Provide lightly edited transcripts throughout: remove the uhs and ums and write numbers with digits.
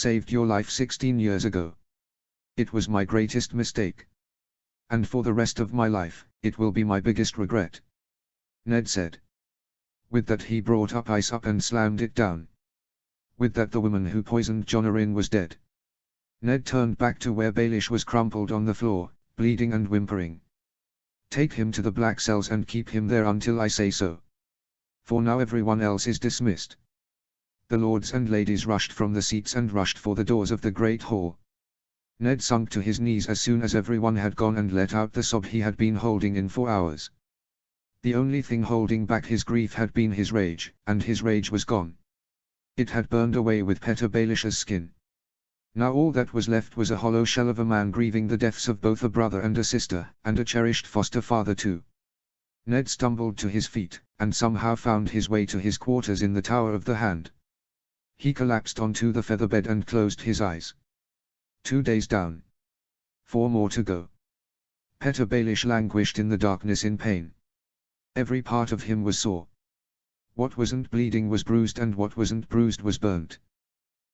saved your life 16 years ago. It was my greatest mistake. And for the rest of my life, it will be my biggest regret," Ned said. With that he brought ice up and slammed it down. With that the woman who poisoned John Arryn was dead. Ned turned back to where Baelish was crumpled on the floor, bleeding and whimpering. "Take him to the black cells and keep him there until I say so. For now everyone else is dismissed." The lords and ladies rushed from the seats and rushed for the doors of the great hall. Ned sunk to his knees as soon as everyone had gone and let out the sob he had been holding in for hours. The only thing holding back his grief had been his rage, and his rage was gone. It had burned away with Petyr Baelish's skin. Now all that was left was a hollow shell of a man grieving the deaths of both a brother and a sister, and a cherished foster father too. Ned stumbled to his feet, and somehow found his way to his quarters in the Tower of the Hand. He collapsed onto the feather bed and closed his eyes. 2 days down. 4 more to go. Petyr Baelish languished in the darkness in pain. Every part of him was sore. What wasn't bleeding was bruised, and what wasn't bruised was burnt.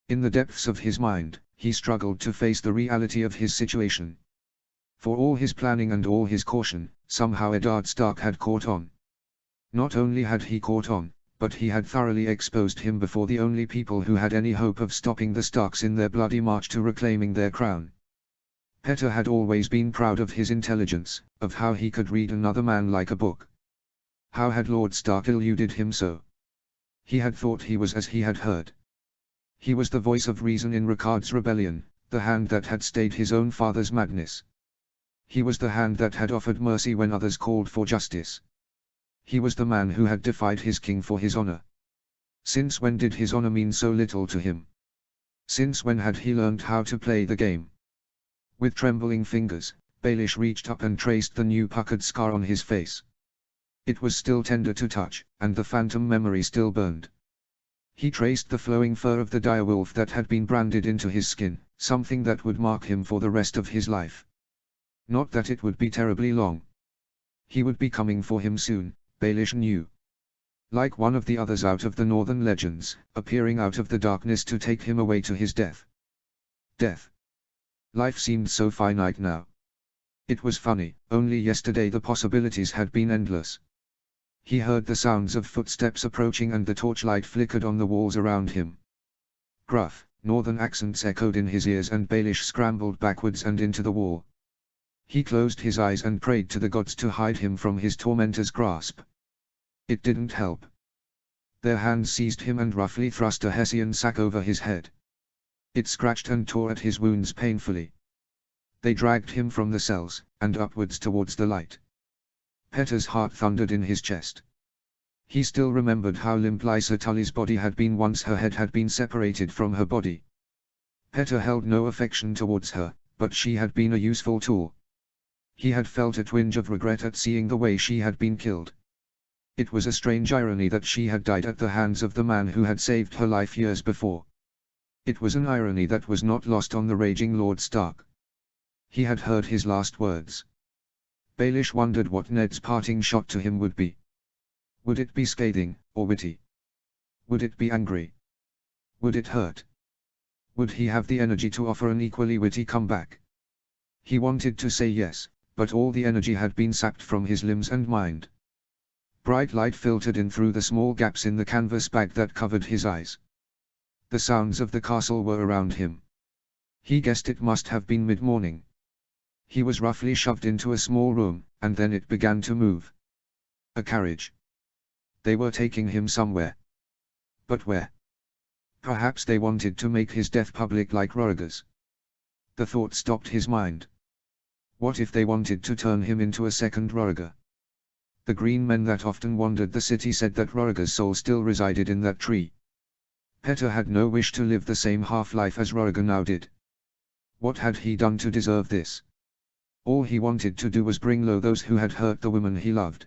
In the depths of his mind, he struggled to face the reality of his situation. For all his planning and all his caution, somehow Eddard Stark had caught on. Not only had he caught on, but he had thoroughly exposed him before the only people who had any hope of stopping the Starks in their bloody march to reclaiming their crown. Petyr had always been proud of his intelligence, of how he could read another man like a book. How had Lord Stark eluded him so? He had thought he was as he had heard. He was the voice of reason in Ricard's rebellion, the hand that had stayed his own father's madness. He was the hand that had offered mercy when others called for justice. He was the man who had defied his king for his honor. Since when did his honor mean so little to him? Since when had he learned how to play the game? With trembling fingers, Baelish reached up and traced the new puckered scar on his face. It was still tender to touch, and the phantom memory still burned. He traced the flowing fur of the direwolf that had been branded into his skin, something that would mark him for the rest of his life. Not that it would be terribly long. He would be coming for him soon, Baelish knew. Like one of the others out of the northern legends, appearing out of the darkness to take him away to his death. Death. Life seemed so finite now. It was funny, only yesterday the possibilities had been endless. He heard the sounds of footsteps approaching and the torchlight flickered on the walls around him. Gruff, northern accents echoed in his ears and Baelish scrambled backwards and into the wall. He closed his eyes and prayed to the gods to hide him from his tormentor's grasp. It didn't help. Their hands seized him and roughly thrust a Hessian sack over his head. It scratched and tore at his wounds painfully. They dragged him from the cells, and upwards towards the light. Petyr's heart thundered in his chest. He still remembered how limp Lysa Tully's body had been once her head had been separated from her body. Petyr held no affection towards her, but she had been a useful tool. He had felt a twinge of regret at seeing the way she had been killed. It was a strange irony that she had died at the hands of the man who had saved her life years before. It was an irony that was not lost on the raging Lord Stark. He had heard his last words. Baelish wondered what Ned's parting shot to him would be. Would it be scathing, or witty? Would it be angry? Would it hurt? Would he have the energy to offer an equally witty comeback? He wanted to say yes, but all the energy had been sapped from his limbs and mind. Bright light filtered in through the small gaps in the canvas bag that covered his eyes. The sounds of the castle were around him. He guessed it must have been mid-morning. He was roughly shoved into a small room, and then it began to move. A carriage. They were taking him somewhere. But where? Perhaps they wanted to make his death public like Rhaegar's. The thought stopped his mind. What if they wanted to turn him into a second Rhaegar? The green men that often wandered the city said that Rhaegar's soul still resided in that tree. Petyr had no wish to live the same half-life as Rhaegar now did. What had he done to deserve this? All he wanted to do was bring low those who had hurt the woman he loved.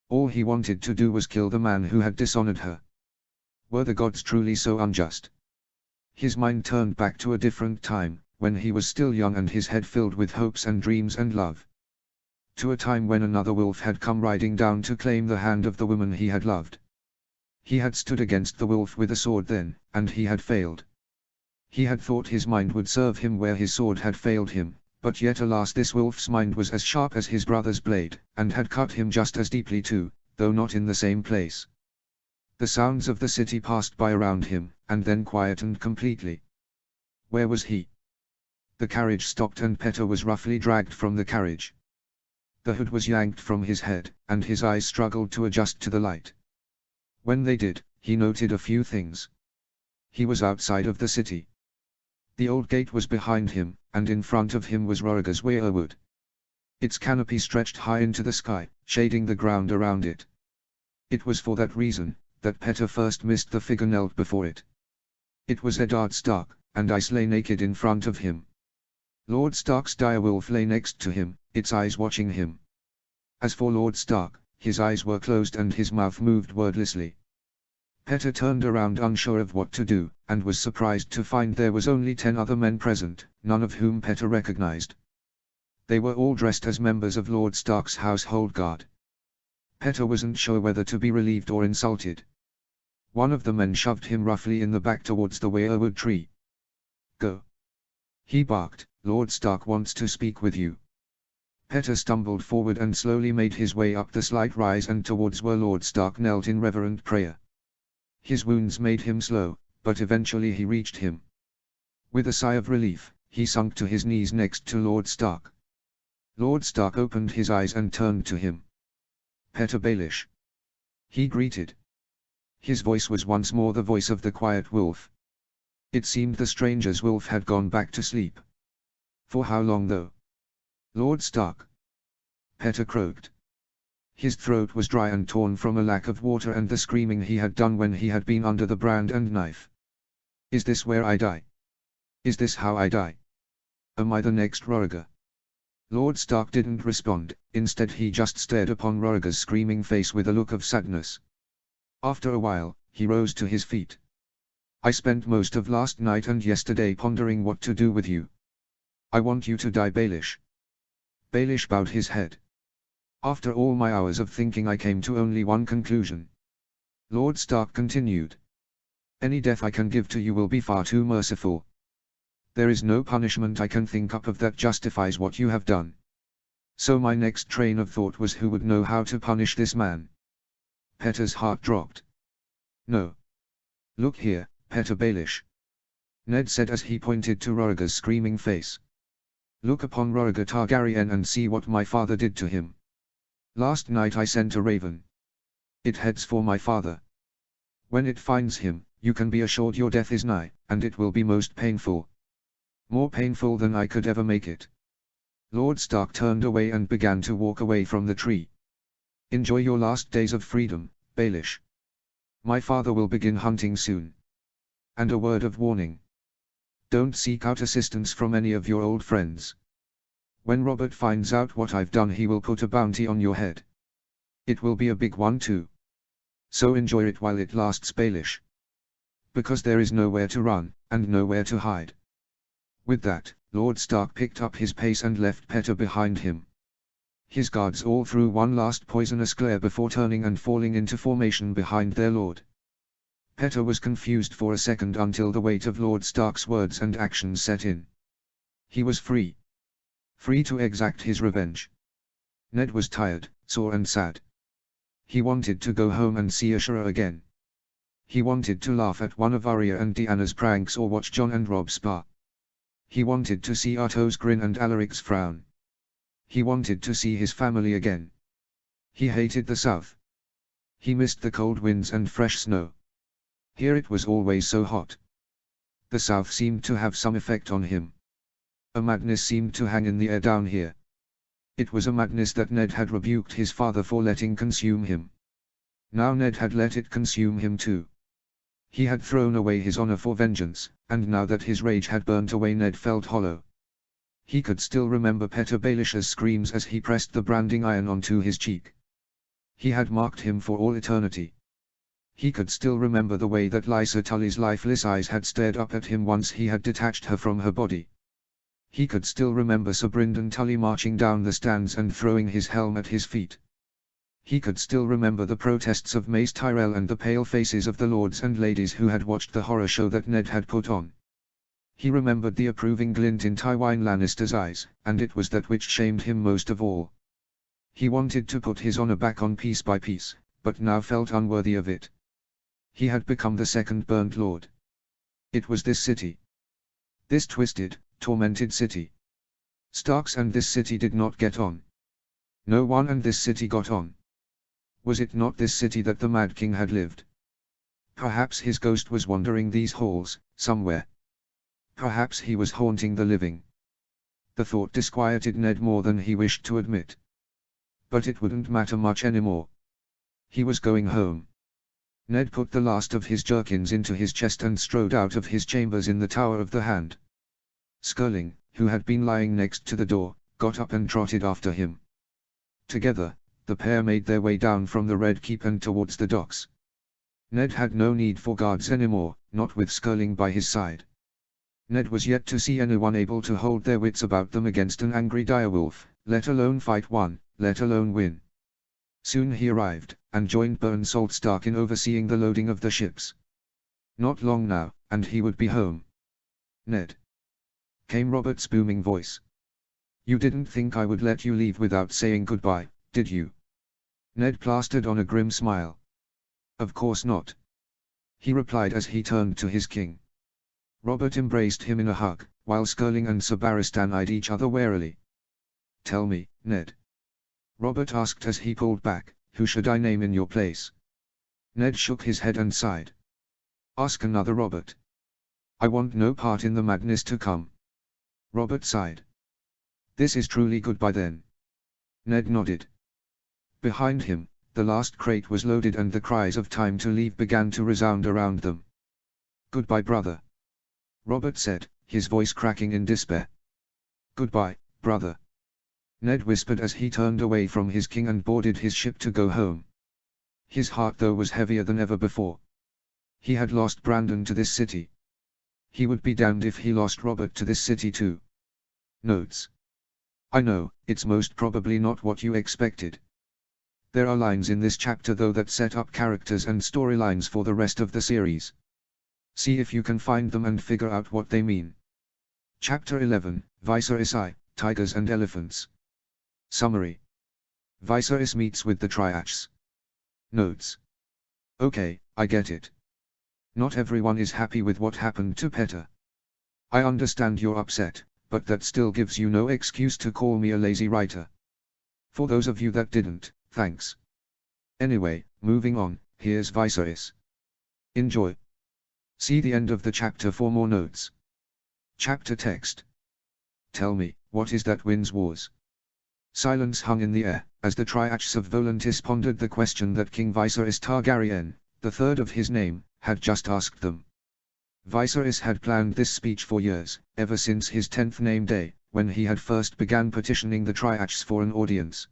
All he wanted to do was kill the man who had dishonored her. Were the gods truly so unjust? His mind turned back to a different time, when he was still young and his head filled with hopes and dreams and love. To a time when another wolf had come riding down to claim the hand of the woman he had loved. He had stood against the wolf with a sword then, and he had failed. He had thought his mind would serve him where his sword had failed him, but yet alas, this wolf's mind was as sharp as his brother's blade, and had cut him just as deeply too, though not in the same place. The sounds of the city passed by around him, and then quietened completely. Where was he? The carriage stopped and Petter was roughly dragged from the carriage. The hood was yanked from his head, and his eyes struggled to adjust to the light. When they did, he noted a few things. He was outside of the city. The old gate was behind him, and in front of him was Roriger's weirwood. Its canopy stretched high into the sky, shading the ground around it. It was for that reason that Petter first missed the figure knelt before it. It was Eddard Stark, and ice lay naked in front of him. Lord Stark's direwolf lay next to him, its eyes watching him. As for Lord Stark, his eyes were closed and his mouth moved wordlessly. Petter turned around unsure of what to do, and was surprised to find there was only 10 other men present, none of whom Petter recognized. They were all dressed as members of Lord Stark's household guard. Petter wasn't sure whether to be relieved or insulted. One of the men shoved him roughly in the back towards the weirwood tree. "Go!" he barked, "Lord Stark wants to speak with you." Petter stumbled forward and slowly made his way up the slight rise and towards where Lord Stark knelt in reverent prayer. His wounds made him slow, but eventually he reached him. With a sigh of relief, he sunk to his knees next to Lord Stark. Lord Stark opened his eyes and turned to him. "Petter Baelish," he greeted. His voice was once more the voice of the quiet wolf. It seemed the stranger's wolf had gone back to sleep. For how long though? "Lord Stark," Petter croaked. His throat was dry and torn from a lack of water and the screaming he had done when he had been under the brand and knife. "Is this where I die? Is this how I die? Am I the next Roriger?" Lord Stark didn't respond, instead he just stared upon Roriger's screaming face with a look of sadness. After a while, he rose to his feet. "I spent most of last night and yesterday pondering what to do with you. I want you to die, Baelish." Baelish bowed his head. "After all my hours of thinking I came to only one conclusion." Lord Stark continued. "Any death I can give to you will be far too merciful. There is no punishment I can think up of that justifies what you have done. So my next train of thought was who would know how to punish this man." Petter's heart dropped. "No. Look here, Petter Baelish," Ned said as he pointed to Roriger's screaming face. "Look upon Roriger Targaryen and see what my father did to him. Last night I sent a raven. It heads for my father. When it finds him, you can be assured your death is nigh, and it will be most painful. More painful than I could ever make it." Lord Stark turned away and began to walk away from the tree. "Enjoy your last days of freedom, Baelish. My father will begin hunting soon. And a word of warning. Don't seek out assistance from any of your old friends. When Robert finds out what I've done he will put a bounty on your head. It will be a big one too. So enjoy it while it lasts, Baelish. Because there is nowhere to run, and nowhere to hide." With that, Lord Stark picked up his pace and left Petter behind him. His guards all threw one last poisonous glare before turning and falling into formation behind their lord. Petter was confused for a second until the weight of Lord Stark's words and actions set in. He was free. Free to exact his revenge. Ned was tired, sore and sad. He wanted to go home and see Ashura again. He wanted to laugh at one of Arya and Deanna's pranks or watch Jon and Robb spar. He wanted to see Otto's grin and Alaric's frown. He wanted to see his family again. He hated the south. He missed the cold winds and fresh snow. Here it was always so hot. The south seemed to have some effect on him. A madness seemed to hang in the air down here. It was a madness that Ned had rebuked his father for letting consume him. Now Ned had let it consume him too. He had thrown away his honor for vengeance, and now that his rage had burnt away Ned felt hollow. He could still remember Petter Baelish's screams as he pressed the branding iron onto his cheek. He had marked him for all eternity. He could still remember the way that Lysa Tully's lifeless eyes had stared up at him once he had detached her from her body. He could still remember Sir Brynden Tully marching down the stands and throwing his helm at his feet. He could still remember the protests of Mace Tyrell and the pale faces of the lords and ladies who had watched the horror show that Ned had put on. He remembered the approving glint in Tywin Lannister's eyes, and it was that which shamed him most of all. He wanted to put his honor back on piece by piece, but now felt unworthy of it. He had become the second burnt lord. It was this city. This twisted, tormented city. Starks and this city did not get on. No one and this city got on. Was it not this city that the Mad King had lived? Perhaps his ghost was wandering these halls, somewhere. Perhaps he was haunting the living. The thought disquieted Ned more than he wished to admit. But it wouldn't matter much anymore. He was going home. Ned put the last of his jerkins into his chest and strode out of his chambers in the Tower of the Hand. Skirling, who had been lying next to the door, got up and trotted after him. Together, the pair made their way down from the Red Keep and towards the docks. Ned had no need for guards anymore, not with Skirling by his side. Ned was yet to see anyone able to hold their wits about them against an angry direwolf, let alone fight one, let alone win. Soon he arrived, and joined Byrne Saltstark in overseeing the loading of the ships. Not long now, and he would be home. Ned, came Robert's booming voice. You didn't think I would let you leave without saying goodbye, did you? Ned plastered on a grim smile. Of course not. He replied as he turned to his king. Robert embraced him in a hug, while Skirling and Sir Barristan eyed each other warily. Tell me, Ned. Robert asked as he pulled back, who should I name in your place? Ned shook his head and sighed. Ask another Robert. I want no part in the madness to come. Robert sighed. This is truly goodbye then. Ned nodded. Behind him, the last crate was loaded and the cries of time to leave began to resound around them. Goodbye, brother. Robert said, his voice cracking in despair. Goodbye, brother. Ned whispered as he turned away from his king and boarded his ship to go home. His heart though was heavier than ever before. He had lost Brandon to this city. He would be damned if he lost Robert to this city too. Notes. I know, it's most probably not what you expected. There are lines in this chapter though that set up characters and storylines for the rest of the series. See if you can find them and figure out what they mean. Chapter 11, Viserys I, Tigers and Elephants. Summary. Viserys meets with the Triaches. Notes. Okay, I get it. Not everyone is happy with what happened to Petter. I understand you're upset, but that still gives you no excuse to call me a lazy writer. For those of you that didn't, thanks. Anyway, moving on, here's Viserys. Enjoy. See the end of the chapter for more notes. Chapter text. Tell me, what is that Winds Wars? Silence hung in the air, as the Triaches of Volantis pondered the question that King Viserys Targaryen, the third of his name, had just asked them. Viserys had planned this speech for years, ever since his 10th name day, when he had first began petitioning the Triaches for an audience.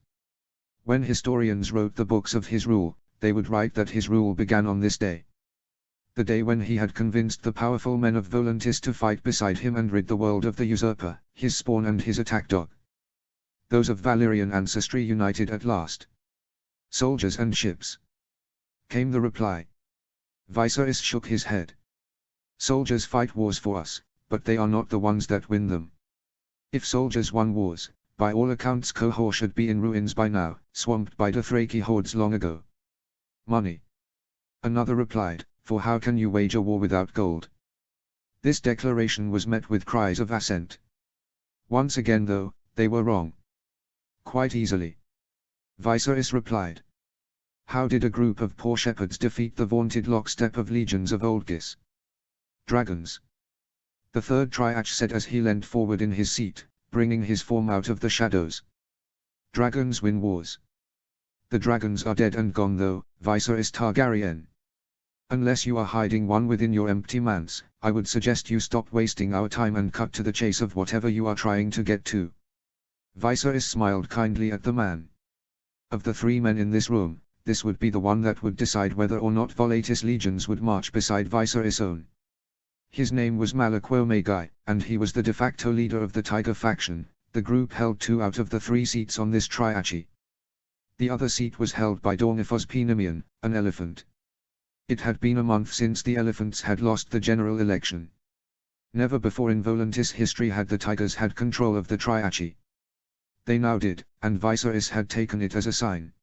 When historians wrote the books of his rule, they would write that his rule began on this day. The day when he had convinced the powerful men of Volantis to fight beside him and rid the world of the usurper, his spawn and his attack dog. Those of Valyrian ancestry united at last. Soldiers and ships. Came the reply. Viserys shook his head. Soldiers fight wars for us, but they are not the ones that win them. If soldiers won wars, by all accounts Qohor should be in ruins by now, swamped by Dothraki hordes long ago. Money. Another replied, for how can you wage a war without gold? This declaration was met with cries of assent. Once again though, they were wrong. Quite easily. Viserys replied. How did a group of poor shepherds defeat the vaunted lockstep of legions of Oldgis? Dragons. The third Triache said as he leant forward in his seat, bringing his form out of the shadows. Dragons win wars. The dragons are dead and gone though, Viserys Targaryen. Unless you are hiding one within your empty manse, I would suggest you stop wasting our time and cut to the chase of whatever you are trying to get to. Viserys smiled kindly at the man. Of the three men in this room, this would be the one that would decide whether or not Volatis legions would march beside Viserys' own. His name was Malak Womagai, and he was the de facto leader of the Tiger faction. The group held 2 out of the 3 seats on this Triache. The other seat was held by Dorniphos Penimion, an elephant. It had been a month since the elephants had lost the general election. Never before in Volantis history had the Tigers had control of the Triaci. They now did, and Viserys had taken it as a sign.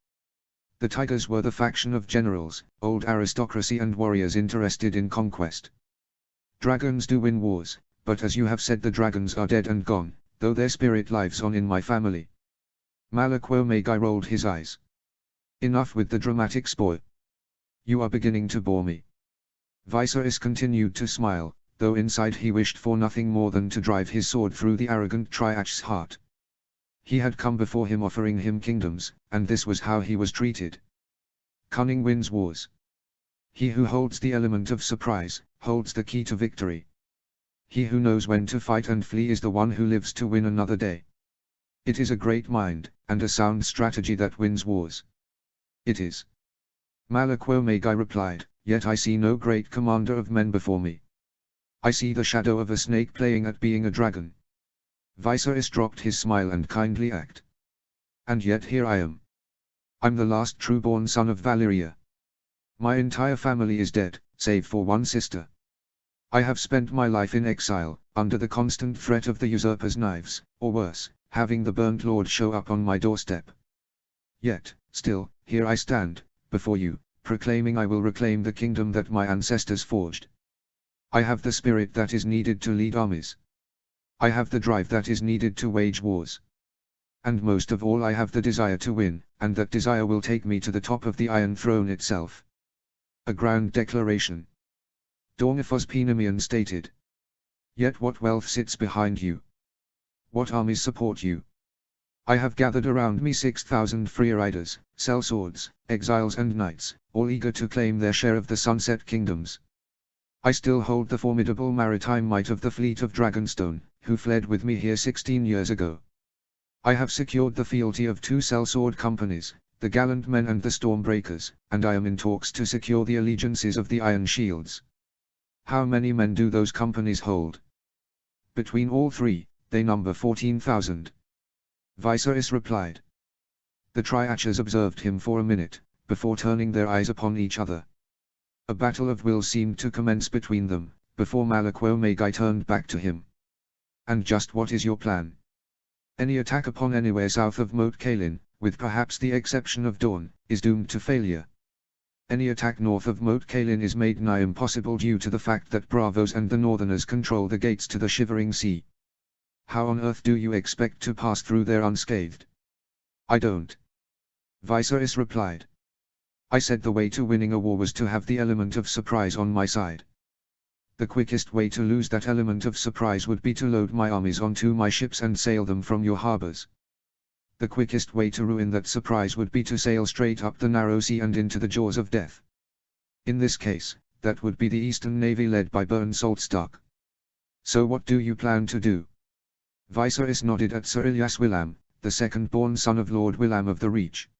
The Tigers were the faction of generals, old aristocracy and warriors interested in conquest. Dragons do win wars, but as you have said the dragons are dead and gone, though their spirit lives on in my family. Malakwo Magai rolled his eyes. Enough with the dramatic spoil. You are beginning to bore me. Viserys continued to smile, though inside he wished for nothing more than to drive his sword through the arrogant Triach's heart. He had come before him offering him kingdoms, and this was how he was treated. Cunning wins wars. He who holds the element of surprise, holds the key to victory. He who knows when to fight and flee is the one who lives to win another day. It is a great mind, and a sound strategy that wins wars. It is. Malakwo Magai replied, yet I see no great commander of men before me. I see the shadow of a snake playing at being a dragon. Viserys dropped his smile and kindly act. And yet here I am. I'm the last true-born son of Valyria. My entire family is dead, save for one sister. I have spent my life in exile, under the constant threat of the usurper's knives, or worse, having the burnt lord show up on my doorstep. Yet, still, here I stand, before you, proclaiming I will reclaim the kingdom that my ancestors forged. I have the spirit that is needed to lead armies. I have the drive that is needed to wage wars. And most of all I have the desire to win, and that desire will take me to the top of the Iron Throne itself. A grand declaration. Dornifos Penamion stated. Yet what wealth sits behind you? What armies support you? I have gathered around me 6,000 free riders, sellswords, exiles and knights, all eager to claim their share of the Sunset Kingdoms. I still hold the formidable maritime might of the fleet of Dragonstone, who fled with me here 16 years ago. I have secured the fealty of 2 sellsword companies, the Gallant Men and the Stormbreakers, and I am in talks to secure the allegiances of the Iron Shields. How many men do those companies hold? Between all 3, they number 14,000. Viserys replied. The Triachas observed him for a minute, before turning their eyes upon each other. A battle of will seemed to commence between them, before Malakwo Magai turned back to him. And just what is your plan? Any attack upon anywhere south of Moat Cailin, with perhaps the exception of Dorne, is doomed to failure. Any attack north of Moat Cailin is made nigh impossible due to the fact that Braavos and the Northerners control the gates to the Shivering Sea. How on earth do you expect to pass through there unscathed? I don't. Viserys replied. I said the way to winning a war was to have the element of surprise on my side. The quickest way to lose that element of surprise would be to load my armies onto my ships and sail them from your harbors. The quickest way to ruin that surprise would be to sail straight up the narrow sea and into the jaws of death. In this case, that would be the Eastern Navy led by Bern Saltstock. So what do you plan to do? Viserys nodded at Sir Ilyas Willam, the second-born son of Lord Willam of the Reach.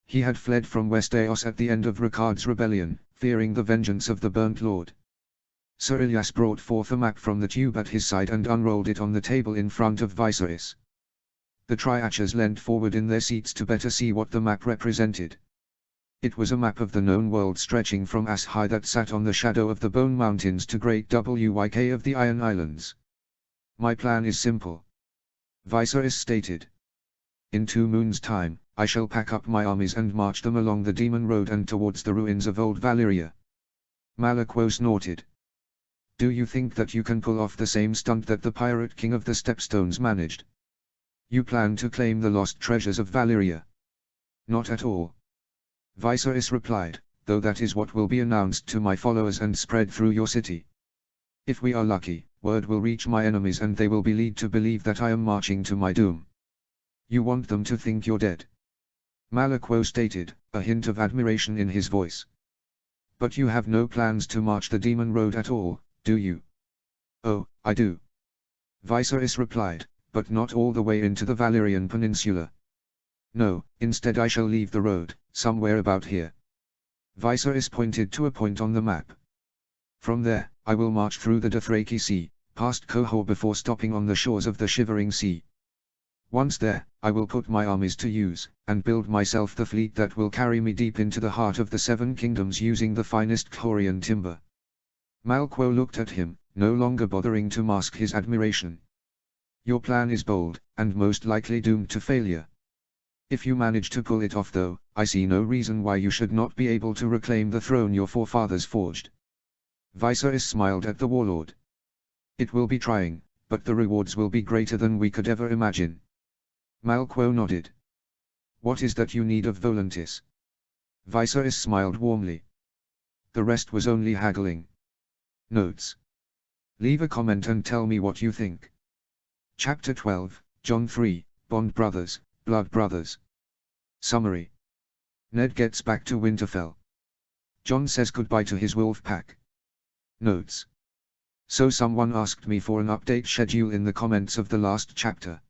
He had fled from Westeros at the end of Ricard's rebellion, fearing the vengeance of the Burnt Lord. Sir Ilyas brought forth a map from the tube at his side and unrolled it on the table in front of Viserys. The Triachas leant forward in their seats to better see what the map represented. It was a map of the known world stretching from Ass High that sat on the shadow of the Bone Mountains to Great Wyk of the Iron Islands. My plan is simple. Viserys stated. In 2 moons' time, I shall pack up my armies and march them along the Demon Road and towards the ruins of Old Valyria. Malakwo snorted. Do you think that you can pull off the same stunt that the pirate king of the Stepstones managed? You plan to claim the lost treasures of Valyria? Not at all. Viserys replied, though that is what will be announced to my followers and spread through your city. If we are lucky, word will reach my enemies and they will be led to believe that I am marching to my doom. You want them to think you're dead? Malakwo stated, a hint of admiration in his voice. But you have no plans to march the Demon Road at all, do you? Oh, I do. Viserys replied, but not all the way into the Valyrian Peninsula. No, instead I shall leave the road, somewhere about here. Viserys pointed to a point on the map. From there, I will march through the Dothraki Sea, past Qohor before stopping on the shores of the Shivering Sea. Once there, I will put my armies to use, and build myself the fleet that will carry me deep into the heart of the 7 kingdoms using the finest Qohorian timber. Malakwo looked at him, no longer bothering to mask his admiration. Your plan is bold, and most likely doomed to failure. If you manage to pull it off though, I see no reason why you should not be able to reclaim the throne your forefathers forged. Viserys smiled at the warlord. It will be trying, but the rewards will be greater than we could ever imagine. Malquo nodded. What is that you need of Volantis? Viserys smiled warmly. The rest was only haggling. Notes. Leave a comment and tell me what you think. Chapter 12, Jon 3, Bond Brothers, Blood Brothers. Summary. Ned gets back to Winterfell. Jon says goodbye to his wolf pack. Notes. So someone asked me for an update schedule in the comments of the last chapter.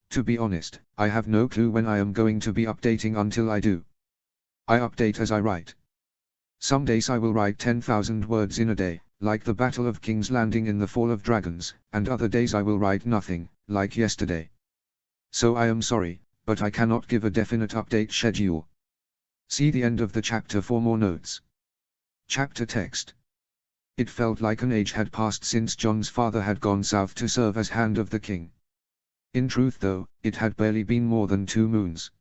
To be honest, I have no clue when I am going to be updating until I do. I update as I write. Some days I will write 10,000 words in a day, like the Battle of King's Landing in the Fall of Dragons, and other days I will write nothing, like yesterday. So I am sorry, but I cannot give a definite update schedule. See the end of the chapter for more notes. Chapter text. It felt like an age had passed since Jon's father had gone south to serve as Hand of the King. In truth though, it had barely been more than 2 moons.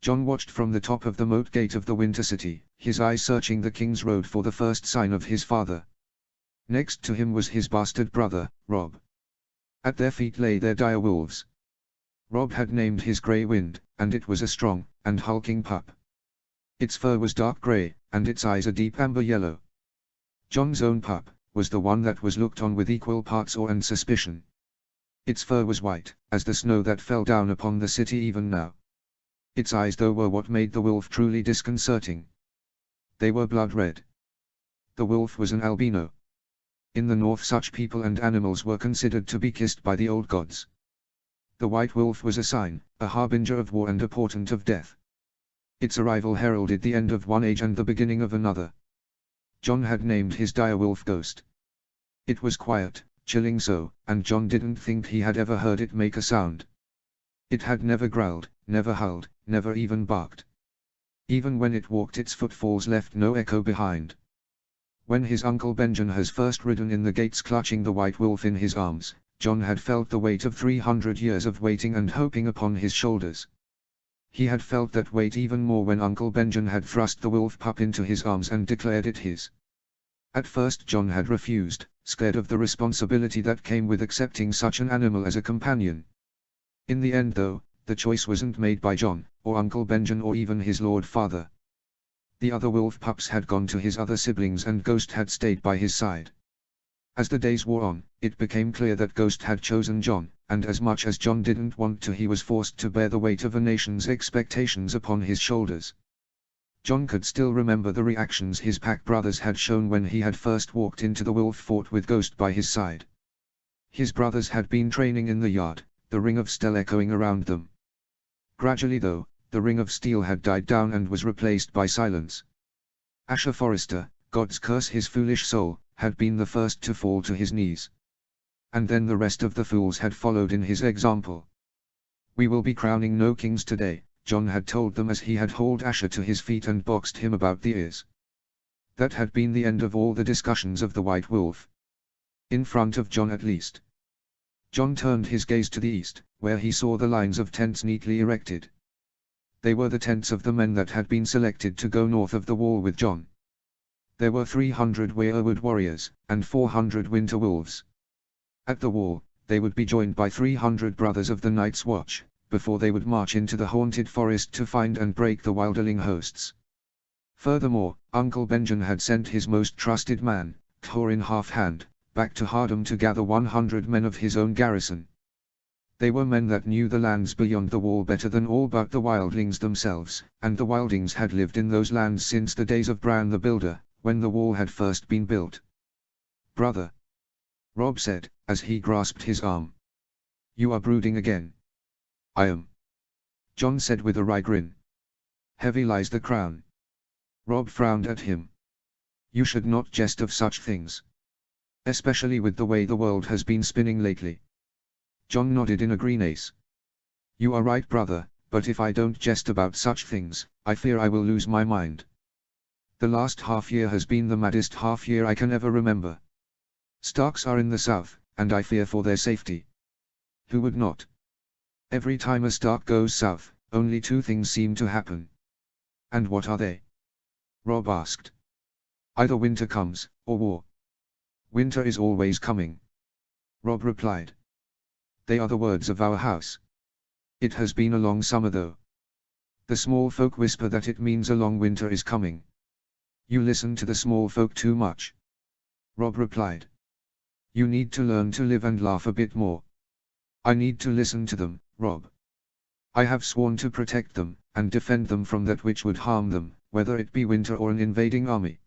Jon watched from the top of the moat gate of the Winter City, his eyes searching the King's Road for the first sign of his father. Next to him was his bastard brother, Robb. At their feet lay their dire wolves. Robb had named his Grey Wind, and it was a strong and hulking pup. Its fur was dark grey, and its eyes a deep amber yellow. Jon's own pup was the one that was looked on with equal parts awe and suspicion. Its fur was white, as the snow that fell down upon the city even now. Its eyes though were what made the wolf truly disconcerting. They were blood red. The wolf was an albino. In the north such people and animals were considered to be kissed by the old gods. The white wolf was a sign, a harbinger of war and a portent of death. Its arrival heralded the end of one age and the beginning of another. Jon had named his direwolf Ghost. It was quiet, chilling so, and Jon didn't think he had ever heard it make a sound. It had never growled, never howled, never even barked. Even when it walked its footfalls left no echo behind. When his uncle Benjen has first ridden in the gates clutching the white wolf in his arms, Jon had felt the weight of 300 years of waiting and hoping upon his shoulders. He had felt that weight even more when Uncle Benjen had thrust the wolf pup into his arms and declared it his. At first Jon had refused, scared of the responsibility that came with accepting such an animal as a companion. In the end though, the choice wasn't made by Jon, or Uncle Benjen or even his lord father. The other wolf pups had gone to his other siblings and Ghost had stayed by his side. As the days wore on, it became clear that Ghost had chosen Jon, and as much as Jon didn't want to he was forced to bear the weight of a nation's expectations upon his shoulders. Jon could still remember the reactions his pack brothers had shown when he had first walked into the wolf fort with Ghost by his side. His brothers had been training in the yard, the ring of steel echoing around them. Gradually though, the ring of steel had died down and was replaced by silence. Asher Forrester, God's curse his foolish soul, had been the first to fall to his knees. And then the rest of the fools had followed in his example. "We will be crowning no kings today," Jon had told them as he had hauled Asher to his feet and boxed him about the ears. That had been the end of all the discussions of the White Wolf. In front of Jon at least. Jon turned his gaze to the east, where he saw the lines of tents neatly erected. They were the tents of the men that had been selected to go north of the wall with Jon. There were 300 Weirwood warriors, and 400 winter wolves. At the wall, they would be joined by 300 brothers of the Night's Watch, before they would march into the haunted forest to find and break the wilderling hosts. Furthermore, Uncle Benjen had sent his most trusted man, Thorin Halfhand, back to Hardham to gather 100 men of his own garrison. They were men that knew the lands beyond the wall better than all but the wildlings themselves, and the wildlings had lived in those lands since the days of Bran the Builder, when the wall had first been built. "Brother," Robb said, as he grasped his arm. "You are brooding again." "I am," Jon said with a wry grin. "Heavy lies the crown." Robb frowned at him. "You should not jest of such things. Especially with the way the world has been spinning lately." Jon nodded in agreement. "You are right, brother, but if I don't jest about such things, I fear I will lose my mind. The last half year has been the maddest half year I can ever remember. Starks are in the south, and I fear for their safety. Who would not? Every time a Stark goes south, only two things seem to happen. And what are they? Robb asked. Either winter comes, or war. Winter is always coming. Robb replied. They are the words of our house. It has been a long summer though. The small folk whisper that it means a long winter is coming. You listen to the small folk too much. Robb replied. You need to learn to live and laugh a bit more. I need to listen to them, Robb. I have sworn to protect them, and defend them from that which would harm them, whether it be winter or an invading army.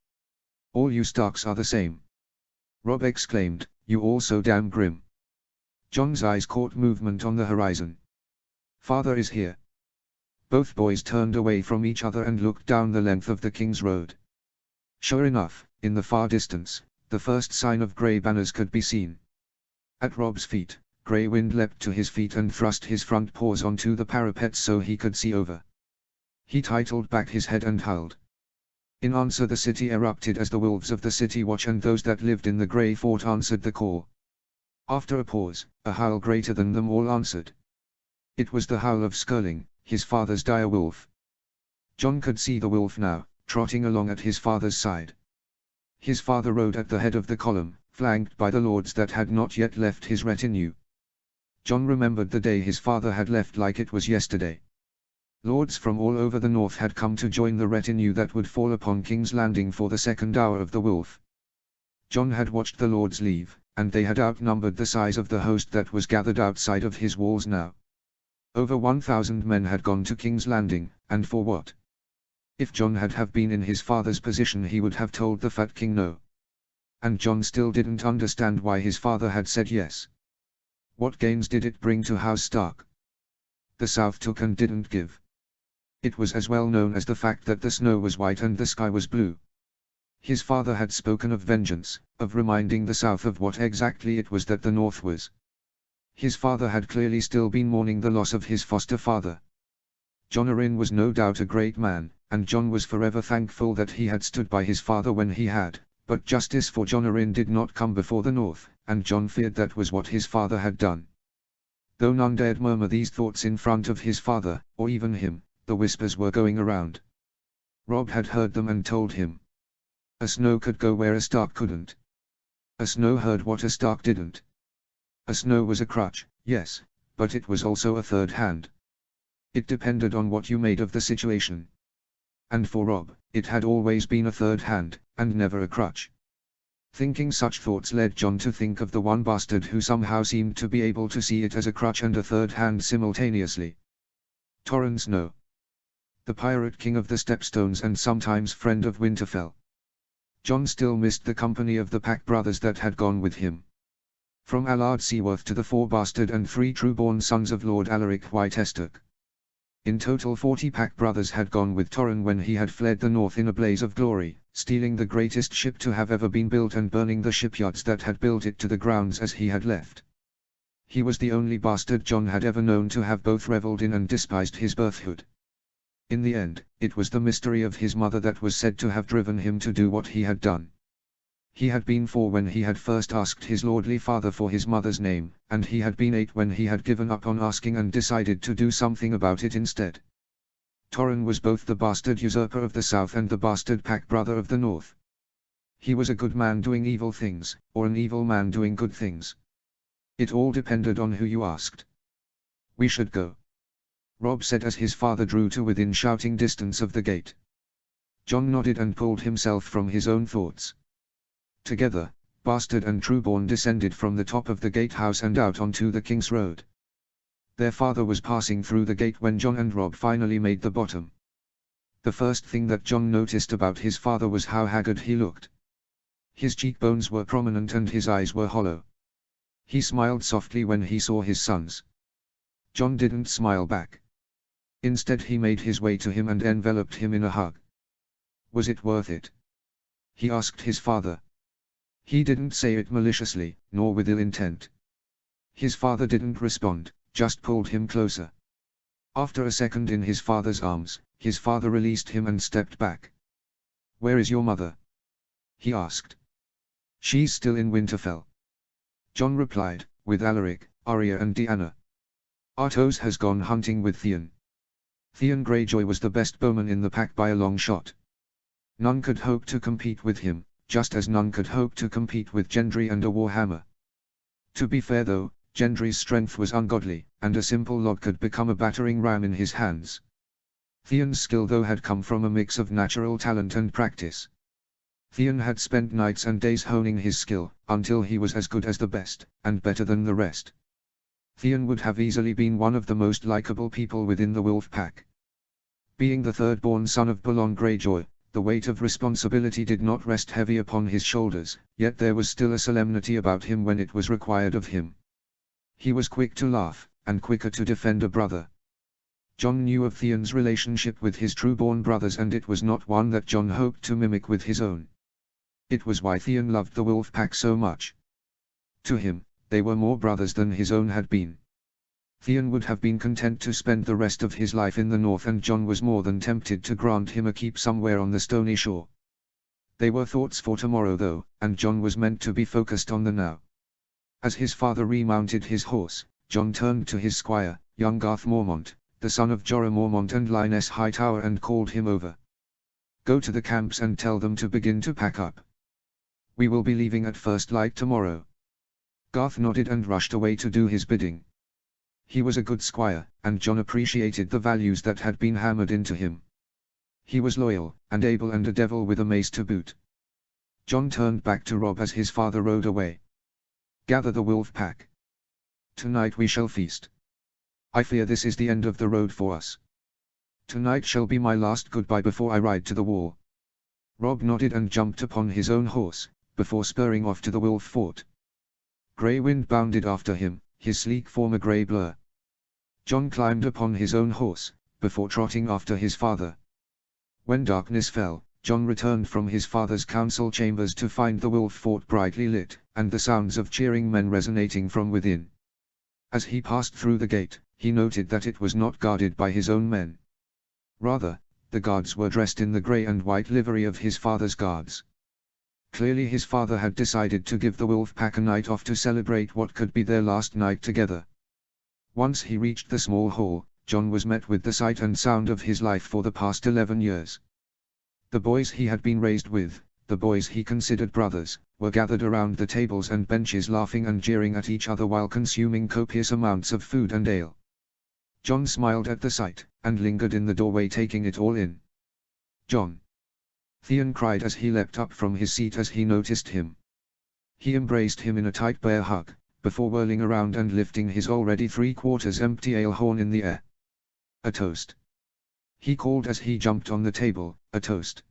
All you Starks are the same. Robb exclaimed, you all so damn grim. Jon's eyes caught movement on the horizon. Father is here. Both boys turned away from each other and looked down the length of the King's Road. Sure enough, in the far distance, the first sign of grey banners could be seen. At Robb's feet, Grey Wind leapt to his feet and thrust his front paws onto the parapet so he could see over. He titled back his head and howled. In answer the city erupted as the wolves of the city watch and those that lived in the grey fort answered the call. After a pause, a howl greater than them all answered. It was the howl of Skirling, his father's dire wolf. Jon could see the wolf now, trotting along at his father's side. His father rode at the head of the column, flanked by the lords that had not yet left his retinue. Jon remembered the day his father had left like it was yesterday. Lords from all over the north had come to join the retinue that would fall upon King's Landing for the second hour of the wolf. Jon had watched the lords leave, and they had outnumbered the size of the host that was gathered outside of his walls now. Over 1,000 men had gone to King's Landing, and for what? If Jon had have been in his father's position he would have told the fat king no. And Jon still didn't understand why his father had said yes. What gains did it bring to House Stark? The South took and didn't give. It was as well known as the fact that the snow was white and the sky was blue. His father had spoken of vengeance, of reminding the South of what exactly it was that the North was. His father had clearly still been mourning the loss of his foster father. Jon Arryn was no doubt a great man, and Jon was forever thankful that he had stood by his father when he had, but justice for Jon Arryn did not come before the North, and Jon feared that was what his father had done. Though none dared murmur these thoughts in front of his father, or even him, the whispers were going around. Robb had heard them and told him. A Snow could go where a Stark couldn't. A Snow heard what a Stark didn't. A Snow was a crutch, yes, but it was also a third hand. It depended on what you made of the situation. And for Robb, it had always been a third hand, and never a crutch. Thinking such thoughts led Jon to think of the one bastard who somehow seemed to be able to see it as a crutch and a third hand simultaneously. Torrhen Snow. The pirate king of the Stepstones and sometimes friend of Winterfell. Jon still missed the company of the pack brothers that had gone with him. From Allard Seaworth to the 4 bastard and 3 true-born sons of Lord Alaric White Estoc. In total 40 pack brothers had gone with Torrhen when he had fled the north in a blaze of glory, stealing the greatest ship to have ever been built and burning the shipyards that had built it to the grounds as he had left. He was the only bastard Jon had ever known to have both reveled in and despised his birthhood. In the end, it was the mystery of his mother that was said to have driven him to do what he had done. He had been 4 when he had first asked his lordly father for his mother's name, and he had been 8 when he had given up on asking and decided to do something about it instead. Torrhen was both the bastard usurper of the South and the bastard pack brother of the North. He was a good man doing evil things, or an evil man doing good things. It all depended on who you asked. We should go, Robb said as his father drew to within shouting distance of the gate. Jon nodded and pulled himself from his own thoughts. Together, Bastard and Trueborn descended from the top of the gatehouse and out onto the King's Road. Their father was passing through the gate when Jon and Robb finally made the bottom. The first thing that Jon noticed about his father was how haggard he looked. His cheekbones were prominent and his eyes were hollow. He smiled softly when he saw his sons. Jon didn't smile back. Instead he made his way to him and enveloped him in a hug. Was it worth it? He asked his father. He didn't say it maliciously, nor with ill intent. His father didn't respond, just pulled him closer. After a second in his father's arms, his father released him and stepped back. "Where is your mother?" he asked. She's still in Winterfell. Jon replied, with Alaric, Arya and Deanna. Artos has gone hunting with Theon. Theon Greyjoy was the best bowman in the pack by a long shot. None could hope to compete with him, just as none could hope to compete with Gendry and a warhammer. To be fair though, Gendry's strength was ungodly, and a simple log could become a battering ram in his hands. Theon's skill though had come from a mix of natural talent and practice. Theon had spent nights and days honing his skill, until he was as good as the best, and better than the rest. Theon would have easily been one of the most likable people within the Wolf Pack. Being the third-born son of Balon Greyjoy, the weight of responsibility did not rest heavy upon his shoulders, yet there was still a solemnity about him when it was required of him. He was quick to laugh, and quicker to defend a brother. Jon knew of Theon's relationship with his true-born brothers, and it was not one that Jon hoped to mimic with his own. It was why Theon loved the Wolf Pack so much. To him, they were more brothers than his own had been. Theon would have been content to spend the rest of his life in the north, and Jon was more than tempted to grant him a keep somewhere on the stony shore. They were thoughts for tomorrow though, and Jon was meant to be focused on the now. As his father remounted his horse, Jon turned to his squire, young Garth Mormont, the son of Jorah Mormont and Lyness Hightower, and called him over. Go to the camps and tell them to begin to pack up. We will be leaving at first light tomorrow. Garth nodded and rushed away to do his bidding. He was a good squire, and Jon appreciated the values that had been hammered into him. He was loyal, and able, and a devil with a mace to boot. Jon turned back to Robb as his father rode away. Gather the Wolf Pack. Tonight we shall feast. I fear this is the end of the road for us. Tonight shall be my last goodbye before I ride to the wall. Robb nodded and jumped upon his own horse, before spurring off to the Wolf Fort. Grey Wind bounded after him, his sleek form a grey blur. Jon climbed upon his own horse, before trotting after his father. When darkness fell, Jon returned from his father's council chambers to find the Wolf Fort brightly lit, and the sounds of cheering men resonating from within. As he passed through the gate, he noted that it was not guarded by his own men. Rather, the guards were dressed in the grey and white livery of his father's guards. Clearly his father had decided to give the Wolf Pack a night off to celebrate what could be their last night together. Once he reached the small hall, Jon was met with the sight and sound of his life for the past 11 years. The boys he had been raised with, the boys he considered brothers, were gathered around the tables and benches laughing and jeering at each other while consuming copious amounts of food and ale. Jon smiled at the sight, and lingered in the doorway taking it all in. "Jon!" Theon cried as he leapt up from his seat as he noticed him. He embraced him in a tight bear hug, before whirling around and lifting his already 3/4 empty ale horn in the air. "A toast!" he called as he jumped on the table, "a toast!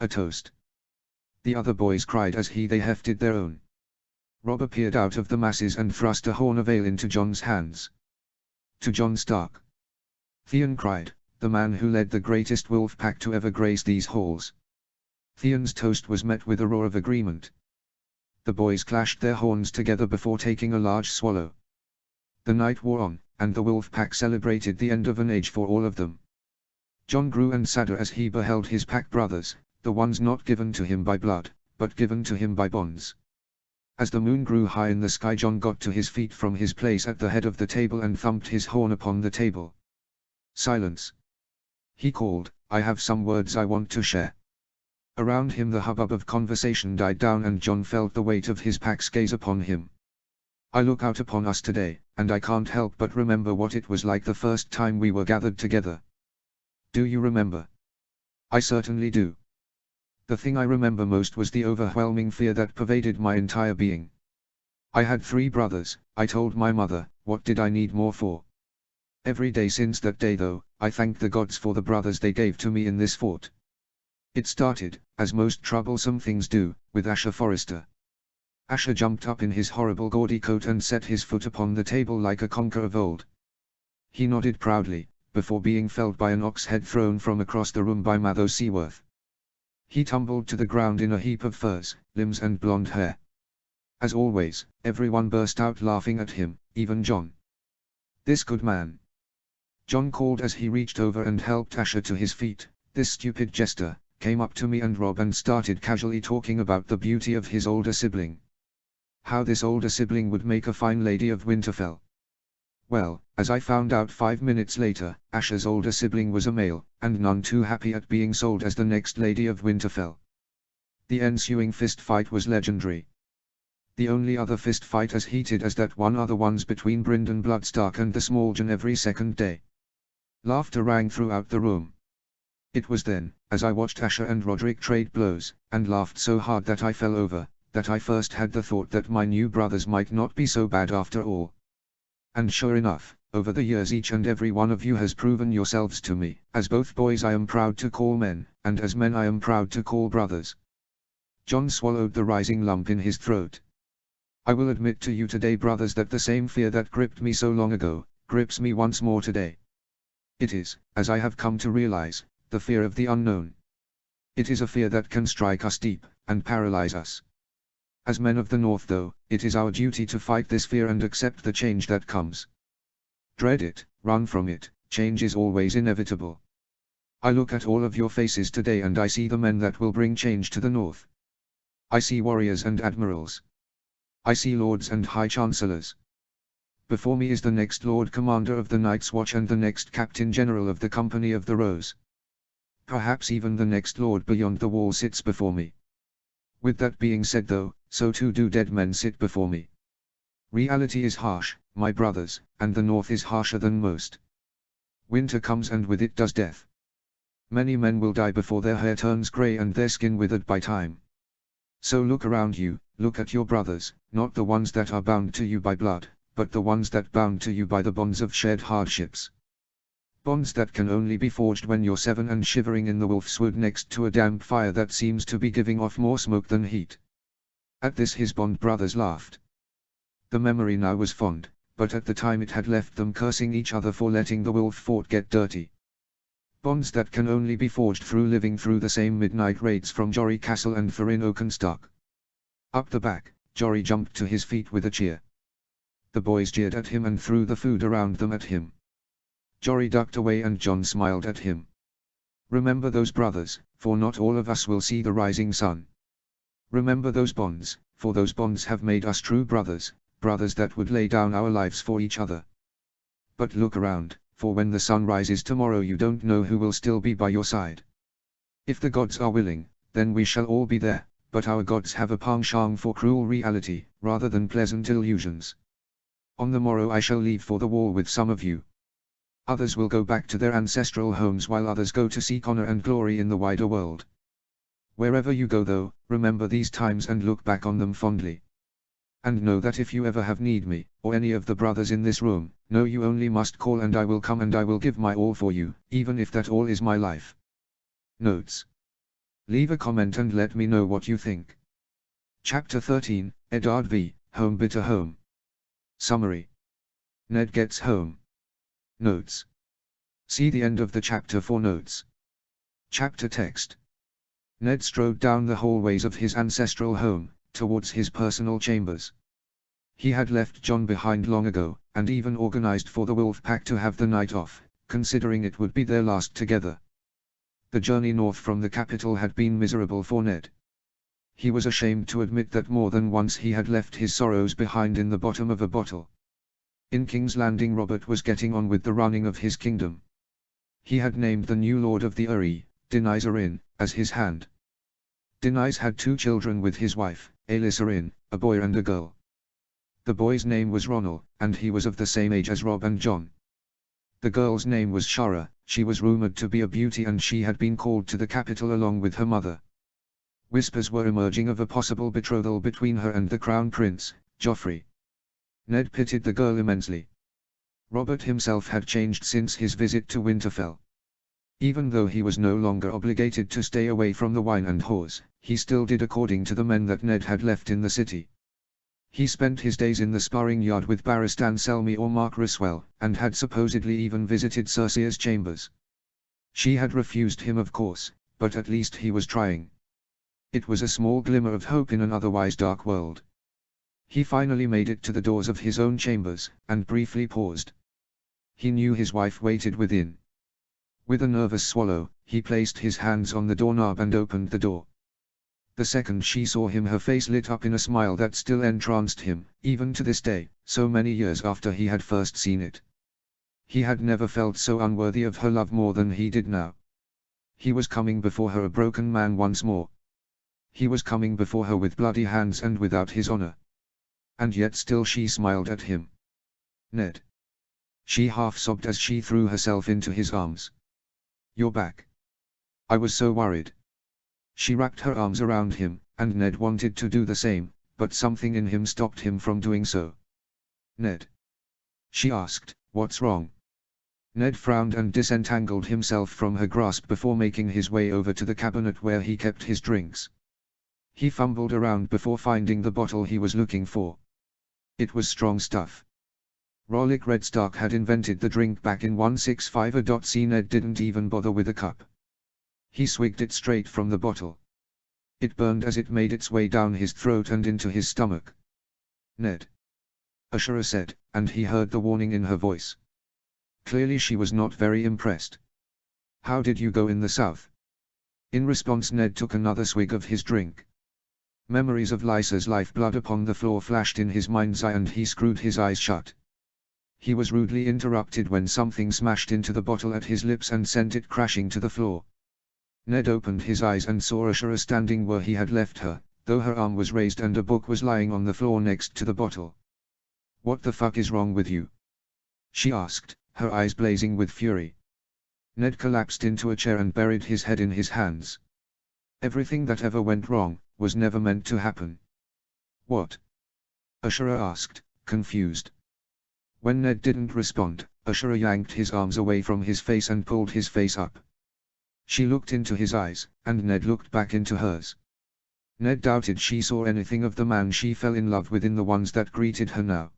A toast!" The other boys cried as they hefted their own. Robb appeared out of the masses and thrust a horn of ale into Jon's hands. "To Jon Stark!" Theon cried, the man who led the greatest wolf pack to ever grace these halls. Theon's toast was met with a roar of agreement. The boys clashed their horns together before taking a large swallow. The night wore on, and the wolf pack celebrated the end of an age for all of them. Jon grew and sadder as he beheld his pack brothers, the ones not given to him by blood, but given to him by bonds. As the moon grew high in the sky, Jon got to his feet from his place at the head of the table and thumped his horn upon the table. "Silence!" he called, "I have some words I want to share." Around him the hubbub of conversation died down and Jon felt the weight of his pack's gaze upon him. "I look out upon us today, and I can't help but remember what it was like the first time we were gathered together. Do you remember?" "I certainly do. The thing I remember most was the overwhelming fear that pervaded my entire being. I had 3 brothers, I told my mother, what did I need more for? Every day since that day though, I thanked the gods for the brothers they gave to me in this fort. It started, as most troublesome things do, with Asher Forrester." Asher jumped up in his horrible gaudy coat and set his foot upon the table like a conqueror of old. He nodded proudly, before being felled by an ox head thrown from across the room by Matho Seaworth. He tumbled to the ground in a heap of furs, limbs and blonde hair. As always, everyone burst out laughing at him, even Jon. "This good man," Jon called as he reached over and helped Asher to his feet, "this stupid jester, came up to me and Rob and started casually talking about the beauty of his older sibling. How this older sibling would make a fine lady of Winterfell. Well, as I found out 5 minutes later, Asha's older sibling was a male, and none too happy at being sold as the next lady of Winterfell. The ensuing fist fight was legendary. The only other fist fight as heated as that one other one's between Brynden Bloodstark and the Smallgen every second day. Laughter rang throughout the room. It was then, as I watched Asha and Roderick trade blows, and laughed so hard that I fell over, that I first had the thought that my new brothers might not be so bad after all. And sure enough, over the years each and every one of you has proven yourselves to me, as both boys I am proud to call men, and as men I am proud to call brothers. Jon swallowed the rising lump in his throat. I will admit to you today, brothers, that the same fear that gripped me so long ago, grips me once more today. It is, as I have come to realize, the fear of the unknown. It is a fear that can strike us deep, and paralyze us. As men of the North though, it is our duty to fight this fear and accept the change that comes. Dread it, run from it, change is always inevitable. I look at all of your faces today and I see the men that will bring change to the North. I see warriors and admirals. I see lords and high chancellors. Before me is the next Lord Commander of the Night's Watch and the next Captain General of the Company of the Rose. Perhaps even the next Lord beyond the wall sits before me. With that being said though, so too do dead men sit before me. Reality is harsh, my brothers, and the North is harsher than most. Winter comes and with it does death. Many men will die before their hair turns grey and their skin withered by time. So look around you, look at your brothers, not the ones that are bound to you by blood, but the ones that bound to you by the bonds of shared hardships. Bonds that can only be forged when you're 7 and shivering in the wolf's wood next to a damp fire that seems to be giving off more smoke than heat. At this his Bond brothers laughed. The memory now was fond, but at the time it had left them cursing each other for letting the wolf fort get dirty. Bonds that can only be forged through living through the same midnight raids from Jory Castle and Farin Oakenstark. Up the back, Jory jumped to his feet with a cheer. The boys jeered at him and threw the food around them at him. Jory ducked away and Jon smiled at him. Remember those brothers, for not all of us will see the rising sun. Remember those bonds, for those bonds have made us true brothers, brothers that would lay down our lives for each other. But look around, for when the sun rises tomorrow you don't know who will still be by your side. If the gods are willing, then we shall all be there, but our gods have a penchant for cruel reality, rather than pleasant illusions. On the morrow I shall leave for the wall with some of you. Others will go back to their ancestral homes while others go to seek honor and glory in the wider world. Wherever you go though, remember these times and look back on them fondly. And know that if you ever have need me, or any of the brothers in this room, know you only must call and I will come and I will give my all for you, even if that all is my life. Notes. Leave a comment and let me know what you think. Chapter 13, Eddard v. Home Bitter Home. Summary. Ned gets home. Notes. See the end of the chapter for notes. Chapter text. Ned strode down the hallways of his ancestral home, towards his personal chambers. He had left Jon behind long ago, and even organized for the wolf pack to have the night off, considering it would be their last together. The journey north from the capital had been miserable for Ned. He was ashamed to admit that more than once he had left his sorrows behind in the bottom of a bottle. In King's Landing Robert was getting on with the running of his kingdom. He had named the new lord of the Eyrie, Daenys Arryn, as his hand. Daenys had 2 children with his wife, Aelys Arryn, a boy and a girl. The boy's name was Ronal, and he was of the same age as Robb and Jon. The girl's name was Shara, she was rumored to be a beauty and she had been called to the capital along with her mother. Whispers were emerging of a possible betrothal between her and the Crown Prince, Joffrey. Ned pitied the girl immensely. Robert himself had changed since his visit to Winterfell. Even though he was no longer obligated to stay away from the wine and whores, he still did according to the men that Ned had left in the city. He spent his days in the sparring yard with Barristan Selmy or Mark Ryswell, and had supposedly even visited Cersea's chambers. She had refused him of course, but at least he was trying. It was a small glimmer of hope in an otherwise dark world. He finally made it to the doors of his own chambers, and briefly paused. He knew his wife waited within. With a nervous swallow, He placed his hands on the doorknob and opened the door. The second she saw him, her face lit up in a smile that still entranced him, even to this day, so many years after he had first seen it. He had never felt so unworthy of her love more than he did now. He was coming before her a broken man once more. He was coming before her with bloody hands and without his honor. And yet still she smiled at him. Ned. She half sobbed as she threw herself into his arms. You're back. I was so worried. She wrapped her arms around him, and Ned wanted to do the same, but something in him stopped him from doing so. Ned. She asked, what's wrong? Ned frowned and disentangled himself from her grasp before making his way over to the cabinet where he kept his drinks. He fumbled around before finding the bottle he was looking for. It was strong stuff. Rollick Redstark had invented the drink back in 165 Ned didn't even bother with a cup. He swigged it straight from the bottle. It burned as it made its way down his throat and into his stomach. Ned. Ashura said, and he heard the warning in her voice. Clearly she was not very impressed. How did you go in the south? In response Ned took another swig of his drink. Memories of Lysa's lifeblood upon the floor flashed in his mind's eye and he screwed his eyes shut. He was rudely interrupted when something smashed into the bottle at his lips and sent it crashing to the floor. Ned opened his eyes and saw Ashura standing where he had left her, though her arm was raised and a book was lying on the floor next to the bottle. What the fuck is wrong with you? She asked, her eyes blazing with fury. Ned collapsed into a chair and buried his head in his hands. Everything that ever went wrong, was never meant to happen. What? Ashura asked, confused. When Ned didn't respond, Ashura yanked his arms away from his face and pulled his face up. She looked into his eyes, and Ned looked back into hers. Ned doubted she saw anything of the man she fell in love with in the ones that greeted her now.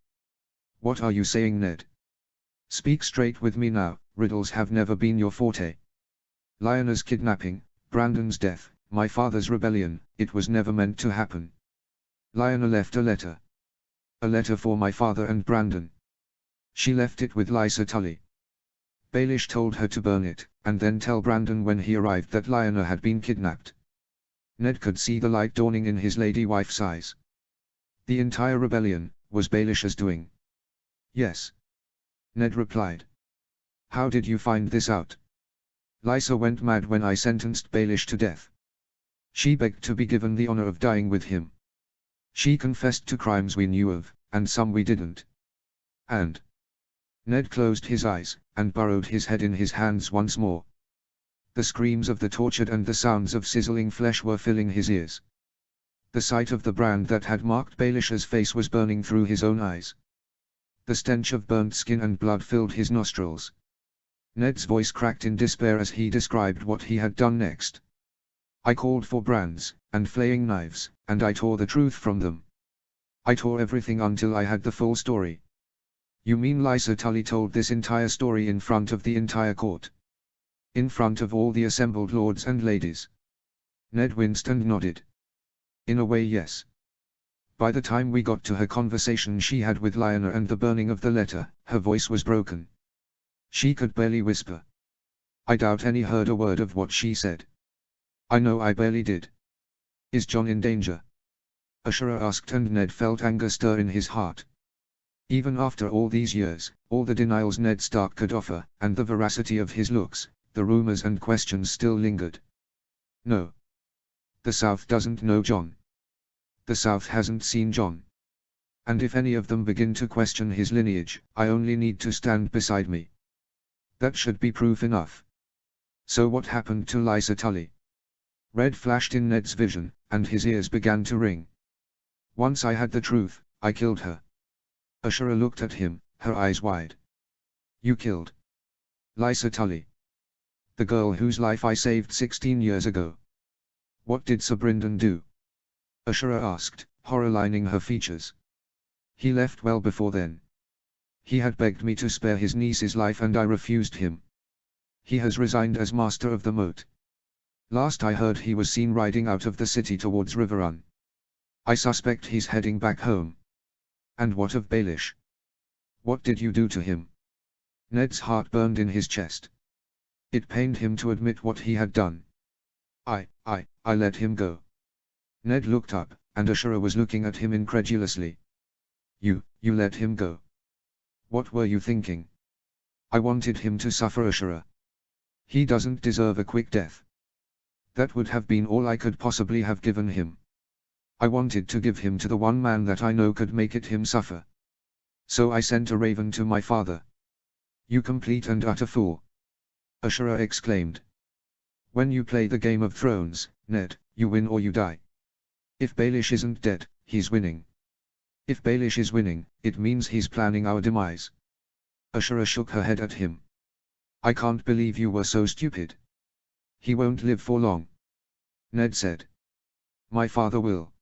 What are you saying, Ned? Speak straight with me now, riddles have never been your forte. Lyanna's kidnapping, Brandon's death, my father's rebellion, it was never meant to happen. Lyanna left a letter. A letter for my father and Brandon. She left it with Lysa Tully. Baelish told her to burn it, and then tell Brandon when he arrived that Lyanna had been kidnapped. Ned could see the light dawning in his lady wife's eyes. The entire rebellion was Baelish's doing. Yes. Ned replied. How did you find this out? Lysa went mad when I sentenced Baelish to death. She begged to be given the honor of dying with him. She confessed to crimes we knew of, and some we didn't. And Ned closed his eyes, and burrowed his head in his hands once more. The screams of the tortured and the sounds of sizzling flesh were filling his ears. The sight of the brand that had marked Baelish's face was burning through his own eyes. The stench of burnt skin and blood filled his nostrils. Ned's voice cracked in despair as he described what he had done next. I called for brands, and flaying knives, and I tore the truth from them. I tore everything until I had the full story. You mean Lysa Tully told this entire story in front of the entire court? In front of all the assembled lords and ladies? Ned winced and nodded. In a way, yes. By the time we got to her conversation she had with Lyanna and the burning of the letter, her voice was broken. She could barely whisper. I doubt any heard a word of what she said. I know I barely did. Is Jon in danger? Ashura asked, and Ned felt anger stir in his heart. Even after all these years, all the denials Ned Stark could offer, and the veracity of his looks, the rumors and questions still lingered. No. The South doesn't know Jon. The South hasn't seen Jon. And if any of them begin to question his lineage, I only need to stand beside me. That should be proof enough. So what happened to Lysa Tully? Red flashed in Ned's vision, and his ears began to ring. Once I had the truth, I killed her. Ashura looked at him, her eyes wide. You killed Lysa Tully? The girl whose life I saved 16 years ago. What did Sir Brynden do? Ashura asked, horror lining her features. He left well before then. He had begged me to spare his niece's life and I refused him. He has resigned as Master of the Moat. Last I heard he was seen riding out of the city towards Riverrun. I suspect he's heading back home. And what of Baelish? What did you do to him? Ned's heart burned in his chest. It pained him to admit what he had done. I let him go. Ned looked up, and Ashura was looking at him incredulously. You let him go? What were you thinking? I wanted him to suffer, Ashura. He doesn't deserve a quick death. That would have been all I could possibly have given him. I wanted to give him to the one man that I know could make it him suffer. So I sent a raven to my father. You complete and utter fool! Ashura exclaimed. When you play the Game of Thrones, Ned, you win or you die. If Baelish isn't dead, he's winning. If Baelish is winning, it means he's planning our demise. Ashura shook her head at him. I can't believe you were so stupid. He won't live for long. Ned said. My father will.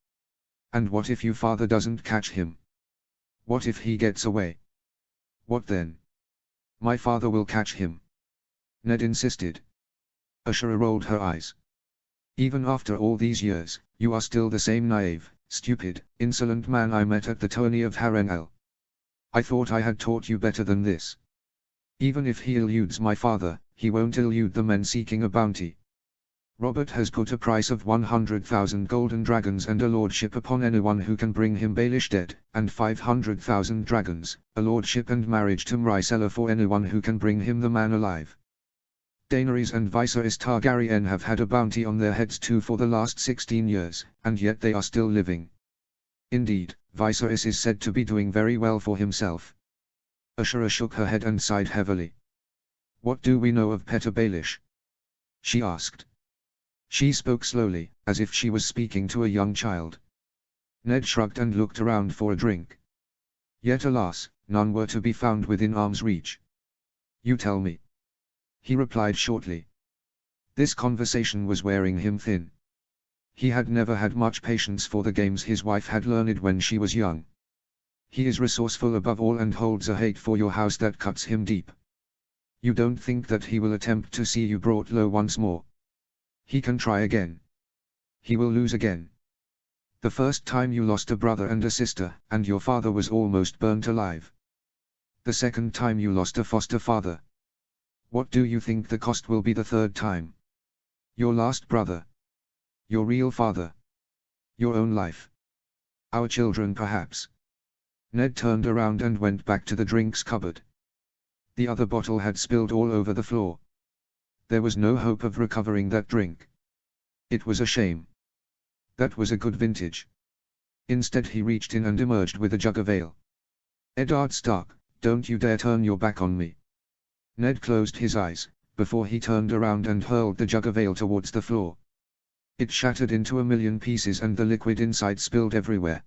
And what if your father doesn't catch him? What if he gets away? What then? My father will catch him. Ned insisted. Ashura rolled her eyes. Even after all these years, you are still the same naive, stupid, insolent man I met at the tourney of Harrenhal. I thought I had taught you better than this. Even if he eludes my father, he won't elude the men seeking a bounty. Robert has put a price of 100,000 golden dragons and a lordship upon anyone who can bring him Baelish dead, and 500,000 dragons, a lordship and marriage to Myrcella for anyone who can bring him the man alive. Daenerys and Viserys Targaryen have had a bounty on their heads too for the last 16 years, and yet they are still living. Indeed, Viserys is said to be doing very well for himself. Ashura shook her head and sighed heavily. What do we know of Petyr Baelish? She asked. She spoke slowly, as if she was speaking to a young child. Ned shrugged and looked around for a drink. Yet alas, none were to be found within arm's reach. You tell me. He replied shortly. This conversation was wearing him thin. He had never had much patience for the games his wife had learned when she was young. He is resourceful above all and holds a hate for your house that cuts him deep. You don't think that he will attempt to see you brought low once more? He can try again. He will lose again. The first time you lost a brother and a sister, and your father was almost burnt alive. The second time you lost a foster father. What do you think the cost will be the third time? Your last brother. Your real father. Your own life. Our children perhaps. Ned turned around and went back to the drinks cupboard. The other bottle had spilled all over the floor. There was no hope of recovering that drink. It was a shame. That was a good vintage. Instead he reached in and emerged with a jug of ale. Eddard Stark, don't you dare turn your back on me. Ned closed his eyes, before he turned around and hurled the jug of ale towards the floor. It shattered into a million pieces and the liquid inside spilled everywhere.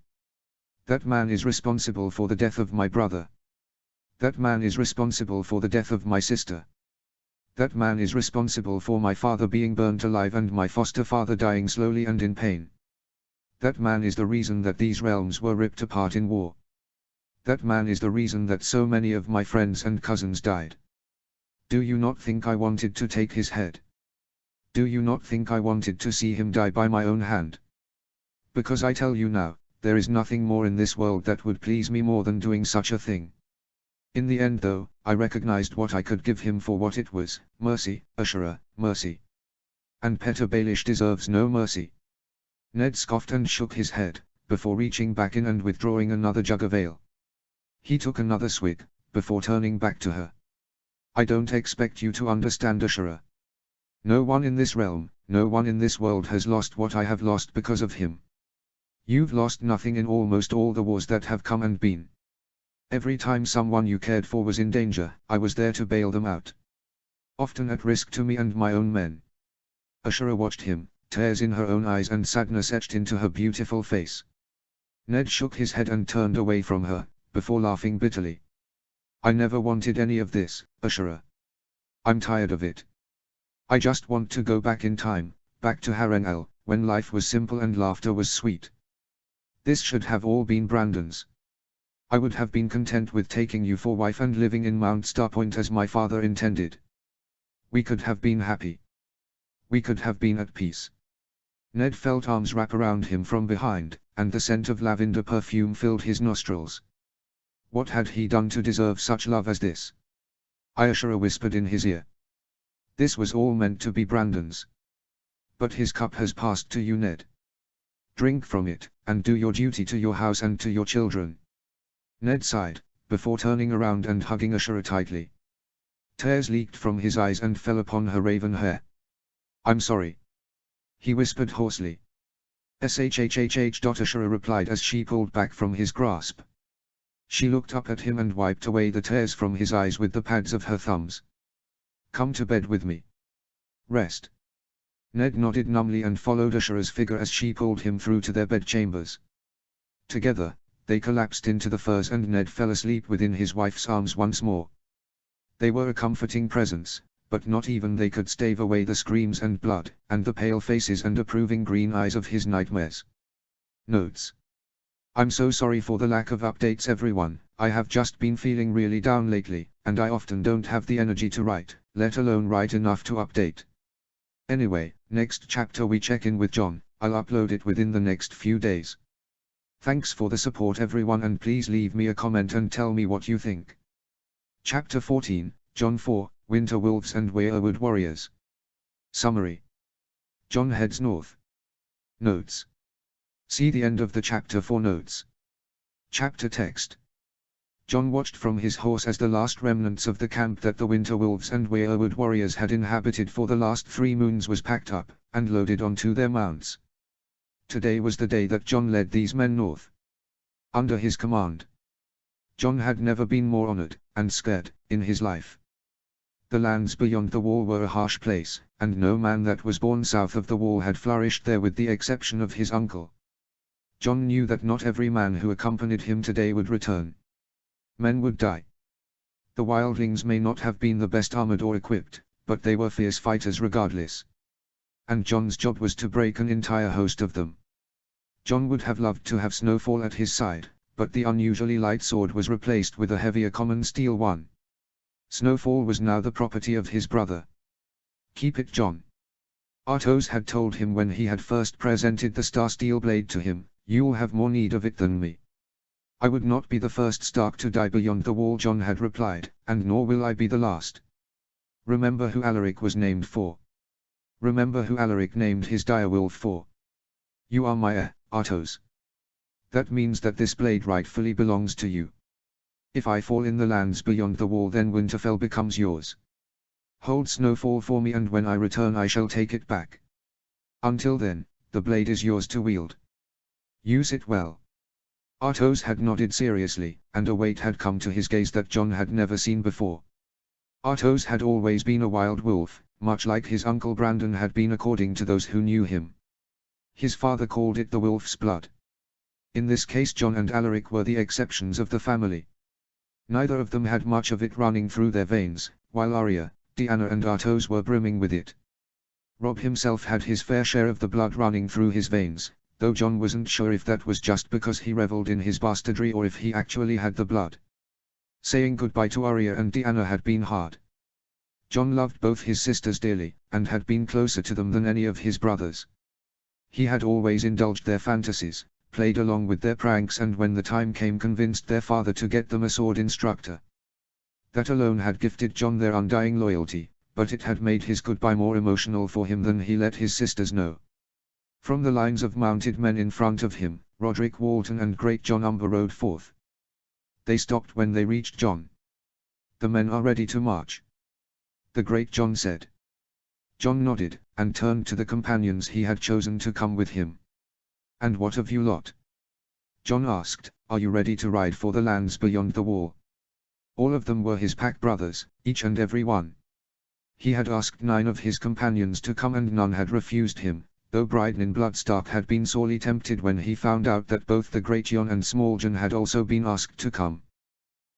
That man is responsible for the death of my brother. That man is responsible for the death of my sister. That man is responsible for my father being burnt alive and my foster father dying slowly and in pain. That man is the reason that these realms were ripped apart in war. That man is the reason that so many of my friends and cousins died. Do you not think I wanted to take his head? Do you not think I wanted to see him die by my own hand? Because I tell you now, there is nothing more in this world that would please me more than doing such a thing. In the end though, I recognized what I could give him for what it was, mercy, Ashura, mercy. And Petyr Baelish deserves no mercy. Ned scoffed and shook his head, before reaching back in and withdrawing another jug of ale. He took another swig, before turning back to her. I don't expect you to understand, Ashura. No one in this realm, no one in this world has lost what I have lost because of him. You've lost nothing in almost all the wars that have come and been. Every time someone you cared for was in danger, I was there to bail them out. Often at risk to me and my own men. Ashura watched him, tears in her own eyes and sadness etched into her beautiful face. Ned shook his head and turned away from her, before laughing bitterly. I never wanted any of this, Ashura. I'm tired of it. I just want to go back in time, back to Harrenhal, when life was simple and laughter was sweet. This should have all been Brandon's. I would have been content with taking you for wife and living in Mount Starpoint as my father intended. We could have been happy. We could have been at peace. Ned felt arms wrap around him from behind, and the scent of lavender perfume filled his nostrils. What had he done to deserve such love as this? Ashura whispered in his ear. This was all meant to be Brandon's. But his cup has passed to you, Ned. Drink from it, and do your duty to your house and to your children. Ned sighed, before turning around and hugging Ashura tightly. Tears leaked from his eyes and fell upon her raven hair. I'm sorry, he whispered hoarsely. Shhhh. Ashura replied as she pulled back from his grasp. She looked up at him and wiped away the tears from his eyes with the pads of her thumbs. Come to bed with me. Rest. Ned nodded numbly and followed Ashura's figure as she pulled him through to their bedchambers. Together, they collapsed into the furs and Ned fell asleep within his wife's arms once more. They were a comforting presence, but not even they could stave away the screams and blood, and the pale faces and approving green eyes of his nightmares. Notes. I'm so sorry for the lack of updates, everyone. I have just been feeling really down lately, and I often don't have the energy to write, let alone write enough to update. Anyway, next chapter we check in with Jon. I'll upload it within the next few days. Thanks for the support, everyone, and please leave me a comment and tell me what you think. Chapter 14, Jon 4, Winter Wolves and Weirwood Warriors. Summary. Jon heads north. Notes. See the end of the chapter for notes. Chapter text. Jon watched from his horse as the last remnants of the camp that the Winter Wolves and Weirwood Warriors had inhabited for the last 3 moons was packed up, and loaded onto their mounts. Today was the day that Jon led these men north. Under his command. Jon had never been more honored, and scared, in his life. The lands beyond the wall were a harsh place, and no man that was born south of the wall had flourished there with the exception of his uncle. Jon knew that not every man who accompanied him today would return. Men would die. The wildlings may not have been the best armored or equipped, but they were fierce fighters regardless. And Jon's job was to break an entire host of them. Jon would have loved to have Snowfall at his side, but the unusually light sword was replaced with a heavier common steel one. Snowfall was now the property of his brother. Keep it, Jon. Artos had told him when he had first presented the Star Steel blade to him, you'll have more need of it than me. I would not be the first Stark to die beyond the wall, Jon had replied, and nor will I be the last. Remember who Alaric was named for. Remember who Alaric named his direwolf for. You are my heir, Artos. That means that this blade rightfully belongs to you. If I fall in the lands beyond the wall, then Winterfell becomes yours. Hold Snowfall for me, and when I return I shall take it back. Until then, the blade is yours to wield. Use it well. Artos had nodded seriously, and a weight had come to his gaze that Jon had never seen before. Artos had always been a wild wolf, much like his uncle Brandon had been according to those who knew him. His father called it the wolf's blood. In this case Jon and Alaric were the exceptions of the family. Neither of them had much of it running through their veins, while Arya, Deanna and Artos were brimming with it. Robb himself had his fair share of the blood running through his veins, though Jon wasn't sure if that was just because he reveled in his bastardry or if he actually had the blood. Saying goodbye to Arya and Deanna had been hard. Jon loved both his sisters dearly, and had been closer to them than any of his brothers. He had always indulged their fantasies, played along with their pranks, and when the time came convinced their father to get them a sword instructor. That alone had gifted Jon their undying loyalty, but it had made his goodbye more emotional for him than he let his sisters know. From the lines of mounted men in front of him, Roderick Walton and Great Jon Umber rode forth. They stopped when they reached Jon. The men are ready to march. The Great Jon said. Jon nodded, and turned to the companions he had chosen to come with him. And what of you lot? Jon asked, are you ready to ride for the lands beyond the wall? All of them were his pack brothers, each and every one. He had asked 9 of his companions to come and none had refused him, though Bryden Bloodstark had been sorely tempted when he found out that both the Great Jon and Small Jon had also been asked to come.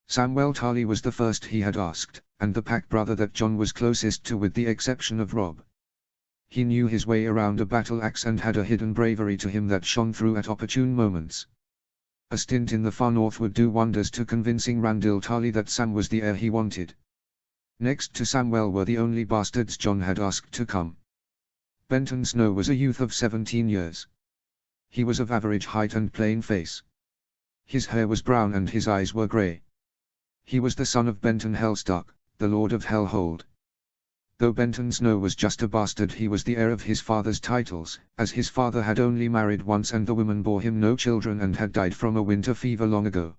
Samwell Tarly was the first he had asked, and the pack brother that Jon was closest to with the exception of Robb. He knew his way around a battle axe and had a hidden bravery to him that shone through at opportune moments. A stint in the far north would do wonders to convincing Randyll Tarly that Sam was the heir he wanted. Next to Samwell were the only bastards Jon had asked to come. Benton Snow was a youth of 17 years. He was of average height and plain face. His hair was brown and his eyes were grey. He was the son of Benton Hellstark, the Lord of Hellhold. Though Benton Snow was just a bastard, he was the heir of his father's titles, as his father had only married once and the woman bore him no children and had died from a winter fever long ago.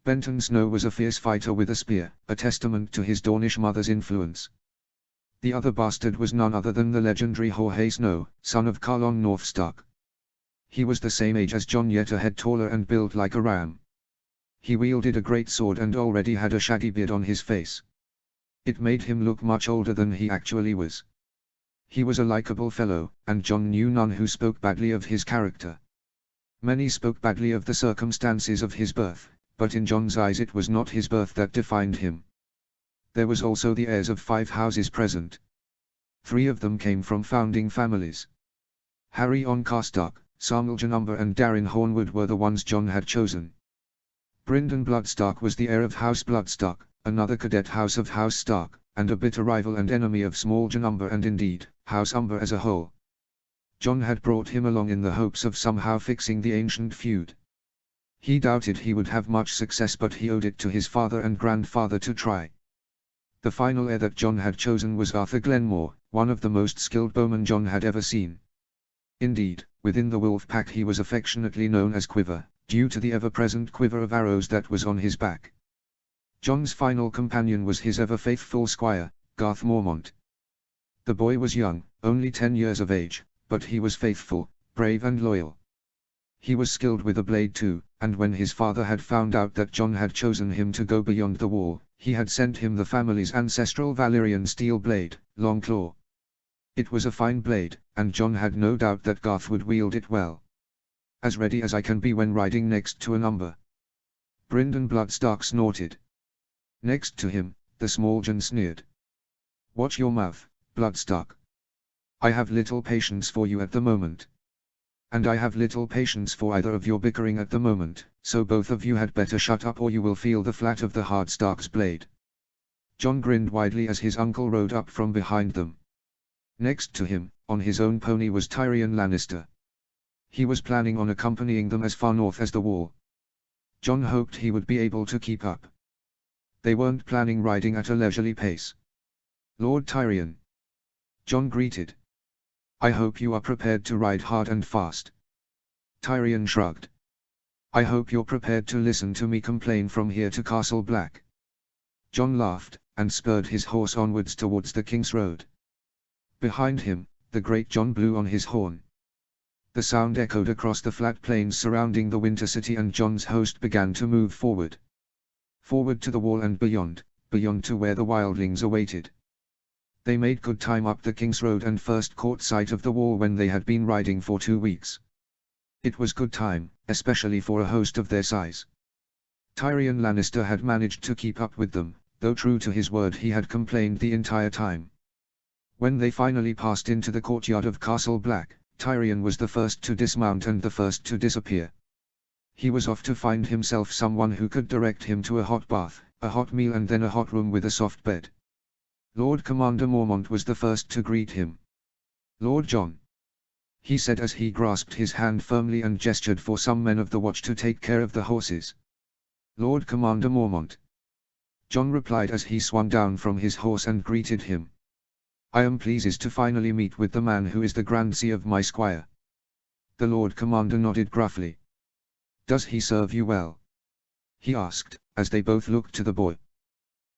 Benton Snow was a fierce fighter with a spear, a testament to his Dornish mother's influence. The other bastard was none other than the legendary Jorge Snow, son of Carlon North Stark. He was the same age as Jon, yet a head taller and built like a ram. He wielded a great sword and already had a shaggy beard on his face. It made him look much older than he actually was. He was a likable fellow, and Jon knew none who spoke badly of his character. Many spoke badly of the circumstances of his birth, but in Jon's eyes it was not his birth that defined him. There was also the heirs of 5 houses present. 3 of them came from founding families. Harry on Karstark, Samuel Janumber and Darin Hornwood were the ones Jon had chosen. Brynden Bloodstark was the heir of House Bloodstark, another cadet house of House Stark, and a bitter rival and enemy of small Janumber and indeed, House Umber as a whole. Jon had brought him along in the hopes of somehow fixing the ancient feud. He doubted he would have much success, but he owed it to his father and grandfather to try. The final heir that Jon had chosen was Arthur Glenmore, one of the most skilled bowmen Jon had ever seen. Indeed, within the wolf pack he was affectionately known as Quiver, due to the ever-present quiver of arrows that was on his back. Jon's final companion was his ever-faithful squire, Garth Mormont. The boy was young, only 10 years of age, but he was faithful, brave and loyal. He was skilled with a blade too, and when his father had found out that Jon had chosen him to go beyond the wall, he had sent him the family's ancestral Valyrian steel blade, Longclaw. It was a fine blade, and Jon had no doubt that Garth would wield it well. As ready as I can be when riding next to an Umber. Brynden Bloodstark snorted. Next to him, the small Jon sneered. Watch your mouth, Bloodstark. I have little patience for you at the moment. And I have little patience for either of your bickering at the moment, so both of you had better shut up or you will feel the flat of the hard Stark's blade. Jon grinned widely as his uncle rode up from behind them. Next to him, on his own pony, was Tyrion Lannister. He was planning on accompanying them as far north as the wall. Jon hoped he would be able to keep up. They weren't planning riding at a leisurely pace. Lord Tyrion. Jon greeted. I hope you are prepared to ride hard and fast. Tyrion shrugged. I hope you're prepared to listen to me complain from here to Castle Black. Jon laughed, and spurred his horse onwards towards the King's Road. Behind him, the great Jon blew on his horn. The sound echoed across the flat plains surrounding the Winter City, and Jon's host began to move forward. Forward to the wall and beyond, beyond to where the wildlings awaited. They made good time up the King's Road and first caught sight of the wall when they had been riding for 2 weeks. It was good time, especially for a host of their size. Tyrion Lannister had managed to keep up with them, though true to his word he had complained the entire time. When they finally passed into the courtyard of Castle Black, Tyrion was the first to dismount and the first to disappear. He was off to find himself someone who could direct him to a hot bath, a hot meal and then a hot room with a soft bed. Lord Commander Mormont was the first to greet him. Lord Jon, he said as he grasped his hand firmly and gestured for some men of the watch to take care of the horses. Lord Commander Mormont. Jon replied as he swung down from his horse and greeted him. I am pleased to finally meet with the man who is the grandson of my squire. The Lord Commander nodded gruffly. Does he serve you well? He asked, as they both looked to the boy.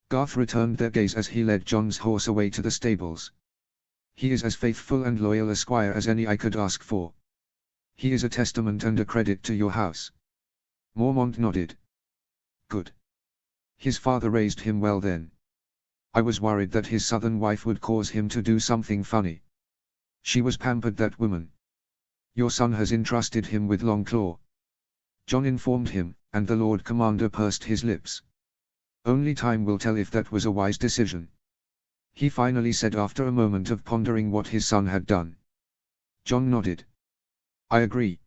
Garth returned their gaze as he led Jon's horse away to the stables. He is as faithful and loyal a squire as any I could ask for. He is a testament and a credit to your house. Mormont nodded. Good. His father raised him well then. I was worried that his southern wife would cause him to do something funny. She was pampered, that woman. Your son has entrusted him with Longclaw. Jon informed him, and the Lord Commander pursed his lips. Only time will tell if that was a wise decision. He finally said after a moment of pondering what his son had done. Jon nodded. I agree.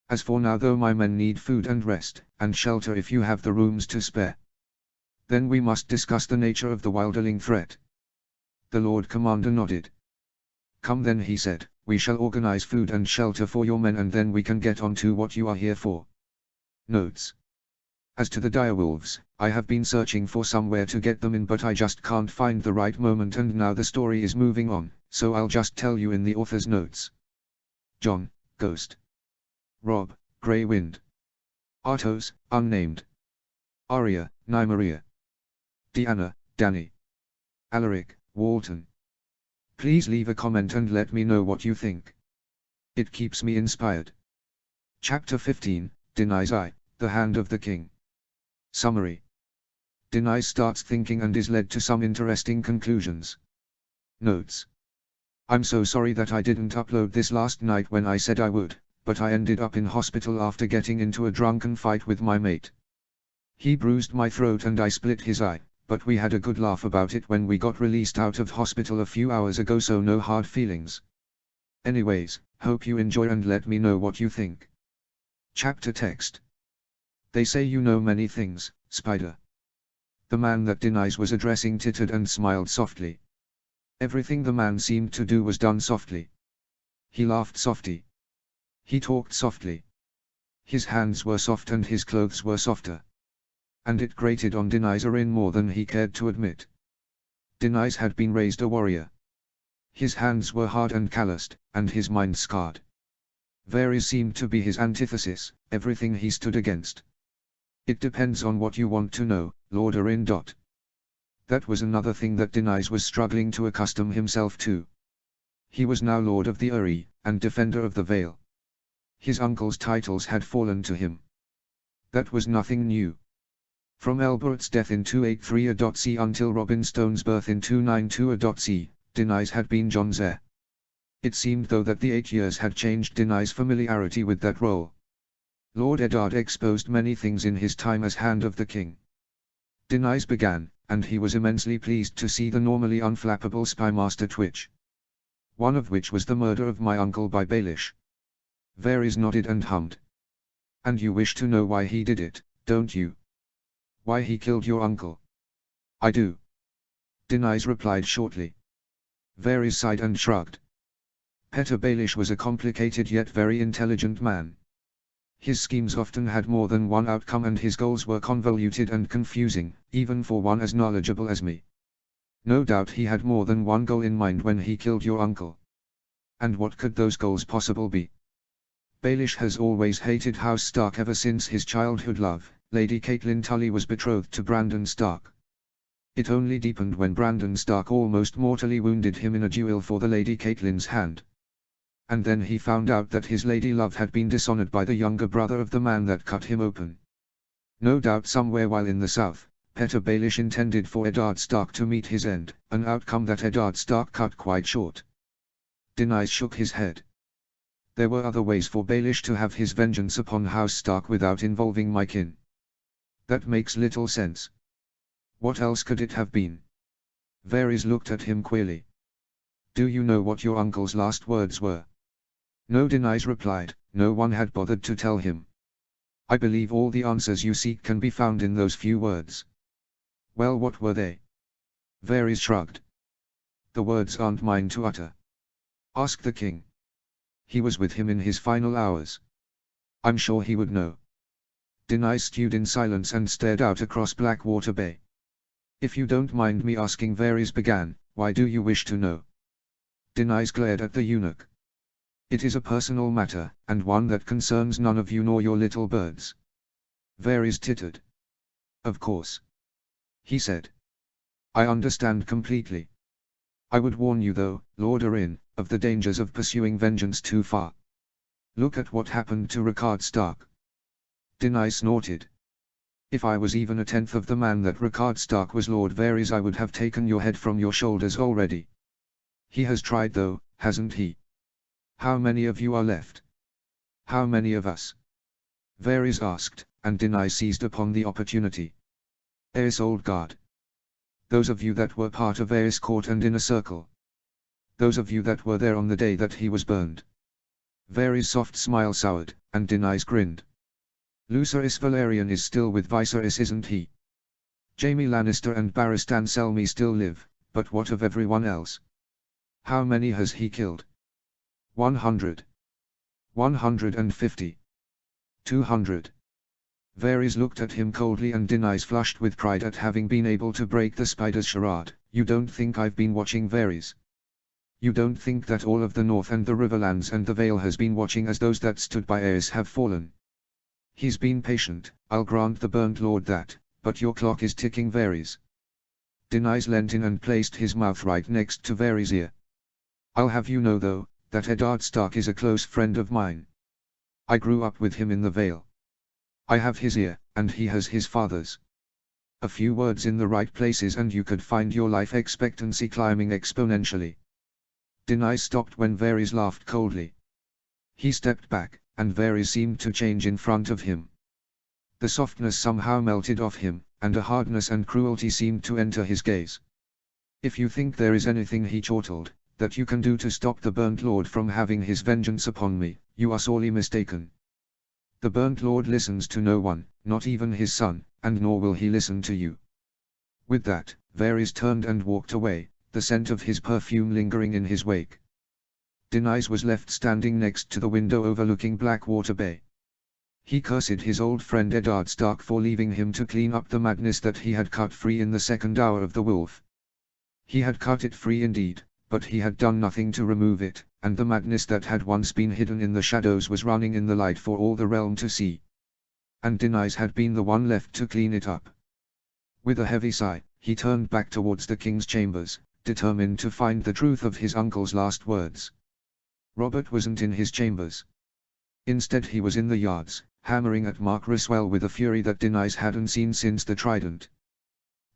As for now though, my men need food and rest, and shelter if you have the rooms to spare. Then we must discuss the nature of the wilderling threat. The Lord Commander nodded. Come then, he said, we shall organize food and shelter for your men and then we can get on to what you are here for. Notes. As to the direwolves, I have been searching for somewhere to get them in, but I just can't find the right moment, and now the story is moving on, so I'll just tell you in the author's notes. John, Ghost. Rob, Grey Wind. Artos, unnamed. Aria, Nymeria. Deanna, Danny. Alaric, Walton. Please leave a comment and let me know what you think. It keeps me inspired. Chapter 15, Denies I, the Hand of the King. Summary. Denies starts thinking and is led to some interesting conclusions. Notes. I'm so sorry that I didn't upload this last night when I said I would, but I ended up in hospital after getting into a drunken fight with my mate. He bruised my throat and I split his eye, but we had a good laugh about it when we got released out of hospital a few hours ago, so no hard feelings. Anyways, hope you enjoy and let me know what you think. Chapter text. They say you know many things, Spider. The man that denies was addressing tittered and smiled softly. Everything the man seemed to do was done softly. He laughed softly. He talked softly. His hands were soft and his clothes were softer. And it grated on Denies Arin more than he cared to admit. Denies had been raised a warrior. His hands were hard and calloused, and his mind scarred. Varys seemed to be his antithesis, everything he stood against. It depends on what you want to know, Lord Arin. That was another thing that Denies was struggling to accustom himself to. He was now Lord of the Eyrie, and Defender of the Vale. His uncle's titles had fallen to him. That was nothing new. From Elbert's death in 283 until Robin Stone's birth in 292 Denies had been Jon's heir. It seemed though that the 8 years had changed Denies' familiarity with that role. Lord Eddard exposed many things in his time as Hand of the King. Denies began, and he was immensely pleased to see the normally unflappable spymaster twitch. One of which was the murder of my uncle by Baelish. Varys nodded and hummed. And you wish to know why he did it, don't you? Why he killed your uncle? I do. Denies replied shortly. Varys sighed and shrugged. Petyr Baelish was a complicated yet very intelligent man. His schemes often had more than one outcome and his goals were convoluted and confusing, even for one as knowledgeable as me. No doubt he had more than one goal in mind when he killed your uncle. And what could those goals possibly be? Baelish has always hated House Stark ever since his childhood love, Lady Catelyn Tully, was betrothed to Brandon Stark. It only deepened when Brandon Stark almost mortally wounded him in a duel for the Lady Catelyn's hand. And then he found out that his lady love had been dishonored by the younger brother of the man that cut him open. No doubt somewhere while in the south, Petyr Baelish intended for Eddard Stark to meet his end, an outcome that Eddard Stark cut quite short. Denies shook his head. There were other ways for Baelish to have his vengeance upon House Stark without involving my kin. That makes little sense. What else could it have been? Varys looked at him queerly. Do you know what your uncle's last words were? No, Denies replied, no one had bothered to tell him. I believe all the answers you seek can be found in those few words. Well, what were they? Varys shrugged. The words aren't mine to utter. Ask the king. He was with him in his final hours. I'm sure he would know. Denies stewed in silence and stared out across Blackwater Bay. If you don't mind me asking, Varys began, why do you wish to know? Denies glared at the eunuch. It is a personal matter, and one that concerns none of you nor your little birds. Varys tittered. Of course. He said. I understand completely. I would warn you though, Lord Arin, of the dangers of pursuing vengeance too far. Look at what happened to Rickard Stark. Denies snorted. If I was even a tenth of the man that Rickard Stark was, Lord Varys, I would have taken your head from your shoulders already. He has tried though, hasn't he? How many of you are left? How many of us? Varys asked, and Denies seized upon the opportunity. Aerys Old Guard. Those of you that were part of Aerys Court and Inner Circle. Those of you that were there on the day that he was burned. Varys' soft smile soured, and Denies grinned. Lucerys Valerian is still with Viserys, isn't he? Jaime Lannister and Barristan Selmy still live, but what of everyone else? How many has he killed? 100. 150. 200. Varys looked at him coldly and Denise flushed with pride at having been able to break the spider's charade. You don't think I've been watching, Varys? You don't think that all of the North and the Riverlands and the Vale has been watching as those that stood by Aerys have fallen? He's been patient, I'll grant the Burnt Lord that, but your clock is ticking, Varys. Denise leant in and placed his mouth right next to Varys' ear. I'll have you know though, that Eddard Stark is a close friend of mine. I grew up with him in the Vale. I have his ear, and he has his father's. A few words in the right places and you could find your life expectancy climbing exponentially. Denise stopped when Varys laughed coldly. He stepped back, and Varys seemed to change in front of him. The softness somehow melted off him, and a hardness and cruelty seemed to enter his gaze. If you think there is anything, he chortled, that you can do to stop the Burnt Lord from having his vengeance upon me, you are sorely mistaken. The Burnt Lord listens to no one, not even his son, and nor will he listen to you. With that, Varys turned and walked away, the scent of his perfume lingering in his wake. Denise was left standing next to the window overlooking Blackwater Bay. He cursed his old friend Eddard Stark for leaving him to clean up the madness that he had cut free in the second hour of the wolf. He had cut it free indeed, but he had done nothing to remove it, and the madness that had once been hidden in the shadows was running in the light for all the realm to see. And Denise had been the one left to clean it up. With a heavy sigh, he turned back towards the king's chambers, determined to find the truth of his uncle's last words. Robert wasn't in his chambers. Instead he was in the yards, hammering at Mark Ryswell with a fury that Denise hadn't seen since the Trident.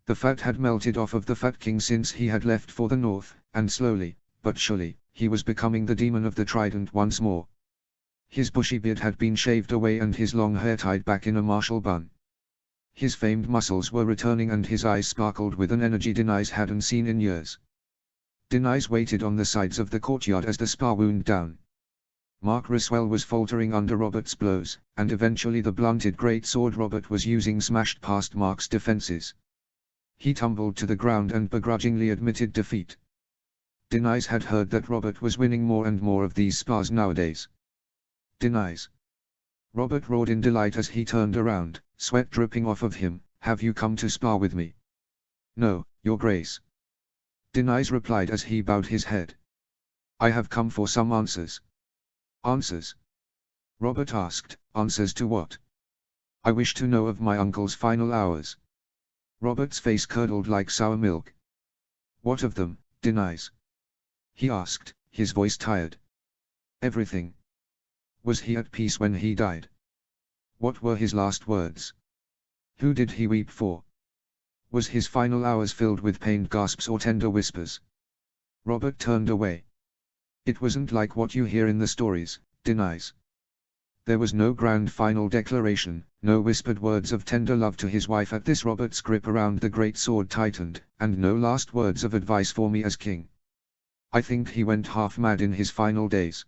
The fat had melted off of the Fat King since he had left for the north, and slowly, but surely, he was becoming the demon of the Trident once more. His bushy beard had been shaved away and his long hair tied back in a martial bun. His famed muscles were returning and his eyes sparkled with an energy Denise hadn't seen in years. Denise waited on the sides of the courtyard as the spar wound down. Mark Ryswell was faltering under Robert's blows, and eventually the blunted great sword Robert was using smashed past Mark's defenses. He tumbled to the ground and begrudgingly admitted defeat. Denise had heard that Robert was winning more and more of these spars nowadays. Denise! Robert roared in delight as he turned around, sweat dripping off of him. Have you come to spar with me? No, Your Grace. Denise replied as he bowed his head. I have come for some answers. Answers? Robert asked. Answers to what? I wish to know of my uncle's final hours. Robert's face curdled like sour milk. What of them, Denise? He asked, his voice tired. Everything. Was he at peace when he died? What were his last words? Who did he weep for? Was his final hours filled with pained gasps or tender whispers? Robert turned away. It wasn't like what you hear in the stories, Denise. There was no grand final declaration, no whispered words of tender love to his wife at this. Robert's grip around the great sword tightened, and no last words of advice for me as king. I think he went half mad in his final days.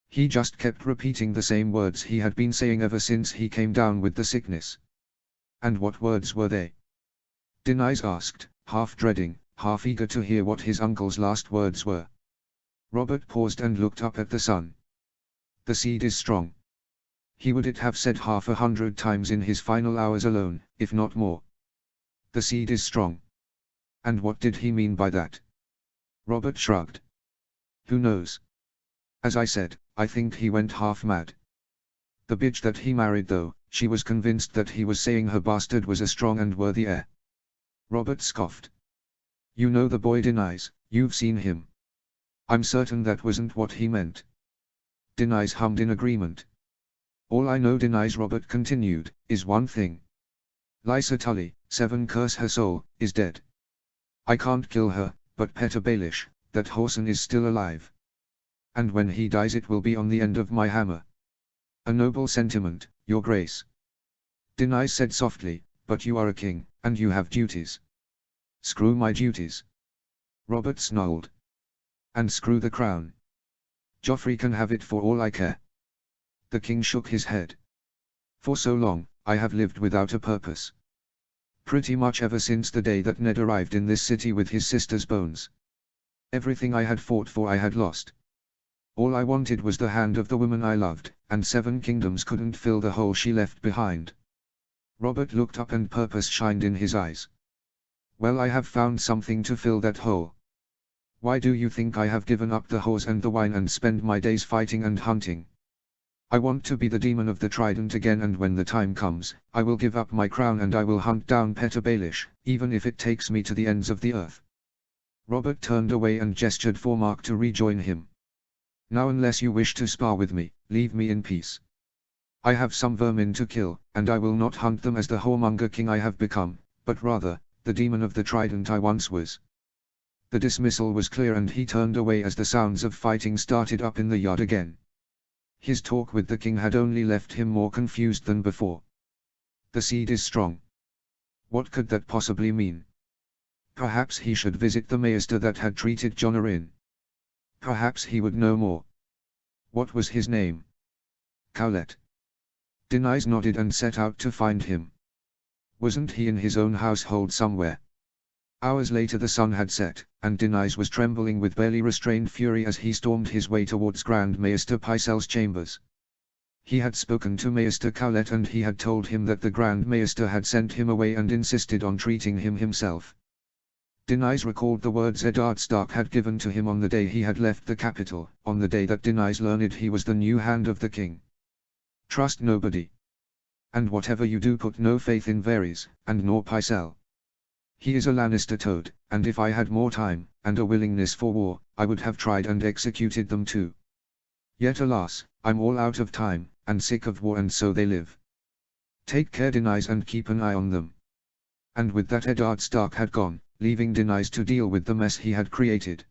He just kept repeating the same words he had been saying ever since he came down with the sickness. And what words were they? Denise asked, half dreading, half eager to hear what his uncle's last words were. Robert paused and looked up at the sun. The seed is strong. He would it have said 100 times in his final hours alone, if not more. The seed is strong. And what did he mean by that? Robert shrugged. Who knows? As I said, I think he went half mad. The bitch that he married though, she was convinced that he was saying her bastard was a strong and worthy heir. Robert scoffed. You know the boy, Denise, you've seen him. I'm certain that wasn't what he meant. Denise hummed in agreement. All I know, Denise, Robert continued, is one thing. Lysa Tully, Seven curse her soul, is dead. I can't kill her, but Petter Baelish, that whoreson is still alive. And when he dies it will be on the end of my hammer. A noble sentiment, Your Grace. Denise said softly, but you are a king, and you have duties. Screw my duties. Robert snarled. And screw the crown. Joffrey can have it for all I care. The king shook his head. For so long, I have lived without a purpose. Pretty much ever since the day that Ned arrived in this city with his sister's bones. Everything I had fought for I had lost. All I wanted was the hand of the woman I loved, and 7 kingdoms couldn't fill the hole she left behind. Robert looked up and purpose shined in his eyes. Well, I have found something to fill that hole. Why do you think I have given up the horse and the wine and spend my days fighting and hunting? I want to be the demon of the trident again, and when the time comes, I will give up my crown and I will hunt down Petyr Baelish, even if it takes me to the ends of the earth. Robert turned away and gestured for Mark to rejoin him. Now, unless you wish to spar with me, leave me in peace. I have some vermin to kill, and I will not hunt them as the whoremonger king I have become, but rather, the demon of the trident I once was. The dismissal was clear and he turned away as the sounds of fighting started up in the yard again. His talk with the king had only left him more confused than before. The seed is strong. What could that possibly mean? Perhaps he should visit the maester that had treated Jon Arryn. Perhaps he would know more. What was his name? Cowlett. Denise nodded and set out to find him. Wasn't he in his own household somewhere? Hours later the sun had set, and Denise was trembling with barely restrained fury as he stormed his way towards Grand Maester Pycelle's chambers. He had spoken to Maester Cowlett and he had told him that the Grand Maester had sent him away and insisted on treating him himself. Denise recalled the words Eddard Stark had given to him on the day he had left the capital, on the day that Denise learned he was the new hand of the king. Trust nobody. And whatever you do, put no faith in Varys, and nor Pycelle. He is a Lannister toad, and if I had more time, and a willingness for war, I would have tried and executed them too. Yet alas, I'm all out of time, and sick of war, and so they live. Take care, Denise, and keep an eye on them. And with that Eddard Stark had gone, leaving Denise to deal with the mess he had created.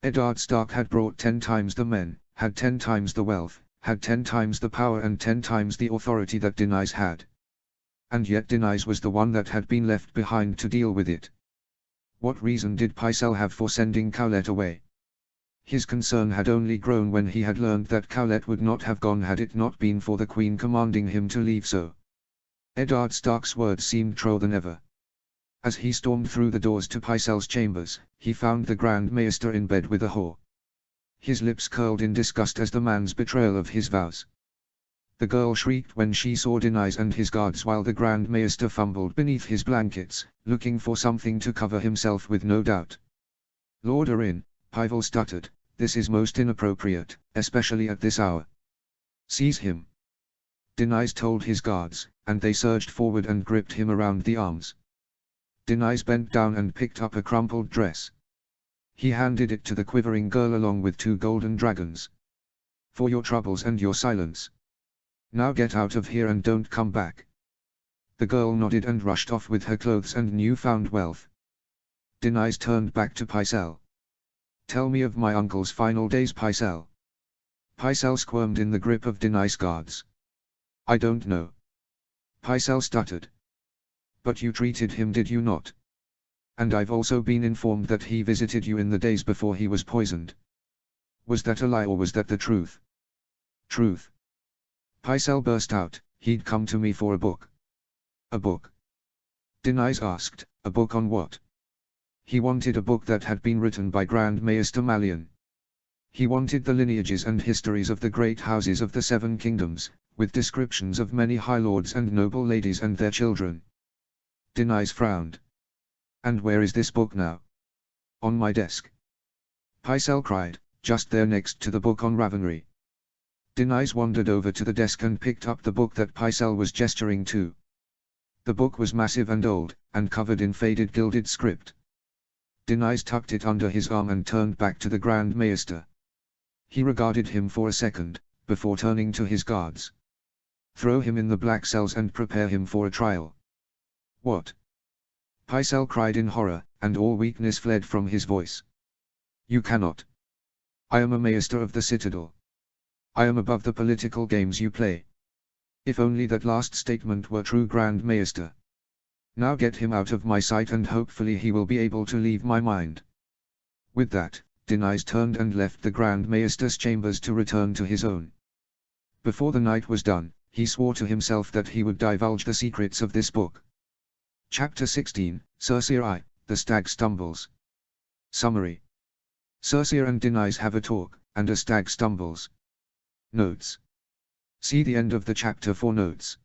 Eddard Stark had brought 10 times the men, had 10 times the wealth, had 10 times the power and 10 times the authority that Denise had. And yet Denise was the one that had been left behind to deal with it. What reason did Pycelle have for sending Cowlett away? His concern had only grown when he had learned that Cowlett would not have gone had it not been for the Queen commanding him to leave so. Eddard Stark's words seemed truer than ever. As he stormed through the doors to Pycelle's chambers, he found the Grand Maester in bed with a whore. His lips curled in disgust as the man's betrayal of his vows. The girl shrieked when she saw Denise and his guards, while the Grand Maester fumbled beneath his blankets, looking for something to cover himself with, no doubt. Lord Arryn, Pycelle stuttered, this is most inappropriate, especially at this hour. Seize him. Denise told his guards, and they surged forward and gripped him around the arms. Denise bent down and picked up a crumpled dress. He handed it to the quivering girl along with 2 golden dragons. For your troubles and your silence. Now get out of here and don't come back. The girl nodded and rushed off with her clothes and newfound wealth. Denise turned back to Pycelle. Tell me of my uncle's final days, Pycelle. Pycelle squirmed in the grip of Denise's guards. I don't know. Pycelle stuttered. But you treated him, did you not? And I've also been informed that he visited you in the days before he was poisoned. Was that a lie or was that the truth? Truth. Pycelle burst out, he'd come to me for a book. A book? Denise asked, a book on what? He wanted a book that had been written by Grand Maester Mallion. He wanted the lineages and histories of the great houses of the 7 kingdoms, with descriptions of many high lords and noble ladies and their children. Denise frowned. And where is this book now? On my desk. Pycelle cried, just there next to the book on Ravenry. Denise wandered over to the desk and picked up the book that Pycelle was gesturing to. The book was massive and old, and covered in faded gilded script. Denise tucked it under his arm and turned back to the Grand Maester. He regarded him for a second, before turning to his guards. Throw him in the black cells and prepare him for a trial. What? Pycelle cried in horror, and all weakness fled from his voice. You cannot. I am a Maester of the Citadel. I am above the political games you play. If only that last statement were true, Grand Maester. Now get him out of my sight and hopefully he will be able to leave my mind. With that, Denise turned and left the Grand Maester's chambers to return to his own. Before the night was done, he swore to himself that he would divulge the secrets of this book. Chapter 16, Cersei I, The Stag Stumbles. Summary. Cersei and Denise have a talk, and a stag stumbles. Notes. See the end of the chapter for notes.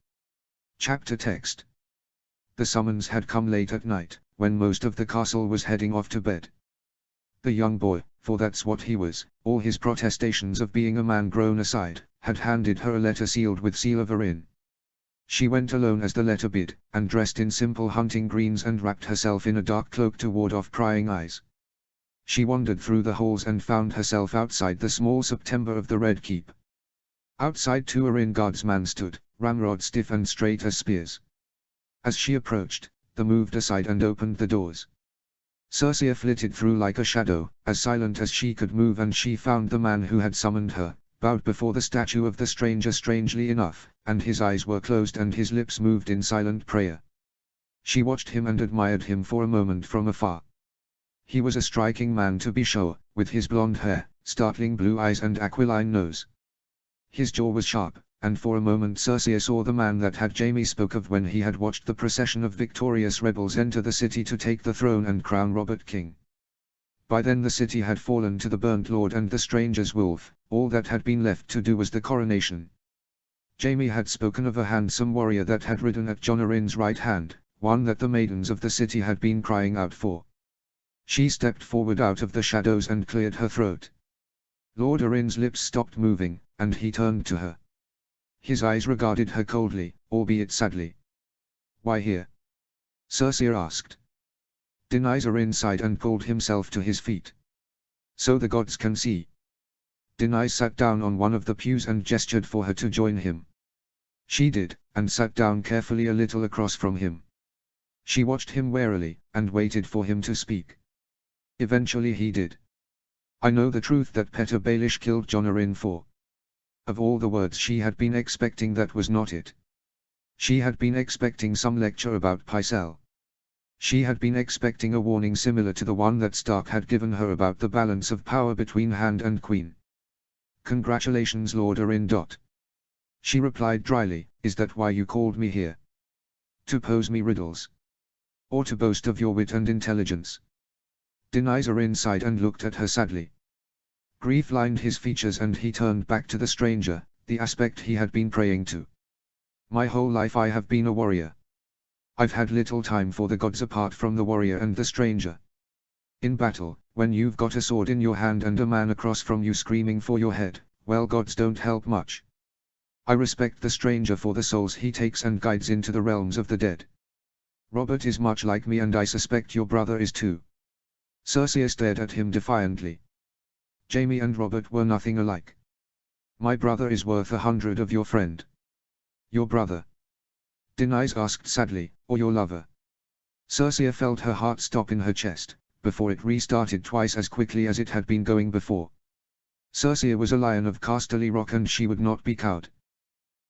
Chapter text. The summons had come late at night, when most of the castle was heading off to bed. The young boy, for that's what he was, all his protestations of being a man grown aside, had handed her a letter sealed with seal of Erin. She went alone as the letter bid, and dressed in simple hunting greens and wrapped herself in a dark cloak to ward off prying eyes. She wandered through the halls and found herself outside the small September of the Red Keep. Outside 2 Erin guardsmen stood, ramrod stiff and straight as spears. As she approached, they moved aside and opened the doors. Circea flitted through like a shadow, as silent as she could move, and she found the man who had summoned her, bowed before the statue of the stranger strangely enough, and his eyes were closed and his lips moved in silent prayer. She watched him and admired him for a moment from afar. He was a striking man to be sure, with his blonde hair, startling blue eyes and aquiline nose. His jaw was sharp, and for a moment Circea saw the man that had Jaime spoke of when he had watched the procession of victorious rebels enter the city to take the throne and crown Robert king. By then the city had fallen to the burnt lord and the stranger's wolf, all that had been left to do was the coronation. Jaime had spoken of a handsome warrior that had ridden at Jon Arryn's right hand, one that the maidens of the city had been crying out for. She stepped forward out of the shadows and cleared her throat. Lord Arryn's lips stopped moving, and he turned to her. His eyes regarded her coldly, albeit sadly. "Why here?" Circea asked. Denys Arryn sighed and pulled himself to his feet. "So the gods can see." Denys sat down on one of the pews and gestured for her to join him. She did, and sat down carefully a little across from him. She watched him warily, and waited for him to speak. Eventually he did. "I know the truth that Petyr Baelish killed Jon Arryn for." Of all the words she had been expecting, that was not it. She had been expecting some lecture about Pycelle. She had been expecting a warning similar to the one that Stark had given her about the balance of power between Hand and Queen. "Congratulations, Lord Arryn. She replied dryly, "Is that why you called me here? To pose me riddles? Or to boast of your wit and intelligence?" Denys Arryn sighed and looked at her sadly. Grief lined his features and he turned back to the stranger, the aspect he had been praying to. "My whole life I have been a warrior. I've had little time for the gods apart from the warrior and the stranger. In battle, when you've got a sword in your hand and a man across from you screaming for your head, well, gods don't help much. I respect the stranger for the souls he takes and guides into the realms of the dead. Robert is much like me, and I suspect your brother is too." Circea stared at him defiantly. Jaime and Robert were nothing alike. "My brother is worth 100 of your friend." "Your brother?" Denys asked sadly, "Or your lover?" Circea felt her heart stop in her chest, before it restarted twice as quickly as it had been going before. Circea was a lion of Casterly Rock, and she would not be cowed.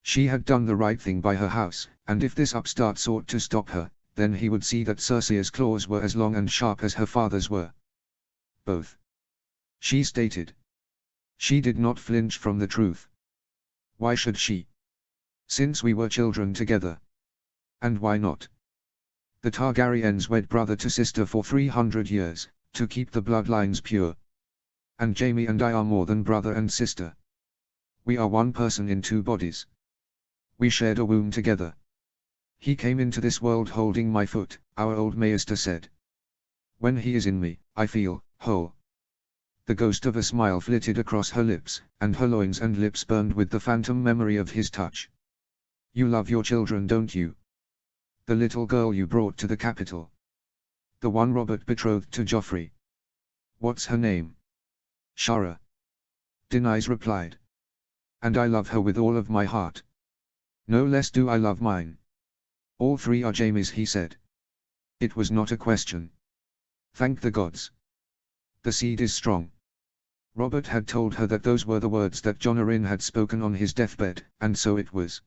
She had done the right thing by her house, and if this upstart sought to stop her, then he would see that Circea's claws were as long and sharp as her father's were. "Both," she stated. She did not flinch from the truth. Why should she? Since we were children together. And why not? The Targaryens wed brother to sister for 300 years, to keep the bloodlines pure. And Jaime and I are more than brother and sister. We are one person in 2 bodies. We shared a womb together. He came into this world holding my foot, our old maester said. When he is in me, I feel whole. The ghost of a smile flitted across her lips, and her loins and lips burned with the phantom memory of his touch. "You love your children, don't you? The little girl you brought to the capital. The one Robert betrothed to Joffrey. What's her name?" "Shara," Denys replied. "And I love her with all of my heart. No less do I love mine. All 3 are Jaime's," he said. It was not a question. Thank the gods. The seed is strong. Robert had told her that those were the words that Jon Arryn had spoken on his deathbed, and so it was.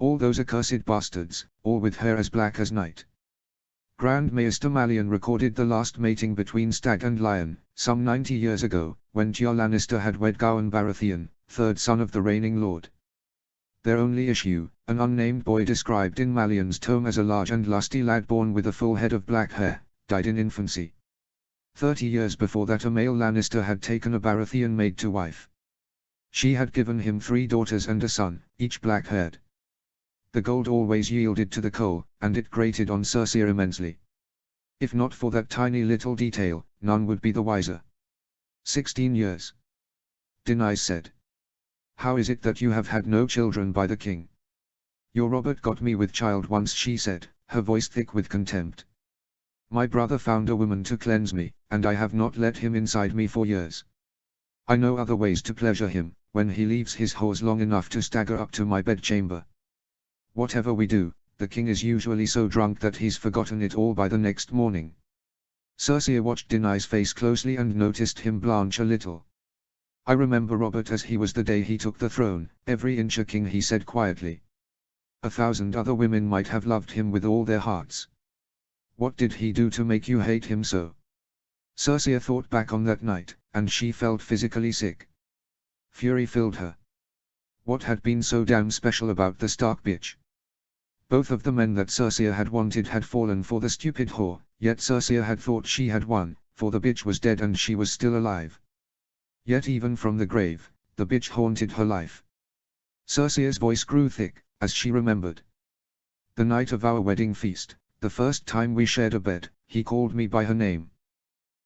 All those accursed bastards, all with hair as black as night. Grand Maester Mallion recorded the last mating between stag and lion, some 90 years ago, when Tyr Lannister had wed Gowan Baratheon, 3rd son of the reigning lord. Their only issue, an unnamed boy described in Mallion's tome as a large and lusty lad born with a full head of black hair, died in infancy. 30 years before that a male Lannister had taken a Baratheon maid to wife. She had given him 3 daughters and a son, each black-haired. The gold always yielded to the coal, and it grated on Circe immensely. If not for that tiny little detail, none would be the wiser. 16 years. Denies said. How is it that you have had no children by the king? Your Robert got me with child once, she said, her voice thick with contempt. My brother found a woman to cleanse me, and I have not let him inside me for years. I know other ways to pleasure him, when he leaves his whores long enough to stagger up to my bedchamber. Whatever we do, the king is usually so drunk that he's forgotten it all by the next morning. Circe watched Denies' face closely and noticed him blanch a little. I remember Robert as he was the day he took the throne, every inch a king, he said quietly. 1,000 other women might have loved him with all their hearts. What did he do to make you hate him so? Circe thought back on that night, and she felt physically sick. Fury filled her. What had been so damn special about the Stark bitch? Both of the men that Circe had wanted had fallen for the stupid whore, yet Circe had thought she had won, for the bitch was dead and she was still alive. Yet even from the grave, the bitch haunted her life. Circe's voice grew thick, as she remembered. The night of our wedding feast, the first time we shared a bed, he called me by her name.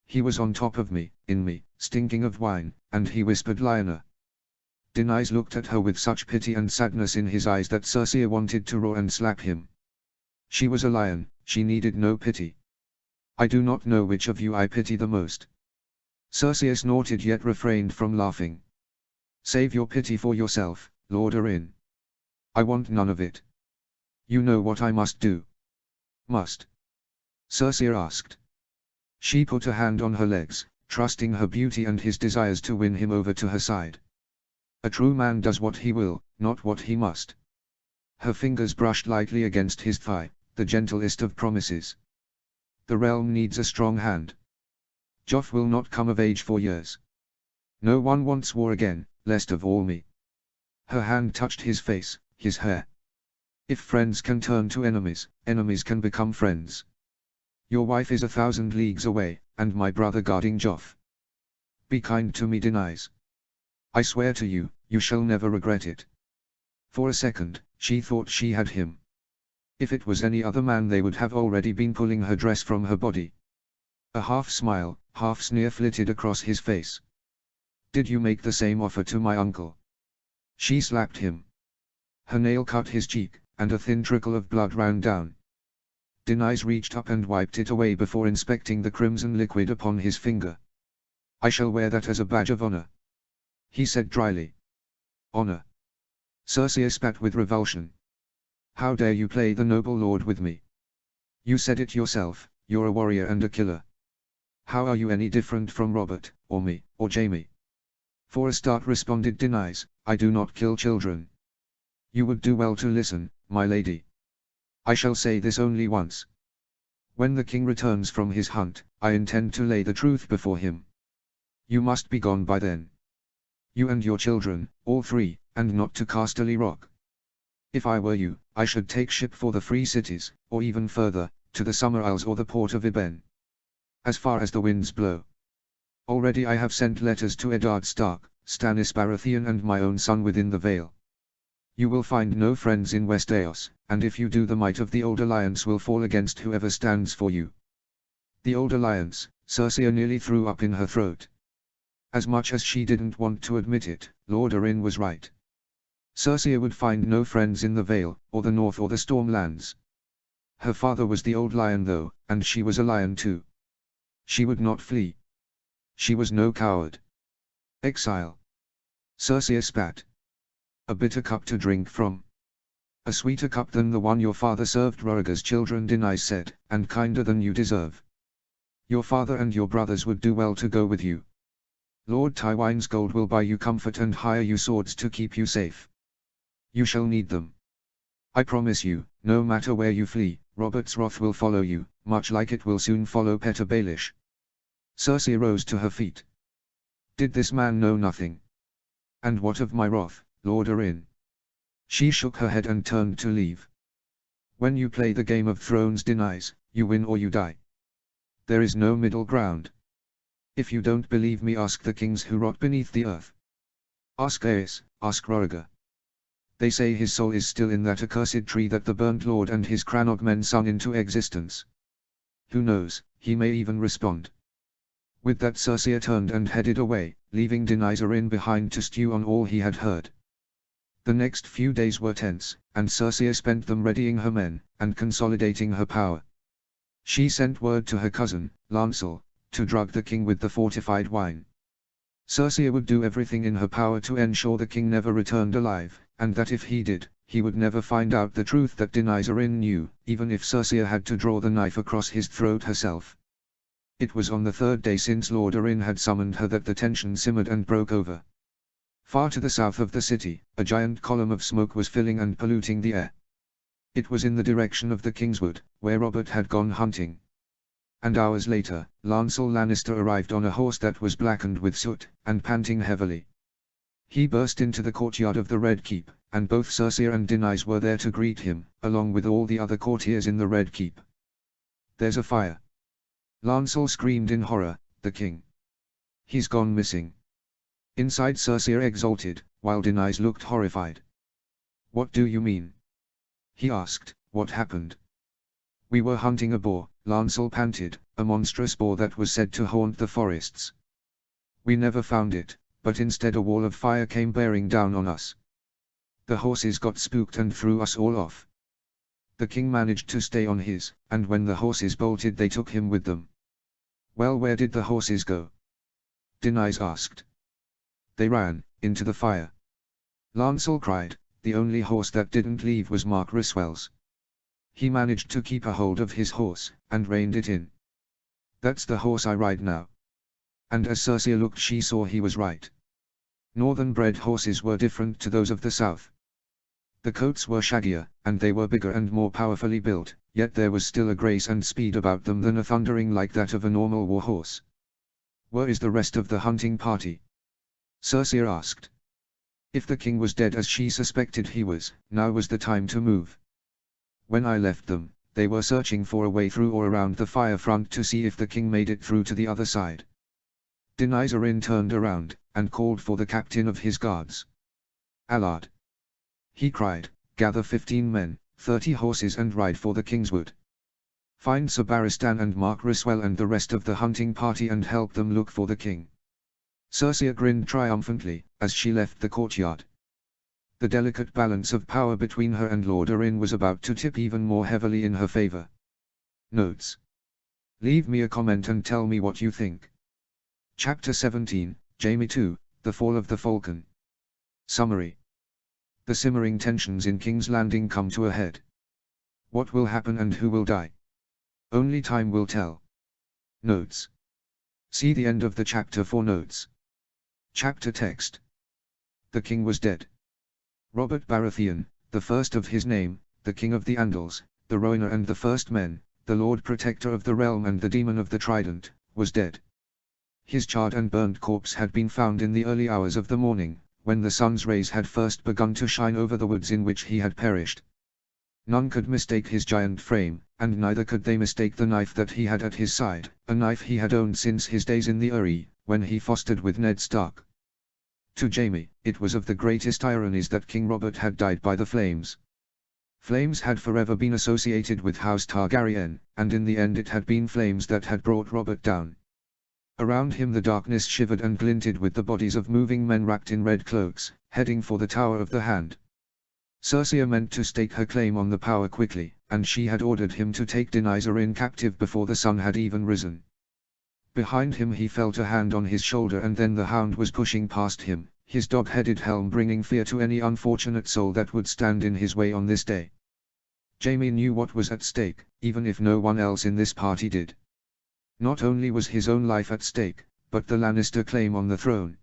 He was on top of me, in me, stinking of wine, and he whispered Lionel. Denies looked at her with such pity and sadness in his eyes that Circe wanted to roar and slap him. She was a lion, she needed no pity. I do not know which of you I pity the most. Circe snorted yet refrained from laughing. Save your pity for yourself, Lord Orin. I want none of it. You know what I must do. Must? Circe asked. She put a hand on her legs, trusting her beauty and his desires to win him over to her side. A true man does what he will, not what he must. Her fingers brushed lightly against his thigh, the gentlest of promises. The realm needs a strong hand. Joff will not come of age for years. No one wants war again, least of all me. Her hand touched his face, his hair. If friends can turn to enemies, enemies can become friends. Your wife is 1,000 leagues away, and my brother guarding Joff. Be kind to me, Denies. I swear to you, you shall never regret it. For a second, she thought she had him. If it was any other man they would have already been pulling her dress from her body. A half smile, half sneer flitted across his face. Did you make the same offer to my uncle? She slapped him. Her nail cut his cheek, and a thin trickle of blood ran down. Denies reached up and wiped it away before inspecting the crimson liquid upon his finger. I shall wear that as a badge of honor, he said dryly. Honor? Circe spat with revulsion. How dare you play the noble lord with me? You said it yourself, you're a warrior and a killer. How are you any different from Robert, or me, or Jamie? For a start, responded Denies, I do not kill children. You would do well to listen, my lady. I shall say this only once. When the king returns from his hunt, I intend to lay the truth before him. You must be gone by then. You and your children, all three, and not to Casterly Rock. If I were you, I should take ship for the free cities, or even further, to the Summer Isles or the port of Iben. As far as the winds blow. Already I have sent letters to Eddard Stark, Stannis Baratheon and my own son within the Vale. You will find no friends in Westeros, and if you do, the might of the Old Alliance will fall against whoever stands for you. The Old Alliance, Circe nearly threw up in her throat. As much as she didn't want to admit it, Lord Orin was right. Circe would find no friends in the Vale, or the North or the Stormlands. Her father was the Old Lion though, and she was a lion too. She would not flee. She was no coward. Exile. Circe spat. A bitter cup to drink from. A sweeter cup than the one your father served Rhaegar's children, Denies said, and kinder than you deserve. Your father and your brothers would do well to go with you. Lord Tywin's gold will buy you comfort and hire you swords to keep you safe. You shall need them. I promise you, no matter where you flee, Robert's wrath will follow you, much like it will soon follow Petyr Baelish. Circe rose to her feet. Did this man know nothing? And what of my wrath, Lord Orin? She shook her head and turned to leave. When you play the Game of Thrones, Denies, you win or you die. There is no middle ground. If you don't believe me, ask the kings who rot beneath the earth. Ask Aes, ask Rhaegar. They say his soul is still in that accursed tree that the burnt lord and his Crannog men sung into existence. Who knows, he may even respond. With that Circe turned and headed away, leaving Denisorin behind to stew on all he had heard. The next few days were tense, and Circe spent them readying her men, and consolidating her power. She sent word to her cousin, Lancel, to drug the king with the fortified wine. Circe would do everything in her power to ensure the king never returned alive, and that if he did, he would never find out the truth that Denisorin knew, even if Circe had to draw the knife across his throat herself. It was on the third day since Lord Orin had summoned her that the tension simmered and broke over. Far to the south of the city, a giant column of smoke was filling and polluting the air. It was in the direction of the Kingswood, where Robert had gone hunting. And hours later, Lancel Lannister arrived on a horse that was blackened with soot, and panting heavily. He burst into the courtyard of the Red Keep, and both Circe and Denise were there to greet him, along with all the other courtiers in the Red Keep. "There's a fire!" Lancel screamed in horror, "The king! He's gone missing!" Inside Circe exulted, while Denise looked horrified. "What do you mean?" he asked. "What happened?" "We were hunting a boar," Lancel panted, "a monstrous boar that was said to haunt the forests. We never found it, but instead a wall of fire came bearing down on us. The horses got spooked and threw us all off. The king managed to stay on his, and when the horses bolted they took him with them." "Well, where did the horses go?" Denise asked. "They ran into the fire," Lancel cried. "The only horse that didn't leave was Mark Riswell's. He managed to keep a hold of his horse, and reined it in. That's the horse I ride now." And as Circe looked she saw he was right. Northern-bred horses were different to those of the south. The coats were shaggier, and they were bigger and more powerfully built, yet there was still a grace and speed about them than a thundering like that of a normal war horse. "Where is the rest of the hunting party?" Circe asked. If the king was dead as she suspected he was, now was the time to move. "When I left them, they were searching for a way through or around the fire front to see if the king made it through to the other side." Denisorin turned around, and called for the captain of his guards. "Allard," he cried, "gather 15 men, 30 horses and ride for the Kingswood. Find Sir Barristan and Mark Riswell and the rest of the hunting party and help them look for the king." Circe grinned triumphantly, as she left the courtyard. The delicate balance of power between her and Lord Orin was about to tip even more heavily in her favor. Notes. Leave me a comment and tell me what you think. Chapter 17, Jaime 2, The Fall of the Falcon. Summary. The simmering tensions in King's Landing come to a head. What will happen and who will die? Only time will tell. Notes. See the end of the chapter for notes. Chapter text. The king was dead. Robert Baratheon, the first of his name, the king of the Andals, the Rhoynar and the First Men, the Lord Protector of the realm and the Demon of the Trident, was dead. His charred and burned corpse had been found in the early hours of the morning, when the sun's rays had first begun to shine over the woods in which he had perished. None could mistake his giant frame, and neither could they mistake the knife that he had at his side, a knife he had owned since his days in the Eyrie, when he fostered with Ned Stark. To Jaime, it was of the greatest ironies that King Robert had died by the flames. Flames had forever been associated with House Targaryen, and in the end it had been flames that had brought Robert down. Around him the darkness shivered and glinted with the bodies of moving men wrapped in red cloaks, heading for the Tower of the Hand. Circe meant to stake her claim on the power quickly, and she had ordered him to take Denisorin captive before the sun had even risen. Behind him he felt a hand on his shoulder and then the Hound was pushing past him, his dog-headed helm bringing fear to any unfortunate soul that would stand in his way on this day. Jaime knew what was at stake, even if no one else in this party did. Not only was his own life at stake, but the Lannister claim on the throne.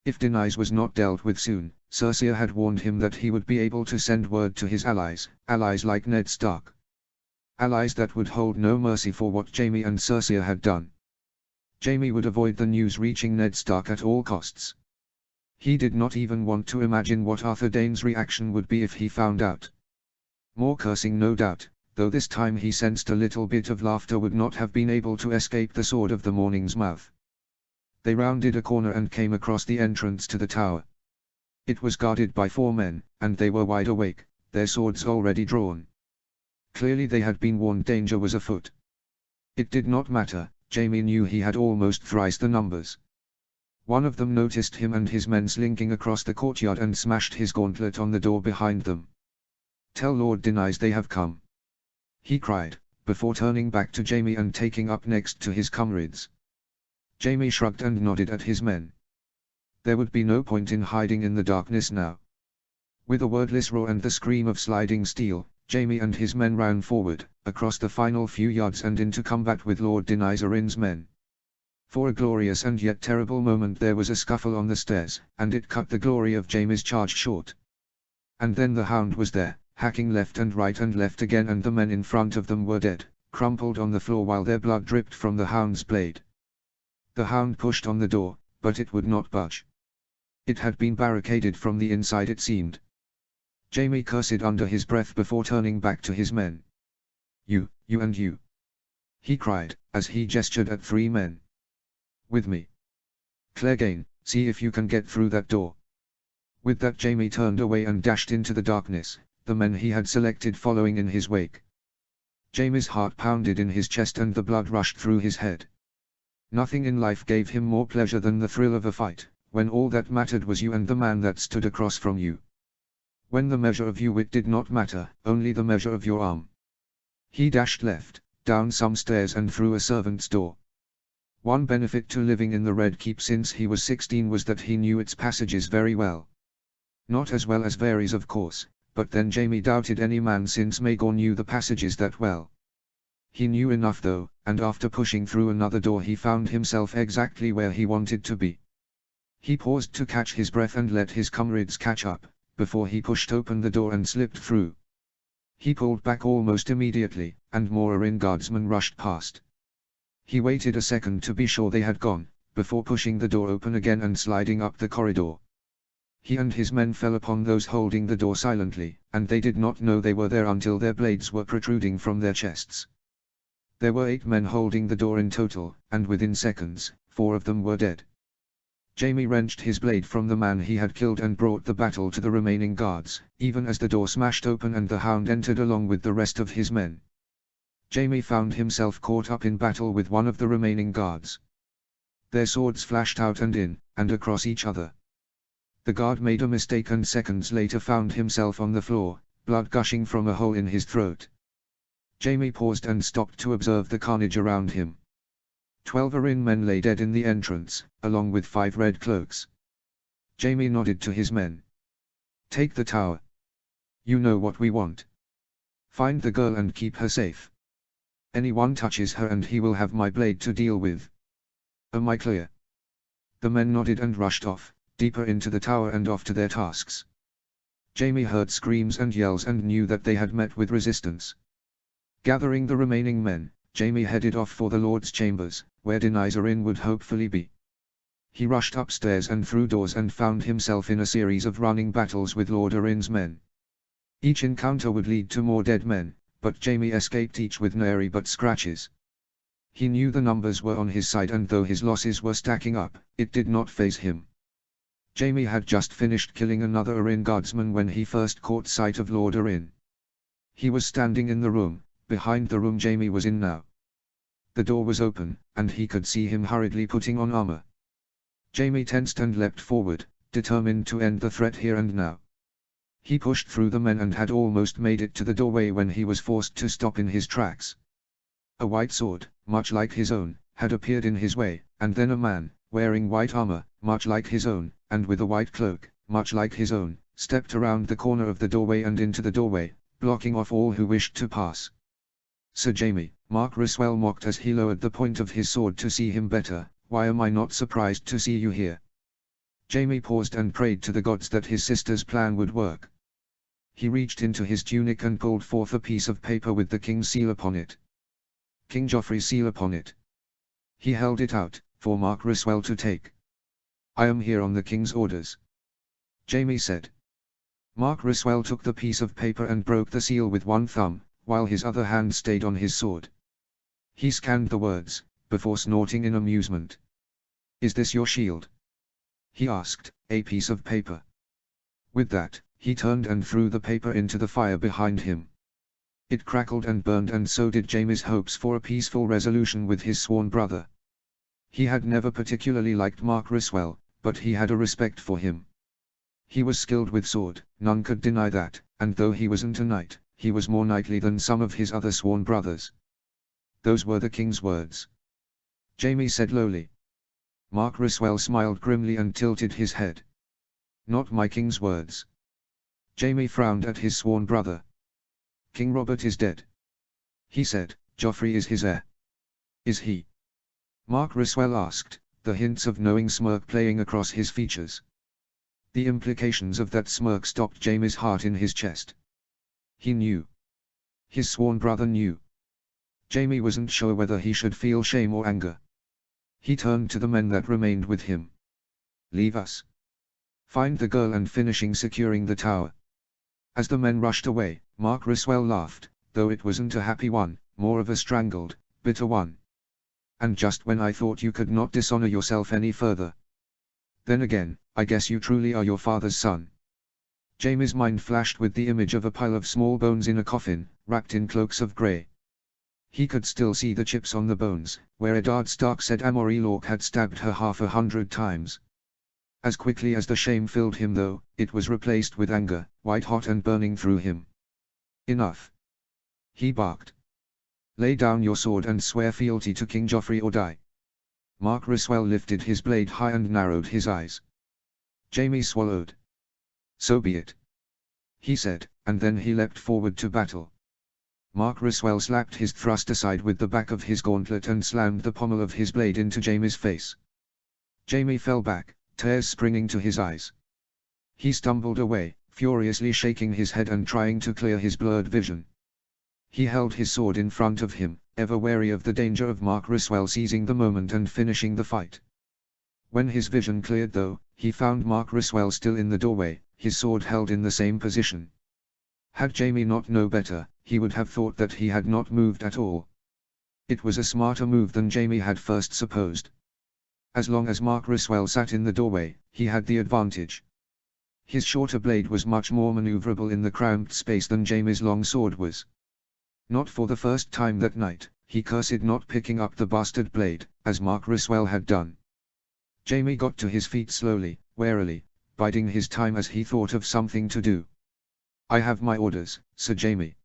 If Denise was not dealt with soon, Circe had warned him that he would be able to send word to his allies like Ned Stark. Allies that would hold no mercy for what Jaime and Circe had done. Jaime would avoid the news reaching Ned Stark at all costs. He did not even want to imagine what Arthur Dayne's reaction would be if he found out. More cursing no doubt, though this time he sensed a little bit of laughter would not have been able to escape the sword of the morning's mouth. They rounded a corner and came across the entrance to the tower. It was guarded by 4 men, and they were wide awake, their swords already drawn. Clearly they had been warned danger was afoot. It did not matter, Jaime knew he had almost thrice the numbers. One of them noticed him and his men slinking across the courtyard and smashed his gauntlet on the door behind them. "Tell Lord Denys they have come," he cried, before turning back to Jaime and taking up next to his comrades. Jaime shrugged and nodded at his men. There would be no point in hiding in the darkness now. With a wordless roar and the scream of sliding steel, Jaime and his men ran forward, across the final few yards and into combat with Lord Denys Arryn's men. For a glorious and yet terrible moment there was a scuffle on the stairs, and it cut the glory of Jaime's charge short. And then the hound was there, hacking left and right and left again, and the men in front of them were dead, crumpled on the floor while their blood dripped from the hound's blade. The hound pushed on the door, but it would not budge. It had been barricaded from the inside, it seemed. Jaime cursed under his breath before turning back to his men. You and you," he cried, as he gestured at 3 men. "With me. Clegane, see if you can get through that door." With that Jaime turned away and dashed into the darkness, the men he had selected following in his wake. Jaime's heart pounded in his chest and the blood rushed through his head. Nothing in life gave him more pleasure than the thrill of a fight, when all that mattered was you and the man that stood across from you. When the measure of your wit did not matter, only the measure of your arm. He dashed left, down some stairs and through a servant's door. One benefit to living in the Red Keep since he was 16 was that he knew its passages very well. Not as well as Varys, of course, but then Jaime doubted any man since Maegor knew the passages that well. He knew enough though, and after pushing through another door he found himself exactly where he wanted to be. He paused to catch his breath and let his comrades catch up, before he pushed open the door and slipped through. He pulled back almost immediately, and more Arryn guardsmen rushed past. He waited a second to be sure they had gone, before pushing the door open again and sliding up the corridor. He and his men fell upon those holding the door silently, and they did not know they were there until their blades were protruding from their chests. There were 8 men holding the door in total, and within seconds, 4 of them were dead. Jaime wrenched his blade from the man he had killed and brought the battle to the remaining guards, even as the door smashed open and the hound entered along with the rest of his men. Jaime found himself caught up in battle with one of the remaining guards. Their swords flashed out and in, and across each other. The guard made a mistake and seconds later found himself on the floor, blood gushing from a hole in his throat. Jaime paused and stopped to observe the carnage around him. 12 Arryn men lay dead in the entrance, along with 5 red cloaks. Jaime nodded to his men. "Take the tower. You know what we want. Find the girl and keep her safe. Anyone touches her and he will have my blade to deal with. Am I clear?" The men nodded and rushed off, deeper into the tower and off to their tasks. Jaime heard screams and yells and knew that they had met with resistance. Gathering the remaining men, Jaime headed off for the Lord's chambers, where Denys Arryn would hopefully be. He rushed upstairs and through doors and found himself in a series of running battles with Lord Arryn's men. Each encounter would lead to more dead men, but Jaime escaped each with nary but scratches. He knew the numbers were on his side, and though his losses were stacking up, it did not faze him. Jaime had just finished killing another Arryn guardsman when he first caught sight of Lord Arryn. He was standing in the room, behind the room Jaime was in now. The door was open, and he could see him hurriedly putting on armor. Jaime tensed and leapt forward, determined to end the threat here and now. He pushed through the men and had almost made it to the doorway when he was forced to stop in his tracks. A white sword, much like his own, had appeared in his way, and then a man, wearing white armor, much like his own, and with a white cloak, much like his own, stepped around the corner of the doorway and into the doorway, blocking off all who wished to pass. "Sir Jaime," Mark Ryswell mocked as he lowered the point of his sword to see him better, "why am I not surprised to see you here?" Jaime paused and prayed to the gods that his sister's plan would work. He reached into his tunic and pulled forth a piece of paper with the king's seal upon it. King Joffrey's seal upon it. He held it out, for Mark Ryswell to take. "I am here on the king's orders," Jaime said. Mark Ryswell took the piece of paper and broke the seal with one thumb, while his other hand stayed on his sword. He scanned the words, before snorting in amusement. "Is this your shield?" he asked. "A piece of paper. With that, he turned and threw the paper into the fire behind him. It crackled and burned, and so did Jaime's hopes for a peaceful resolution with his sworn brother. He had never particularly liked Mark Ryswell, but he had a respect for him. He was skilled with sword, none could deny that, and though he wasn't a knight, he was more knightly than some of his other sworn brothers. Those were the king's words. Jaime said lowly. Mark Ryswell smiled grimly and tilted his head. Not my king's words. Jaime frowned at his sworn brother. King Robert is dead. He said, Joffrey is his heir. Is he? Mark Ryswell asked, the hints of knowing smirk playing across his features. The implications of that smirk stopped Jaime's heart in his chest. He knew. His sworn brother knew. Jaime wasn't sure whether he should feel shame or anger. He turned to the men that remained with him. Leave us. Find the girl and finishing securing the tower. As the men rushed away, Mark Ryswell laughed, though it wasn't a happy one, more of a strangled, bitter one. And just when I thought you could not dishonor yourself any further. Then again, I guess you truly are your father's son. Jaime's mind flashed with the image of a pile of small bones in a coffin, wrapped in cloaks of grey. He could still see the chips on the bones, where Eddard Stark said Amory Lorque had stabbed her 100 times. As quickly as the shame filled him though, it was replaced with anger, white-hot and burning through him. Enough. He barked. Lay down your sword and swear fealty to King Joffrey or die. Mark Ryswell lifted his blade high and narrowed his eyes. Jaime swallowed. So be it. He said, and then he leapt forward to battle. Mark Ryswell slapped his thrust aside with the back of his gauntlet and slammed the pommel of his blade into Jaime's face. Jaime fell back, tears springing to his eyes. He stumbled away, furiously shaking his head and trying to clear his blurred vision. He held his sword in front of him, ever wary of the danger of Mark Ryswell seizing the moment and finishing the fight. When his vision cleared though, he found Mark Ryswell still in the doorway, his sword held in the same position. Had Jaime not known better, he would have thought that he had not moved at all. It was a smarter move than Jaime had first supposed. As long as Mark Ryswell sat in the doorway, he had the advantage. His shorter blade was much more maneuverable in the cramped space than Jaime's long sword was. Not for the first time that night, he cursed not picking up the bastard blade, as Mark Ryswell had done. Jaime got to his feet slowly, warily, biding his time as he thought of something to do. I have my orders, Sir Jaime.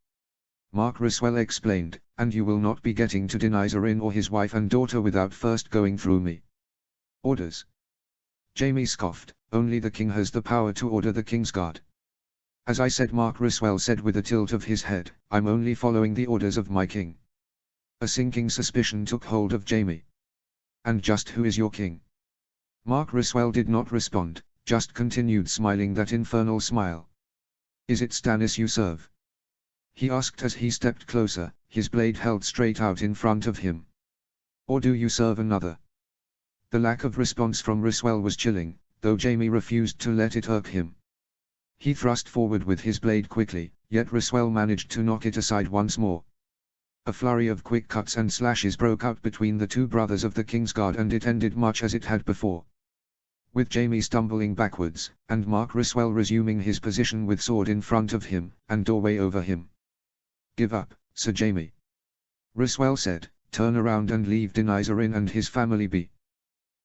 Mark Ryswell explained, and you will not be getting to Denizorin or his wife and daughter without first going through me. Orders? Jaime scoffed, only the king has the power to order the Kingsguard. As I said, Mark Ryswell said with a tilt of his head, I'm only following the orders of my king. A sinking suspicion took hold of Jaime. And just who is your king? Mark Ryswell did not respond, just continued smiling that infernal smile. Is it Stannis you serve? He asked as he stepped closer, his blade held straight out in front of him. Or do you serve another? The lack of response from Ryswell was chilling, though Jaime refused to let it irk him. He thrust forward with his blade quickly, yet Ryswell managed to knock it aside once more. A flurry of quick cuts and slashes broke out between the two brothers of the Kingsguard, and it ended much as it had before. With Jaime stumbling backwards, and Mark Ryswell resuming his position with sword in front of him, and doorway over him. Give up, Sir Jaime. Ryswell said, turn around and leave Denizorin and his family be.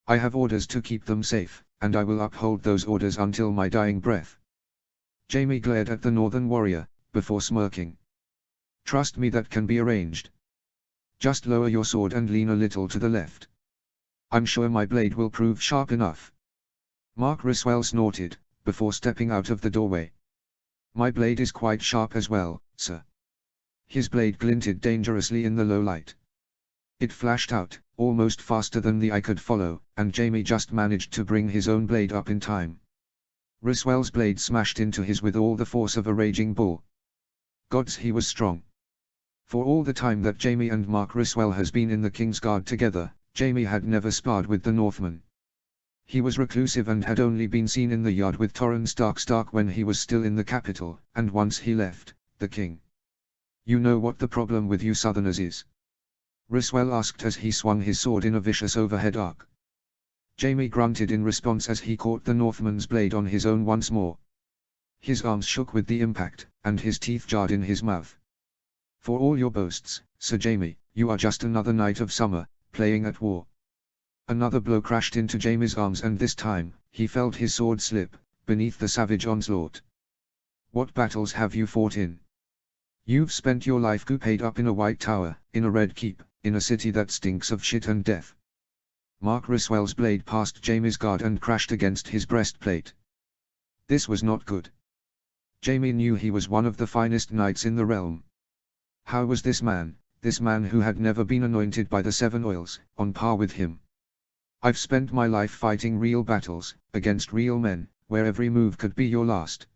I have orders to keep them safe, and I will uphold those orders until my dying breath. Jaime glared at the northern warrior, before smirking. Trust me, that can be arranged. Just lower your sword and lean a little to the left. I'm sure my blade will prove sharp enough. Mark Ryswell snorted, before stepping out of the doorway. My blade is quite sharp as well, sir. His blade glinted dangerously in the low light. It flashed out, almost faster than the eye could follow, and Jaime just managed to bring his own blade up in time. Ryswell's blade smashed into his with all the force of a raging bull. Gods, he was strong. For all the time that Jaime and Mark Ryswell has been in the Kingsguard together, Jaime had never sparred with the Northmen. He was reclusive and had only been seen in the yard with Torrhen Stark when he was still in the capital, and once he left, the king. You know what the problem with you Southerners is? Ryswell asked as he swung his sword in a vicious overhead arc. Jaime grunted in response as he caught the Northman's blade on his own once more. His arms shook with the impact, and his teeth jarred in his mouth. For all your boasts, Sir Jaime, you are just another knight of summer, playing at war. Another blow crashed into Jaime's arms, and this time, he felt his sword slip, beneath the savage onslaught. What battles have you fought in? You've spent your life cooped up in a white tower, in a red keep, in a city that stinks of shit and death. Mark Ryswell's blade passed Jaime's guard and crashed against his breastplate. This was not good. Jaime knew he was one of the finest knights in the realm. How was this man who had never been anointed by the seven oils, on par with him? I've spent my life fighting real battles, against real men, where every move could be your last.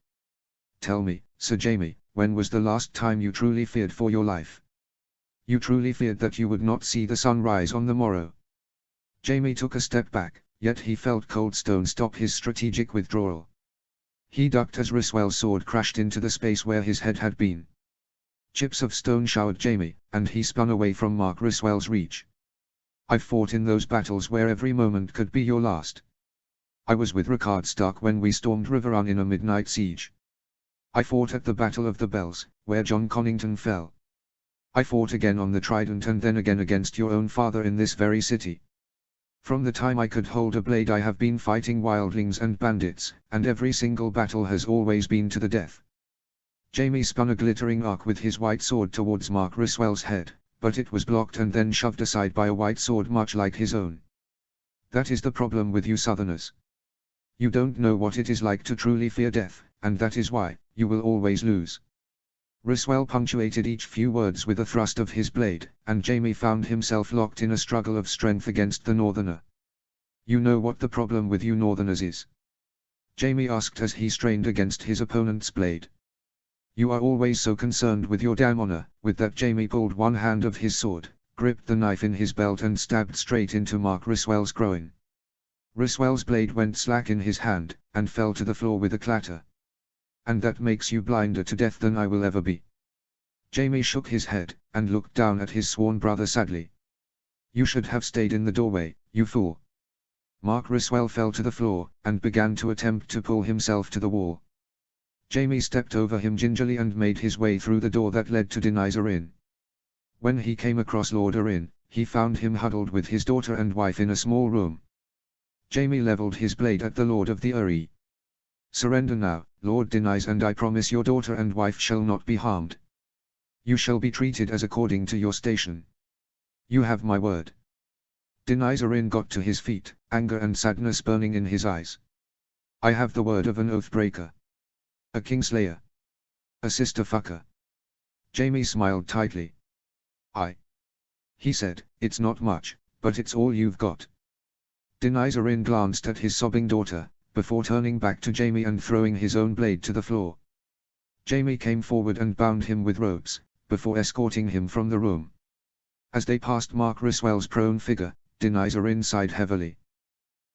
Tell me, Sir Jaime, when was the last time you truly feared for your life? You truly feared that you would not see the sun rise on the morrow. Jaime took a step back, yet he felt cold stone stop his strategic withdrawal. He ducked as Ryswell's sword crashed into the space where his head had been. Chips of stone showered Jaime, and he spun away from Mark Ryswell's reach. I've fought in those battles where every moment could be your last. I was with Rickard Stark when we stormed Riverrun in a midnight siege. I fought at the Battle of the Bells, where John Connington fell. I fought again on the Trident and then again against your own father in this very city. From the time I could hold a blade I have been fighting wildlings and bandits, and every single battle has always been to the death. Jaime spun a glittering arc with his white sword towards Mark Ryswell's head, but it was blocked and then shoved aside by a white sword much like his own. That is the problem with you Southerners. You don't know what it is like to truly fear death, and that is why you will always lose. Ryswell punctuated each few words with a thrust of his blade, and Jaime found himself locked in a struggle of strength against the Northerner. You know what the problem with you Northerners is? Jaime asked as he strained against his opponent's blade. You are always so concerned with your damn honor. With that Jaime pulled one hand of his sword, gripped the knife in his belt and stabbed straight into Mark Ryswell's groin. Ryswell's blade went slack in his hand, and fell to the floor with a clatter. And that makes you blinder to death than I will ever be. Jaime shook his head, and looked down at his sworn brother sadly. You should have stayed in the doorway, you fool. Mark Ryswell fell to the floor, and began to attempt to pull himself to the wall. Jaime stepped over him gingerly and made his way through the door that led to Denizer Inn. When he came across Lord Arryn, he found him huddled with his daughter and wife in a small room. Jaime leveled his blade at the Lord of the Eyrie. Surrender now, Lord Deniz, and I promise your daughter and wife shall not be harmed. You shall be treated as according to your station. You have my word. Denizer Inn got to his feet, anger and sadness burning in his eyes. I have the word of an oath-breaker. A Kingslayer. A sister fucker. Jaime smiled tightly. He said, it's not much, but it's all you've got. Denizer Inn glanced at his sobbing daughter, before turning back to Jaime and throwing his own blade to the floor. Jaime came forward and bound him with ropes, before escorting him from the room. As they passed Mark Ryswell's prone figure, Denizer Inn sighed heavily.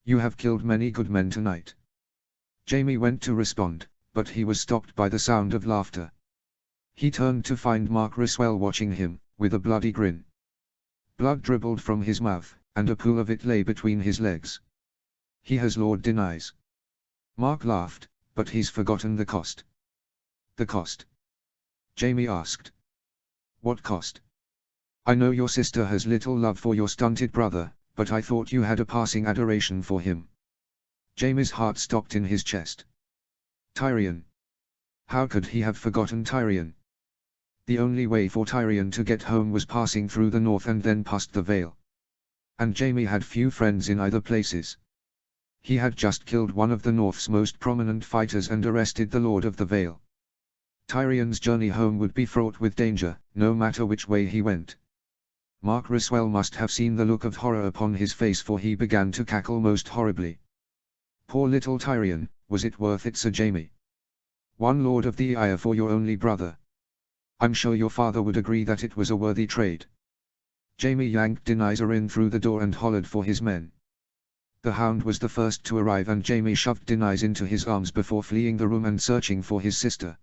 You have killed many good men tonight. Jaime went to respond, but he was stopped by the sound of laughter. He turned to find Mark Ryswell watching him, with a bloody grin. Blood dribbled from his mouth, and a pool of it lay between his legs. He has Lord Deniz. Mark laughed, but he's forgotten the cost. The cost? Jaime asked. What cost? I know your sister has little love for your stunted brother, but I thought you had a passing adoration for him. Jaime's heart stopped in his chest. Tyrion. How could he have forgotten Tyrion? The only way for Tyrion to get home was passing through the north and then past the Vale. And Jaime had few friends in either places. He had just killed one of the North's most prominent fighters and arrested the Lord of the Vale. Tyrion's journey home would be fraught with danger, no matter which way he went. Mark Ryswell must have seen the look of horror upon his face, for he began to cackle most horribly. Poor little Tyrion, was it worth it, Sir Jaime? One Lord of the Eyre for your only brother. I'm sure your father would agree that it was a worthy trade. Jaime yanked Denizer Inn through the door and hollered for his men. The Hound was the first to arrive, and Jaime shoved Deniz into his arms before fleeing the room and searching for his sister.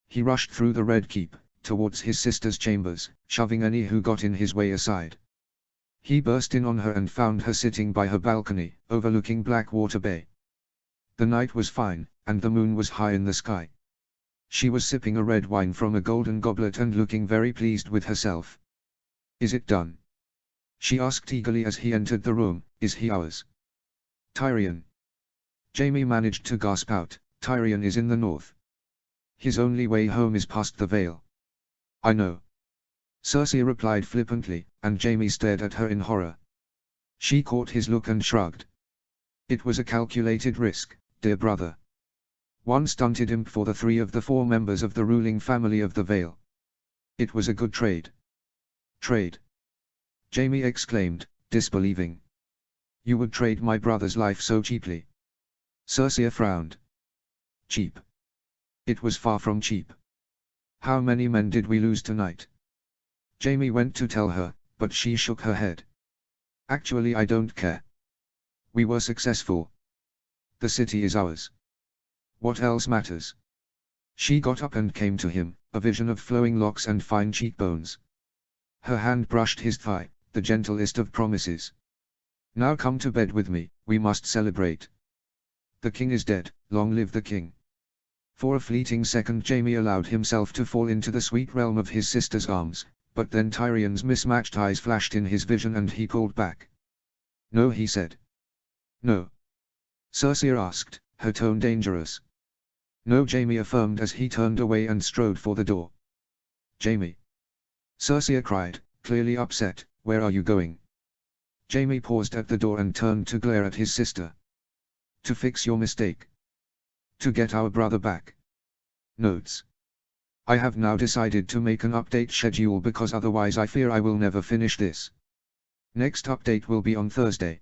He rushed through the Red Keep, towards his sister's chambers, shoving any who got in his way aside. He burst in on her and found her sitting by her balcony, overlooking Blackwater Bay. The night was fine, and the moon was high in the sky. She was sipping a red wine from a golden goblet and looking very pleased with herself. "Is it done?" she asked eagerly as he entered the room. "Is he ours?" "Tyrion." Jaime managed to gasp out, "Tyrion is in the north. His only way home is past the Vale." "I know," Cersei replied flippantly, and Jaime stared at her in horror. She caught his look and shrugged. "It was a calculated risk, dear brother. One stunted imp for the 3 of the 4 members of the ruling family of the Vale. It was a good trade." "Trade?" Jaime exclaimed, disbelieving. "You would trade my brother's life so cheaply?" Cersei frowned. "Cheap? It was far from cheap. How many men did we lose tonight?" Jaime went to tell her, but she shook her head. "Actually, I don't care. We were successful. The city is ours. What else matters?" She got up and came to him, a vision of flowing locks and fine cheekbones. Her hand brushed his thigh, the gentlest of promises. "Now come to bed with me, we must celebrate. The king is dead, long live the king." For a fleeting second Jaime allowed himself to fall into the sweet realm of his sister's arms, but then Tyrion's mismatched eyes flashed in his vision and he pulled back. "No," he said. "No?" Cersei asked, her tone dangerous. "No," Jaime affirmed as he turned away and strode for the door. "Jaime!" Cersei cried, clearly upset, "Where are you going?" Jaime paused at the door and turned to glare at his sister. "To fix your mistake. To get our brother back." Notes: I have now decided to make an update schedule because otherwise I fear I will never finish this. Next update will be on Thursday.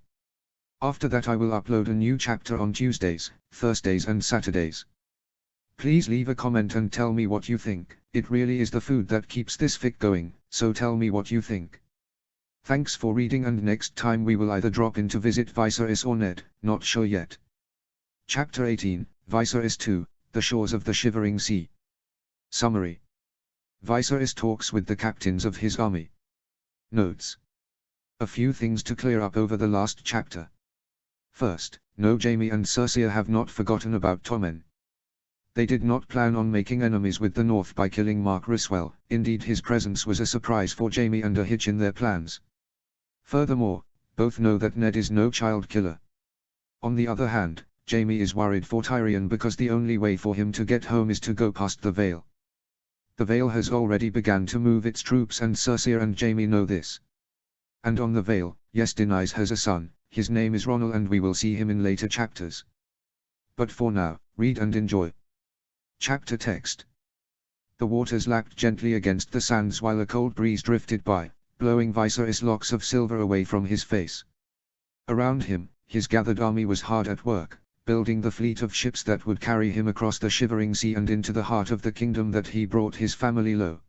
After that I will upload a new chapter on Tuesdays, Thursdays and Saturdays. Please leave a comment and tell me what you think. It really is the food that keeps this fic going, so tell me what you think. Thanks for reading, and next time we will either drop in to visit Viserys or Ned, not sure yet. Chapter 18, Viserys 2, The Shores of the Shivering Sea. Summary. Viserys talks with the captains of his army. Notes. A few things to clear up over the last chapter. First, no, Jaime and Cersei have not forgotten about Tommen. They did not plan on making enemies with the North by killing Mark Ryswell, indeed his presence was a surprise for Jaime and a hitch in their plans. Furthermore, both know that Ned is no child killer. On the other hand, Jaime is worried for Tyrion because the only way for him to get home is to go past the Vale. The Vale has already begun to move its troops and Cersei and Jaime know this. And on the Vale, Yes Daenerys has a son, his name is Ronal and we will see him in later chapters. But for now, read and enjoy. Chapter text. The waters lapped gently against the sands while a cold breeze drifted by, blowing Viserys' locks of silver away from his face. Around him, his gathered army was hard at work, building the fleet of ships that would carry him across the Shivering Sea and into the heart of the kingdom that he brought his family low.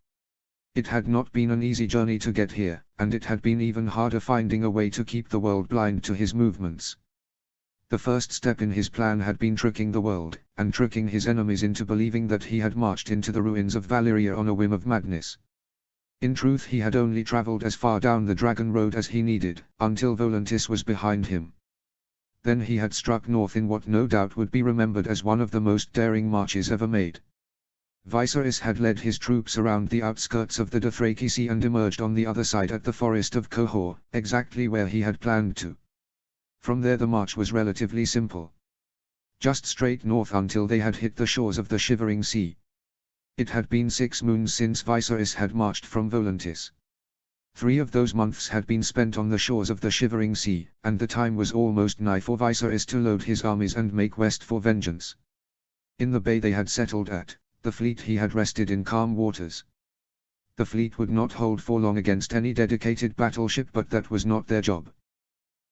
It had not been an easy journey to get here, and it had been even harder finding a way to keep the world blind to his movements. The first step in his plan had been tricking the world, and tricking his enemies into believing that he had marched into the ruins of Valyria on a whim of madness. In truth, he had only traveled as far down the Dragon Road as he needed, until Volantis was behind him. Then he had struck north in what no doubt would be remembered as one of the most daring marches ever made. Viserys had led his troops around the outskirts of the Dothraki Sea and emerged on the other side at the forest of Qohor, exactly where he had planned to. From there the march was relatively simple. Just straight north until they had hit the shores of the Shivering Sea. It had been 6 moons since Viserys had marched from Volantis. 3 of those months had been spent on the shores of the Shivering Sea, and the time was almost nigh for Viserys to load his armies and make west for vengeance. In the bay they had settled at, the fleet he had rested in calm waters. The fleet would not hold for long against any dedicated battleship, but that was not their job.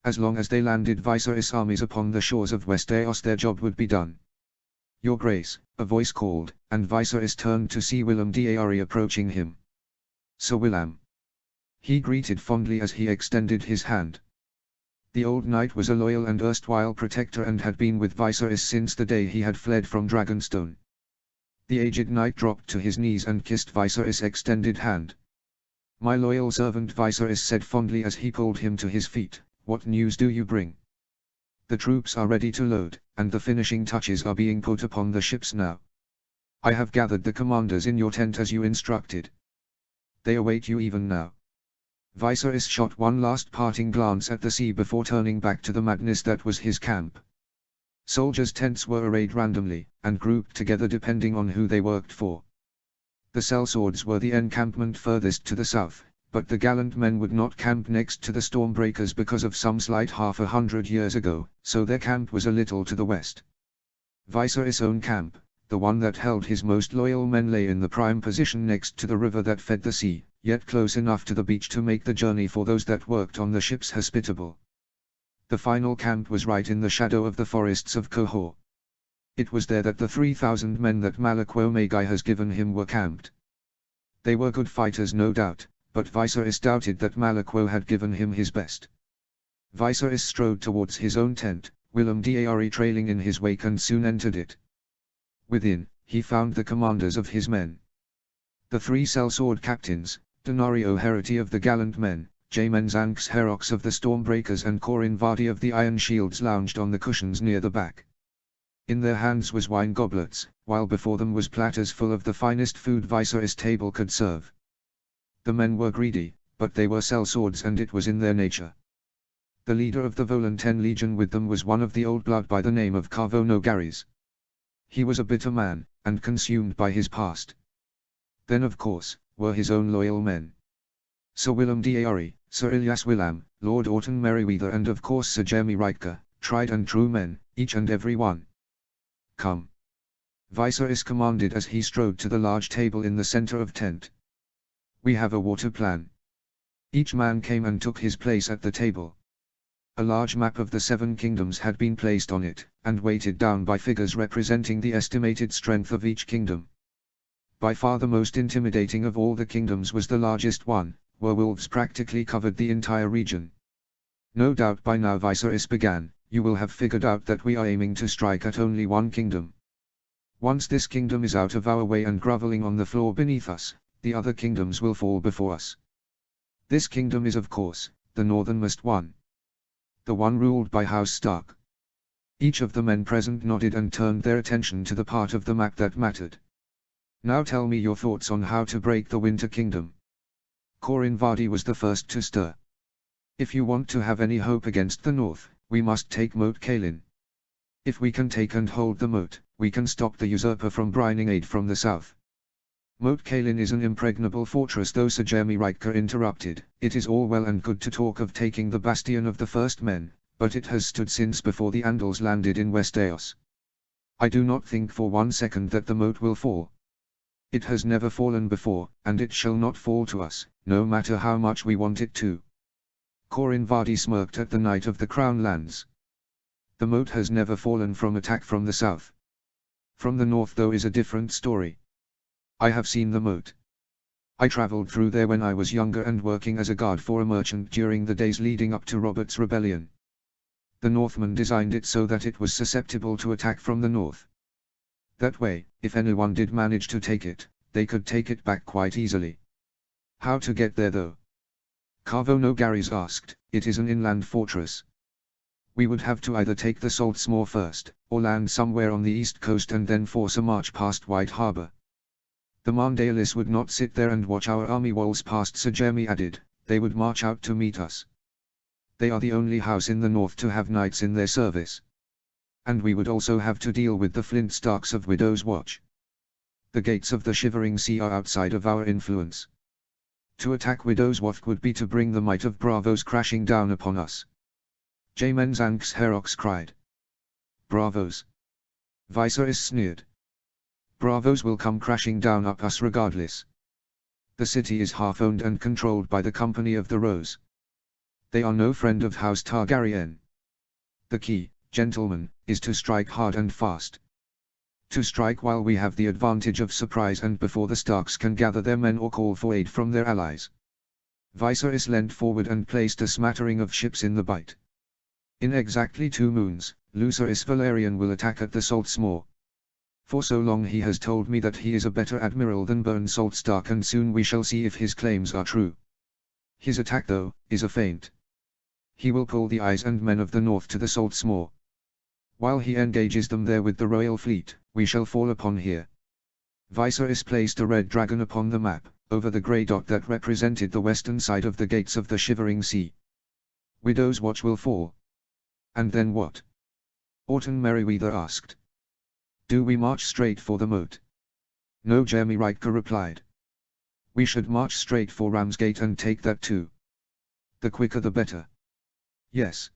As long as they landed Viserys' armies upon the shores of Westeros, their job would be done. "Your Grace," a voice called, and Viserys turned to see Willem D'Ari approaching him. "Sir Willem," he greeted fondly as he extended his hand. The old knight was a loyal and erstwhile protector and had been with Viserys since the day he had fled from Dragonstone. The aged knight dropped to his knees and kissed Viserys' extended hand. "My loyal servant," Viserys said fondly as he pulled him to his feet. "What news do you bring?" The troops are ready to load, and the finishing touches are being put upon the ships now. I have gathered the commanders in your tent as you instructed. They await you even now. Viserys shot one last parting glance at the sea before turning back to the madness that was his camp. Soldiers' tents were arrayed randomly, and grouped together depending on who they worked for. The sellswords were the encampment furthest to the south, but the gallant men would not camp next to the Stormbreakers because of some slight 100 years ago, so their camp was a little to the west. Viserys' own camp, the one that held his most loyal men, lay in the prime position next to the river that fed the sea, yet close enough to the beach to make the journey for those that worked on the ships hospitable. The final camp was right in the shadow of the forests of Qohor. It was there that the 3,000 men that Malaquo Magi has given him were camped. They were good fighters, no doubt, but Viserys doubted that Malaquo had given him his best. Viserys strode towards his own tent, Willem Dare trailing in his wake, and soon entered it. Within, he found the commanders of his men. The 3 sellsword captains, Denari O'Herity of the gallant men, Jamin Zanks Herox of the Stormbreakers, and Corin Vardy of the Iron Shields lounged on the cushions near the back. In their hands was wine goblets, while before them was platters full of the finest food Viserys' table could serve. The men were greedy, but they were sellswords and it was in their nature. The leader of the Volantene Legion with them was one of the old blood by the name of Khavo Nogaris. He was a bitter man, and consumed by his past. Then of course, were his own loyal men. Sir Willem Dare, Sir Ilyas Willam, Lord Orton Merryweather, and of course Sir Jaime Riker, tried and true men, each and every one. Come. Viserys commanded as he strode to the large table in the center of tent. We have a water plan. Each man came and took his place at the table. A large map of the 7 kingdoms had been placed on it, and weighted down by figures representing the estimated strength of each kingdom. By far the most intimidating of all the kingdoms was the largest one, where wolves practically covered the entire region. No doubt by now, Viserys began, you will have figured out that we are aiming to strike at only one kingdom. Once this kingdom is out of our way and groveling on the floor beneath us, the other kingdoms will fall before us. This kingdom is of course, the northernmost one. The one ruled by House Stark. Each of the men present nodded and turned their attention to the part of the map that mattered. Now tell me your thoughts on how to break the Winter Kingdom. Corin Vardy was the first to stir. If you want to have any hope against the north, we must take Moat Cailin. If we can take and hold the moat, we can stop the usurper from brining aid from the south. Moat Cailin is an impregnable fortress, though Sir Jaime Riker interrupted. It is all well and good to talk of taking the bastion of the first men, but it has stood since before the Andals landed in Westeros. I do not think for one second that the moat will fall. It has never fallen before, and it shall not fall to us, no matter how much we want it to. Corin Vardy smirked at the Knight of the Crown Lands. The moat has never fallen from attack from the south. From the north though is a different story. I have seen the moat. I travelled through there when I was younger and working as a guard for a merchant during the days leading up to Robert's Rebellion. The Northmen designed it so that it was susceptible to attack from the north. That way, if anyone did manage to take it, they could take it back quite easily. How to get there though? Khavo Nogaris asked. It is an inland fortress. We would have to either take the Saltsmoor first, or land somewhere on the east coast and then force a march past White Harbour. The Mandaelis would not sit there and watch our army walls past, Sir Jaime added, they would march out to meet us. They are the only house in the north to have knights in their service. And we would also have to deal with the Flint Starks of Widow's Watch. The gates of the Shivering Sea are outside of our influence. To attack Widow's Watch would be to bring the might of Braavos crashing down upon us. Jamin Zanks Herox cried. Braavos. Viserys sneered. Braavos will come crashing down up us regardless. The city is half owned and controlled by the Company of the Rose. They are no friend of House Targaryen. The key, gentlemen, is to strike hard and fast. To strike while we have the advantage of surprise and before the Starks can gather their men or call for aid from their allies. Viserys leant forward and placed a smattering of ships in the bight. In exactly 2 moons, Lucerys Valerian will attack at the Saltsmoor. For so long he has told me that he is a better admiral than Bern Salt Stark, and soon we shall see if his claims are true. His attack though, is a feint. He will pull the eyes and men of the north to the Saltsmoor, While he engages them there with the royal fleet, we shall fall upon here. Viserys placed a red dragon upon the map, over the grey dot that represented the western side of the gates of the Shivering Sea. Widow's Watch will fall. And then what? Orton Merryweather asked. Do we march straight for the moat? No, Jaime Riker replied. We should march straight for Ramsgate and take that too. The quicker the better. Yes.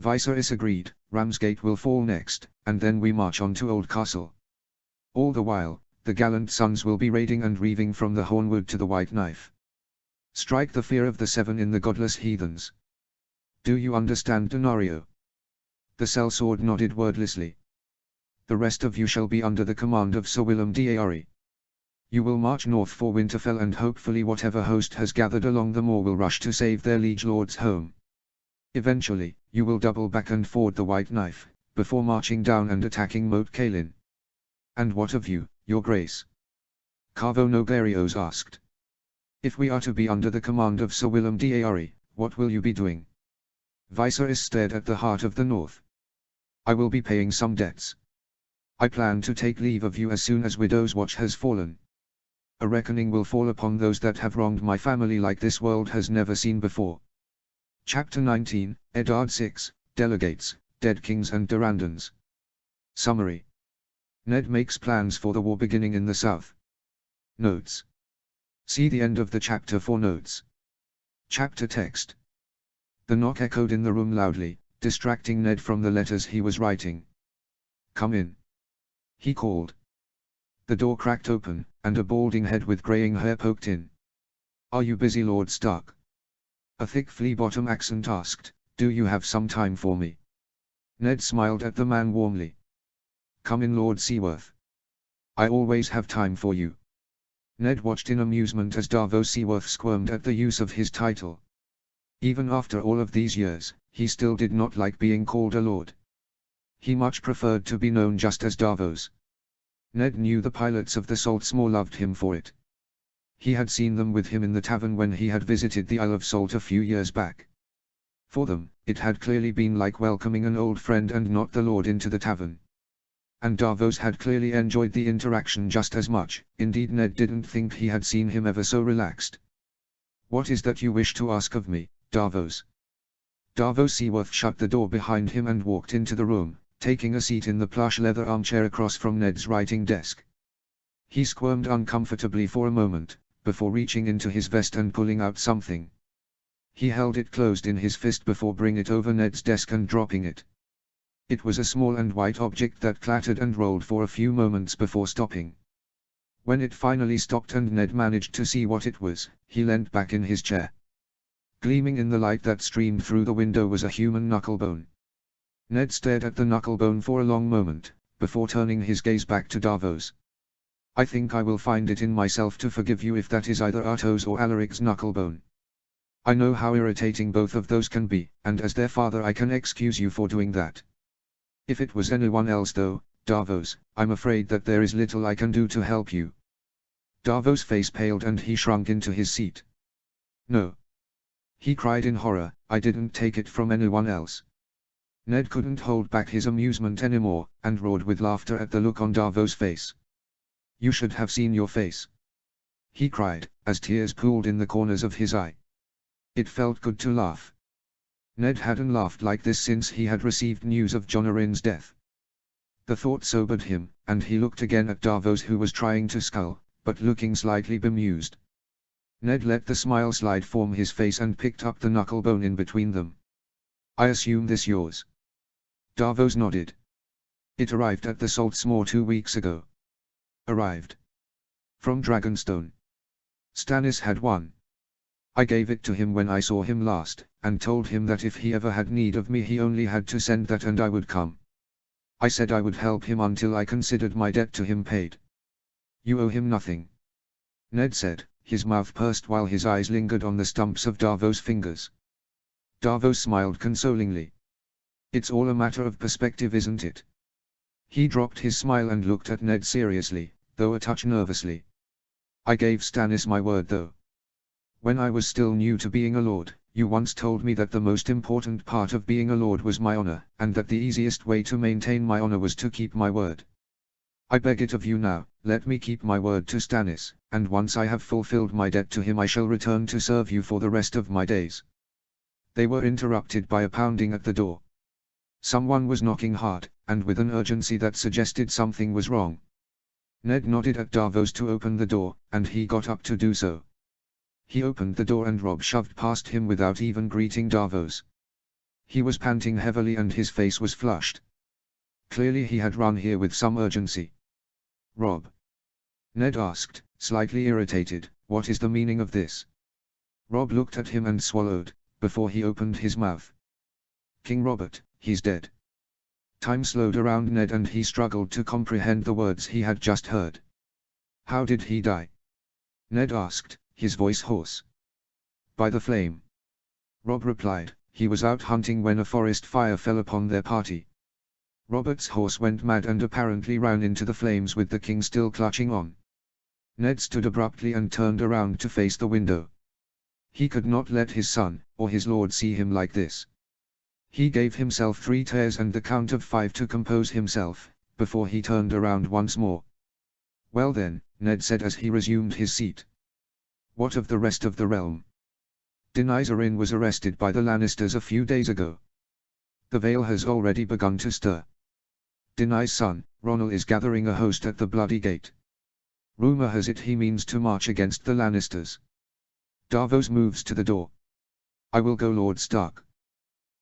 Viserys agreed, Ramsgate will fall next, and then we march on to Oldcastle. All the while, the gallant sons will be raiding and reaving from the Hornwood to the White Knife. Strike the fear of the seven in the godless heathens. Do you understand, Denario? The sellsword nodded wordlessly. The rest of you shall be under the command of Sir Willem d'Ary. You will march north for Winterfell, and hopefully whatever host has gathered along the moor will rush to save their liege lord's home. Eventually, you will double back and ford the White Knife, before marching down and attacking Moat Cailin. And what of you, your grace? Carvo Nogarios asked. If we are to be under the command of Sir Willem d'Ary, what will you be doing? Viserys stared at the heart of the north. I will be paying some debts. I plan to take leave of you as soon as Widow's Watch has fallen. A reckoning will fall upon those that have wronged my family like this world has never seen before. Chapter 19, Eddard VI, Delegates, Dead Kings and Durandons. Summary. Ned makes plans for the war beginning in the south. Notes. See the end of the chapter for notes. Chapter text. The knock echoed in the room loudly, distracting Ned from the letters he was writing. Come in. He called. The door cracked open, and a balding head with graying hair poked in. Are you busy, Lord Stark? A thick flea-bottom accent asked, do you have some time for me? Ned smiled at the man warmly. Come in, Lord Seaworth. I always have time for you. Ned watched in amusement as Davos Seaworth squirmed at the use of his title. Even after all of these years, he still did not like being called a lord. He much preferred to be known just as Davos. Ned knew the pilots of the Saltsmore loved him for it. He had seen them with him in the tavern when he had visited the Isle of Salt a few years back. For them, it had clearly been like welcoming an old friend and not the lord into the tavern. And Davos had clearly enjoyed the interaction just as much. Indeed, Ned didn't think he had seen him ever so relaxed. What is that you wish to ask of me, Davos? Davos Seaworth shut the door behind him and walked into the room, taking a seat in the plush leather armchair across from Ned's writing desk. He squirmed uncomfortably for a moment, before reaching into his vest and pulling out something. He held it closed in his fist before bringing it over Ned's desk and dropping it. It was a small and white object that clattered and rolled for a few moments before stopping. When it finally stopped and Ned managed to see what it was, he leant back in his chair. Gleaming in the light that streamed through the window was a human knucklebone. Ned stared at the knucklebone for a long moment, before turning his gaze back to Davos. I think I will find it in myself to forgive you if that is either Arto's or Alaric's knucklebone. I know how irritating both of those can be, and as their father I can excuse you for doing that. If it was anyone else though, Davos, I'm afraid that there is little I can do to help you. Davos' face paled and he shrunk into his seat. No. He cried in horror, I didn't take it from anyone else. Ned couldn't hold back his amusement anymore, and roared with laughter at the look on Davos' face. You should have seen your face. He cried, as tears pooled in the corners of his eye. It felt good to laugh. Ned hadn't laughed like this since he had received news of Jon Arryn's death. The thought sobered him, and he looked again at Davos, who was trying to scowl, but looking slightly bemused. Ned let the smile slide from his face and picked up the knucklebone in between them. I assume this yours? Davos nodded. It arrived at the Saltsmore 2 weeks ago. Arrived. From Dragonstone. Stannis had one. I gave it to him when I saw him last, and told him that if he ever had need of me he only had to send that and I would come. I said I would help him until I considered my debt to him paid. You owe him nothing. Ned said, his mouth pursed while his eyes lingered on the stumps of Davos' fingers. Davos smiled consolingly. It's all a matter of perspective, isn't it? He dropped his smile and looked at Ned seriously, though a touch nervously. I gave Stannis my word though. When I was still new to being a lord, You once told me that the most important part of being a lord was my honor, and that the easiest way to maintain my honor was to keep my word. I beg it of you now, let me keep my word to Stannis, and once I have fulfilled my debt to him I shall return to serve you for the rest of my days. They were interrupted by a pounding at the door. Someone was knocking hard, and with an urgency that suggested something was wrong. Ned nodded at Davos to open the door, and he got up to do so. He opened the door and Robb shoved past him without even greeting Davos. He was panting heavily and his face was flushed. Clearly he had run here with some urgency. "Robb?" Ned asked, slightly irritated, "what is the meaning of this?" Robb looked at him and swallowed, before he opened his mouth. "King Robert, he's dead." Time slowed around Ned and he struggled to comprehend the words he had just heard. "How did he die?" Ned asked, his voice hoarse. "By the flame." Robb replied, "He was out hunting when a forest fire fell upon their party. Robert's horse went mad and apparently ran into the flames with the king still clutching on." Ned stood abruptly and turned around to face the window. He could not let his son, or his lord, see him like this. He gave himself 3 tears and the count of 5 to compose himself, before he turned around once more. "Well then," Ned said as he resumed his seat. "What of the rest of the realm?" "Daenerys Arryn was arrested by the Lannisters a few days ago. The Vale has already begun to stir. Daenerys' son, Ronald, is gathering a host at the Bloody Gate. Rumor has it he means to march against the Lannisters." Davos moves to the door. "I will go, Lord Stark.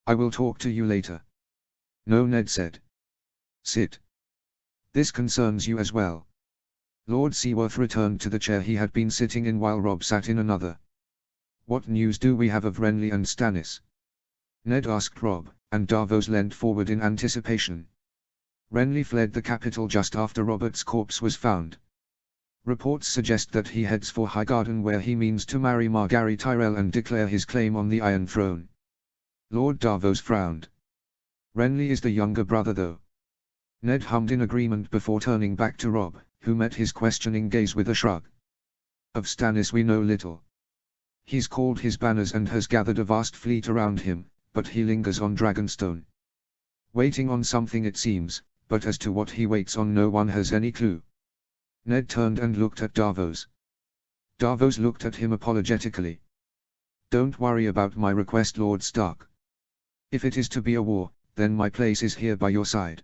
I will talk to you later." "No," Ned said. "Sit. This concerns you as well." Lord Seaworth returned to the chair he had been sitting in while Robb sat in another. "What news do we have of Renly and Stannis?" Ned asked Robb, and Davos leant forward in anticipation. "Renly fled the capital just after Robert's corpse was found. Reports suggest that he heads for Highgarden where he means to marry Margaery Tyrell and declare his claim on the Iron Throne." Lord Davos frowned. "Renly is the younger brother though." Ned hummed in agreement before turning back to Robb, who met his questioning gaze with a shrug. "Of Stannis we know little. He's called his banners and has gathered a vast fleet around him, but he lingers on Dragonstone. Waiting on something it seems, but as to what he waits on no one has any clue." Ned turned and looked at Davos. Davos looked at him apologetically. "Don't worry about my request, Lord Stark. If it is to be a war, then my place is here by your side."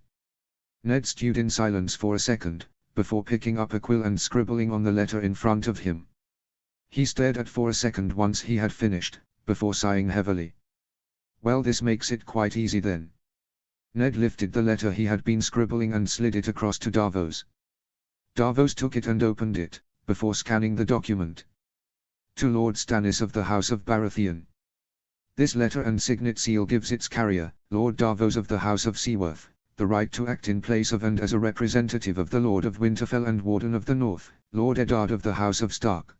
Ned stewed in silence for a second, before picking up a quill and scribbling on the letter in front of him. He stared at it for a second once he had finished, before sighing heavily. "Well, this makes it quite easy then." Ned lifted the letter he had been scribbling and slid it across to Davos. Davos took it and opened it, before scanning the document. "To Lord Stannis of the House of Baratheon. This letter and signet seal gives its carrier, Lord Davos of the House of Seaworth, the right to act in place of and as a representative of the Lord of Winterfell and Warden of the North, Lord Eddard of the House of Stark.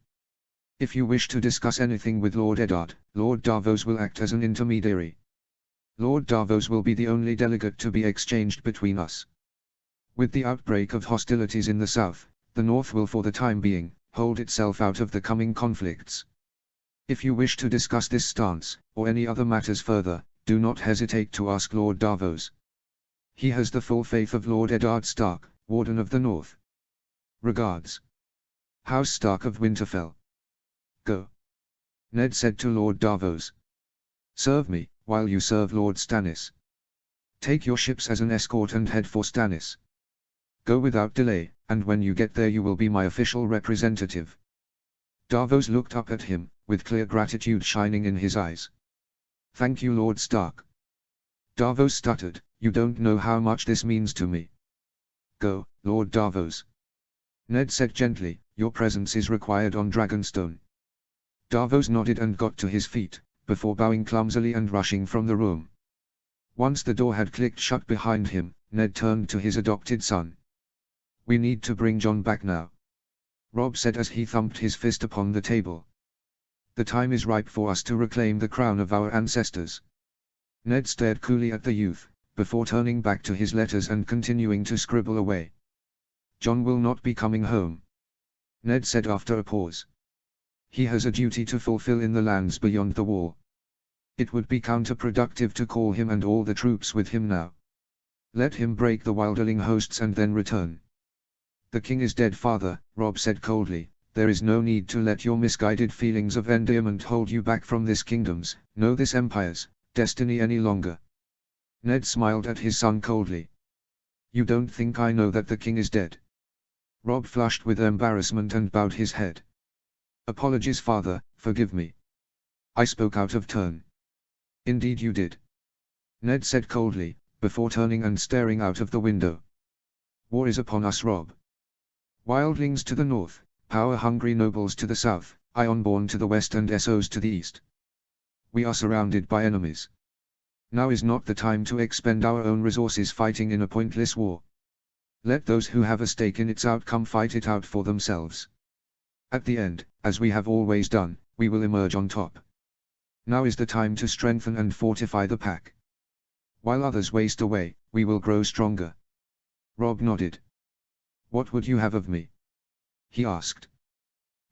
If you wish to discuss anything with Lord Eddard, Lord Davos will act as an intermediary. Lord Davos will be the only delegate to be exchanged between us. With the outbreak of hostilities in the south, the North will for the time being, hold itself out of the coming conflicts. If you wish to discuss this stance, or any other matters further, do not hesitate to ask Lord Davos. He has the full faith of Lord Eddard Stark, Warden of the North. Regards. House Stark of Winterfell." "Go," Ned said to Lord Davos. "Serve me, while you serve Lord Stannis. Take your ships as an escort and head for Stannis. Go without delay, and when you get there you will be my official representative." Davos looked up at him, with clear gratitude shining in his eyes. "Thank you, Lord Stark." Davos stuttered, "You don't know how much this means to me." "Go, Lord Davos." Ned said gently, "Your presence is required on Dragonstone." Davos nodded and got to his feet, before bowing clumsily and rushing from the room. Once the door had clicked shut behind him, Ned turned to his adopted son. "We need to bring Jon back now," Robb said as he thumped his fist upon the table. "The time is ripe for us to reclaim the crown of our ancestors." Ned stared coolly at the youth, before turning back to his letters and continuing to scribble away. "Jon will not be coming home," Ned said after a pause. "He has a duty to fulfill in the lands beyond the wall. It would be counterproductive to call him and all the troops with him now. Let him break the wilderling hosts and then return. The king is dead, father, Robb said coldly. There is no need to let your misguided feelings of endearment hold you back from this kingdom's, no, this empire's, destiny any longer. Ned smiled at his son coldly. You don't think I know that the king is dead? Robb flushed with embarrassment and bowed his head. Apologies, father, forgive me. I spoke out of turn. Indeed you did. Ned said coldly, before turning and staring out of the window. War is upon us, Robb. Wildlings to the north, power-hungry nobles to the south, Ironborn to the west and Essos to the east. We are surrounded by enemies. Now is not the time to expend our own resources fighting in a pointless war. Let those who have a stake in its outcome fight it out for themselves. At the end, as we have always done, we will emerge on top. Now is the time to strengthen and fortify the pack. While others waste away, we will grow stronger. Robb nodded. What would you have of me? He asked.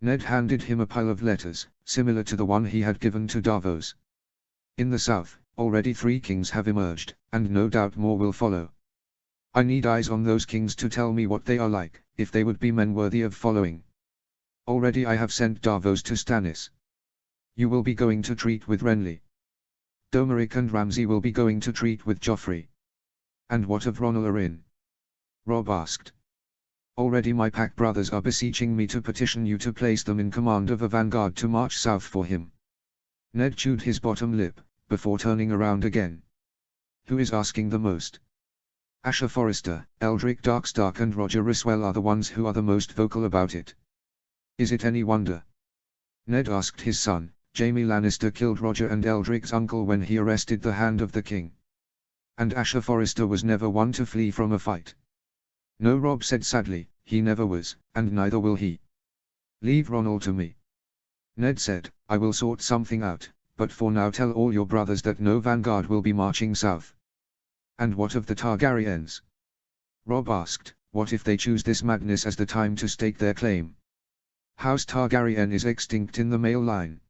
Ned handed him a pile of letters, similar to the one he had given to Davos. In the south, already 3 kings have emerged, and no doubt more will follow. I need eyes on those kings to tell me what they are like, if they would be men worthy of following. Already I have sent Davos to Stannis. You will be going to treat with Renly. Domeric and Ramsay will be going to treat with Joffrey. And what of Ronal Arryn? Robb asked. Already my pack brothers are beseeching me to petition you to place them in command of a vanguard to march south for him. Ned chewed his bottom lip, before turning around again. Who is asking the most? Asher Forrester, Eldrick Darkstark and Roger Ryswell are the ones who are the most vocal about it. Is it any wonder? Ned asked his son. Jaime Lannister killed Roger and Eldrick's uncle when he arrested the Hand of the King. And Asher Forrester was never one to flee from a fight. No, Robb said sadly, he never was, and neither will he. Leave Ronal to me. Ned said, I will sort something out, but for now tell all your brothers that no vanguard will be marching south. And what of the Targaryens? Robb asked, what if they choose this madness as the time to stake their claim? House Targaryen is extinct in the male line.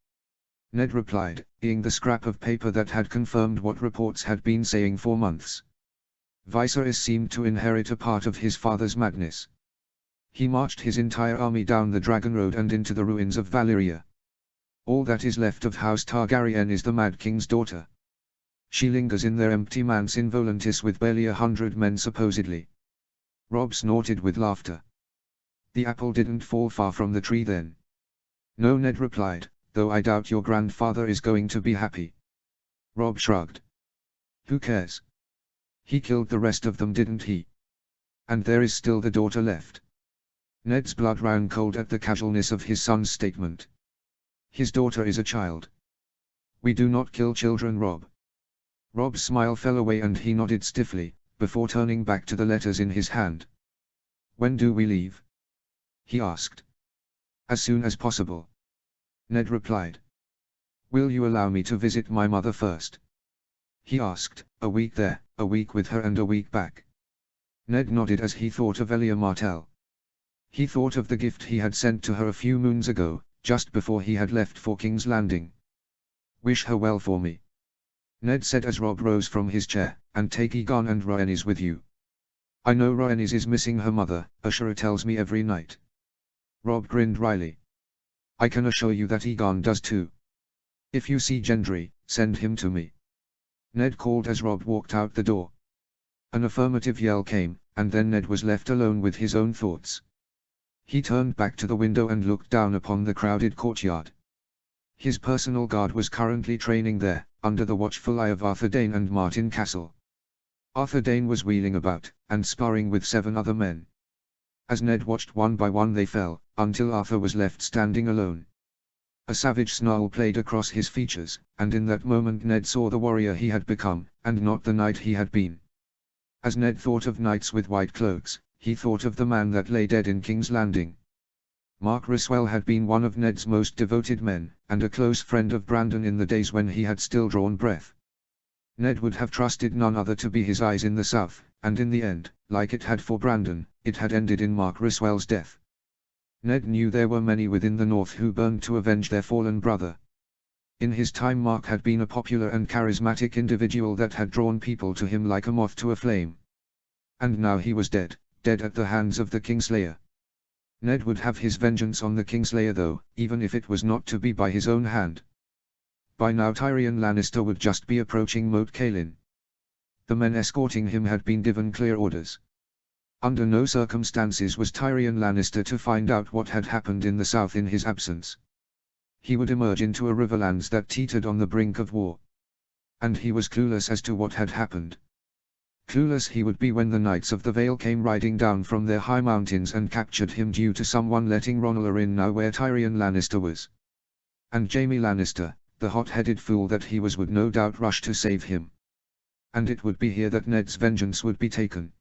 Ned replied, eyeing the scrap of paper that had confirmed what reports had been saying for months. Viserys seemed to inherit a part of his father's madness. He marched his entire army down the Dragon Road and into the ruins of Valyria. All that is left of House Targaryen is the Mad King's daughter. She lingers in their empty manse in Volantis with barely 100 men supposedly. Robb snorted with laughter. The apple didn't fall far from the tree then. No, Ned replied, though I doubt your grandfather is going to be happy. Robb shrugged. Who cares? He killed the rest of them, didn't he? And there is still the daughter left. Ned's blood ran cold at the casualness of his son's statement. His daughter is a child. We do not kill children, Robb. Robb's smile fell away and he nodded stiffly, before turning back to the letters in his hand. When do we leave? He asked. As soon as possible. Ned replied. Will you allow me to visit my mother first? He asked, a week there, a week with her and a week back. Ned nodded as he thought of Elia Martell. He thought of the gift he had sent to her a few moons ago, just before he had left for King's Landing. Wish her well for me. Ned said as Robb rose from his chair, and take Aegon and Rhaenys with you. I know Rhaenys is missing her mother, Ashura tells me every night. Robb grinned wryly. I can assure you that Aegon does too. If you see Gendry, send him to me. Ned called as Robb walked out the door. An affirmative yell came, and then Ned was left alone with his own thoughts. He turned back to the window and looked down upon the crowded courtyard. His personal guard was currently training there, under the watchful eye of Arthur Dayne and Martin Castle. Arthur Dayne was wheeling about, and sparring with 7 other men. As Ned watched one by one they fell, until Arthur was left standing alone. A savage snarl played across his features, and in that moment Ned saw the warrior he had become, and not the knight he had been. As Ned thought of knights with white cloaks, he thought of the man that lay dead in King's Landing. Mark Ryswell had been one of Ned's most devoted men, and a close friend of Brandon in the days when he had still drawn breath. Ned would have trusted none other to be his eyes in the south, and in the end, like it had for Brandon, it had ended in Mark Ryswell's death. Ned knew there were many within the north who burned to avenge their fallen brother. In his time Mark had been a popular and charismatic individual that had drawn people to him like a moth to a flame. And now he was dead at the hands of the Kingslayer. Ned would have his vengeance on the Kingslayer though, even if it was not to be by his own hand. By now Tyrion Lannister would just be approaching Moat Cailin. The men escorting him had been given clear orders. Under no circumstances was Tyrion Lannister to find out what had happened in the south in his absence. He would emerge into a Riverlands that teetered on the brink of war. And he was clueless as to what had happened. Clueless he would be when the Knights of the Vale came riding down from their high mountains and captured him due to someone letting Rhaenyra in now where Tyrion Lannister was. And Jaime Lannister, the hot-headed fool that he was, would no doubt rush to save him. And it would be here that Ned's vengeance would be taken.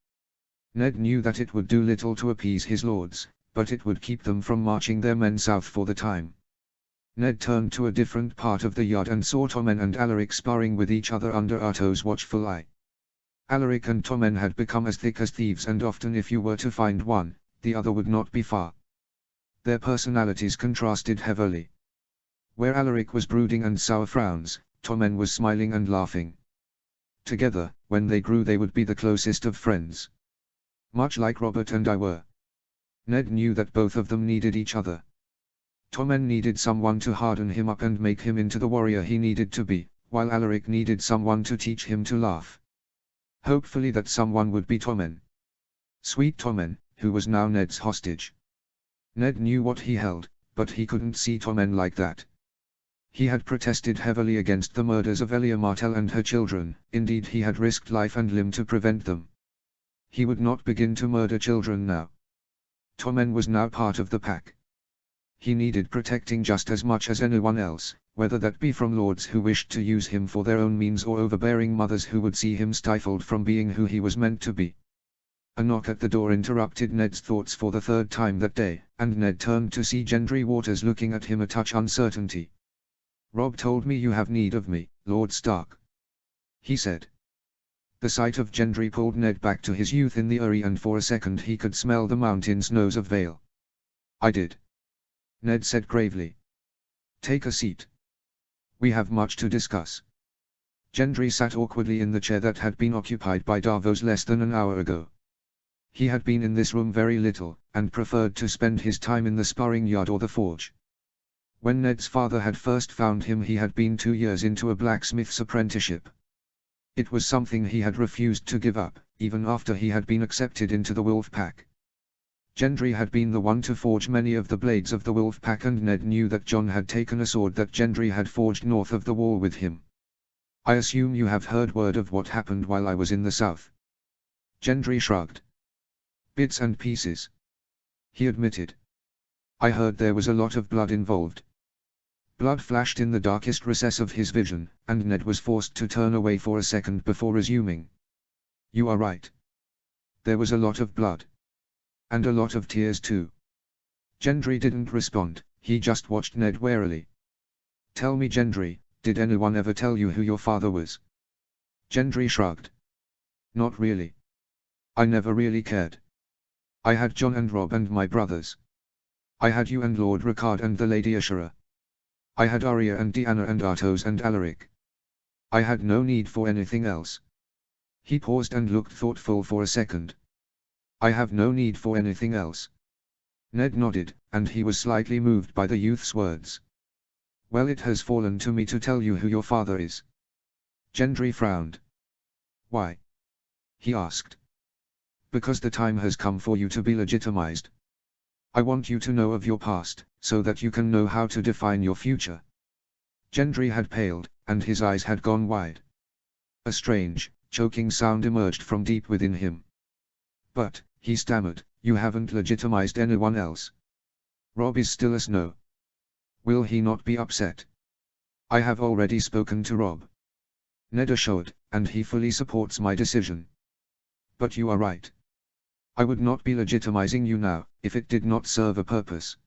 Ned knew that it would do little to appease his lords, but it would keep them from marching their men south for the time. Ned turned to a different part of the yard and saw Tommen and Alaric sparring with each other under Arto's watchful eye. Alaric and Tommen had become as thick as thieves, and often if you were to find one, the other would not be far. Their personalities contrasted heavily. Where Alaric was brooding and sour frowns, Tommen was smiling and laughing. Together, when they grew, they would be the closest of friends. Much like Robert and I were. Ned knew that both of them needed each other. Tommen needed someone to harden him up and make him into the warrior he needed to be, while Alaric needed someone to teach him to laugh. Hopefully that someone would be Tommen. Sweet Tommen, who was now Ned's hostage. Ned knew what he held, but he couldn't see Tommen like that. He had protested heavily against the murders of Elia Martell and her children, indeed he had risked life and limb to prevent them. He would not begin to murder children now. Tommen was now part of the pack. He needed protecting just as much as anyone else, whether that be from lords who wished to use him for their own means or overbearing mothers who would see him stifled from being who he was meant to be. A knock at the door interrupted Ned's thoughts for the third time that day, and Ned turned to see Gendry Waters looking at him a touch uncertainty. "Robb told me you have need of me, Lord Stark," he said. The sight of Gendry pulled Ned back to his youth in the Eyrie, and for a second he could smell the mountain's nose of Vale. "I did," Ned said gravely. "Take a seat. We have much to discuss." Gendry sat awkwardly in the chair that had been occupied by Davos less than an hour ago. He had been in this room very little, and preferred to spend his time in the sparring yard or the forge. When Ned's father had first found him, he had been 2 years into a blacksmith's apprenticeship. It was something he had refused to give up, even after he had been accepted into the Wolf Pack. Gendry had been the one to forge many of the blades of the Wolf Pack, and Ned knew that Jon had taken a sword that Gendry had forged north of the wall with him. "I assume you have heard word of what happened while I was in the south." Gendry shrugged. "Bits and pieces," he admitted. "I heard there was a lot of blood involved." Blood flashed in the darkest recess of his vision, and Ned was forced to turn away for a second before resuming. "You are right. There was a lot of blood. And a lot of tears too." Gendry didn't respond, he just watched Ned warily. "Tell me, Gendry, did anyone ever tell you who your father was?" Gendry shrugged. "Not really. I never really cared. I had Jon and Robb and my brothers. I had you and Lord Ricard and the Lady Ashera. I had Arya and Deanna and Artos and Alaric. I had no need for anything else." He paused and looked thoughtful for a second. "I have no need for anything else." Ned nodded, and he was slightly moved by the youth's words. "Well, it has fallen to me to tell you who your father is." Gendry frowned. "Why?" he asked. "Because the time has come for you to be legitimized. I want you to know of your past, so that you can know how to define your future." Gendry had paled, and his eyes had gone wide. A strange, choking sound emerged from deep within him. "But," he stammered, "you haven't legitimized anyone else. Robb is still a Snow. Will he not be upset?" "I have already spoken to Robb," Ned assured, "and he fully supports my decision." "But you are right. I would not be legitimizing you now, if it did not serve a purpose.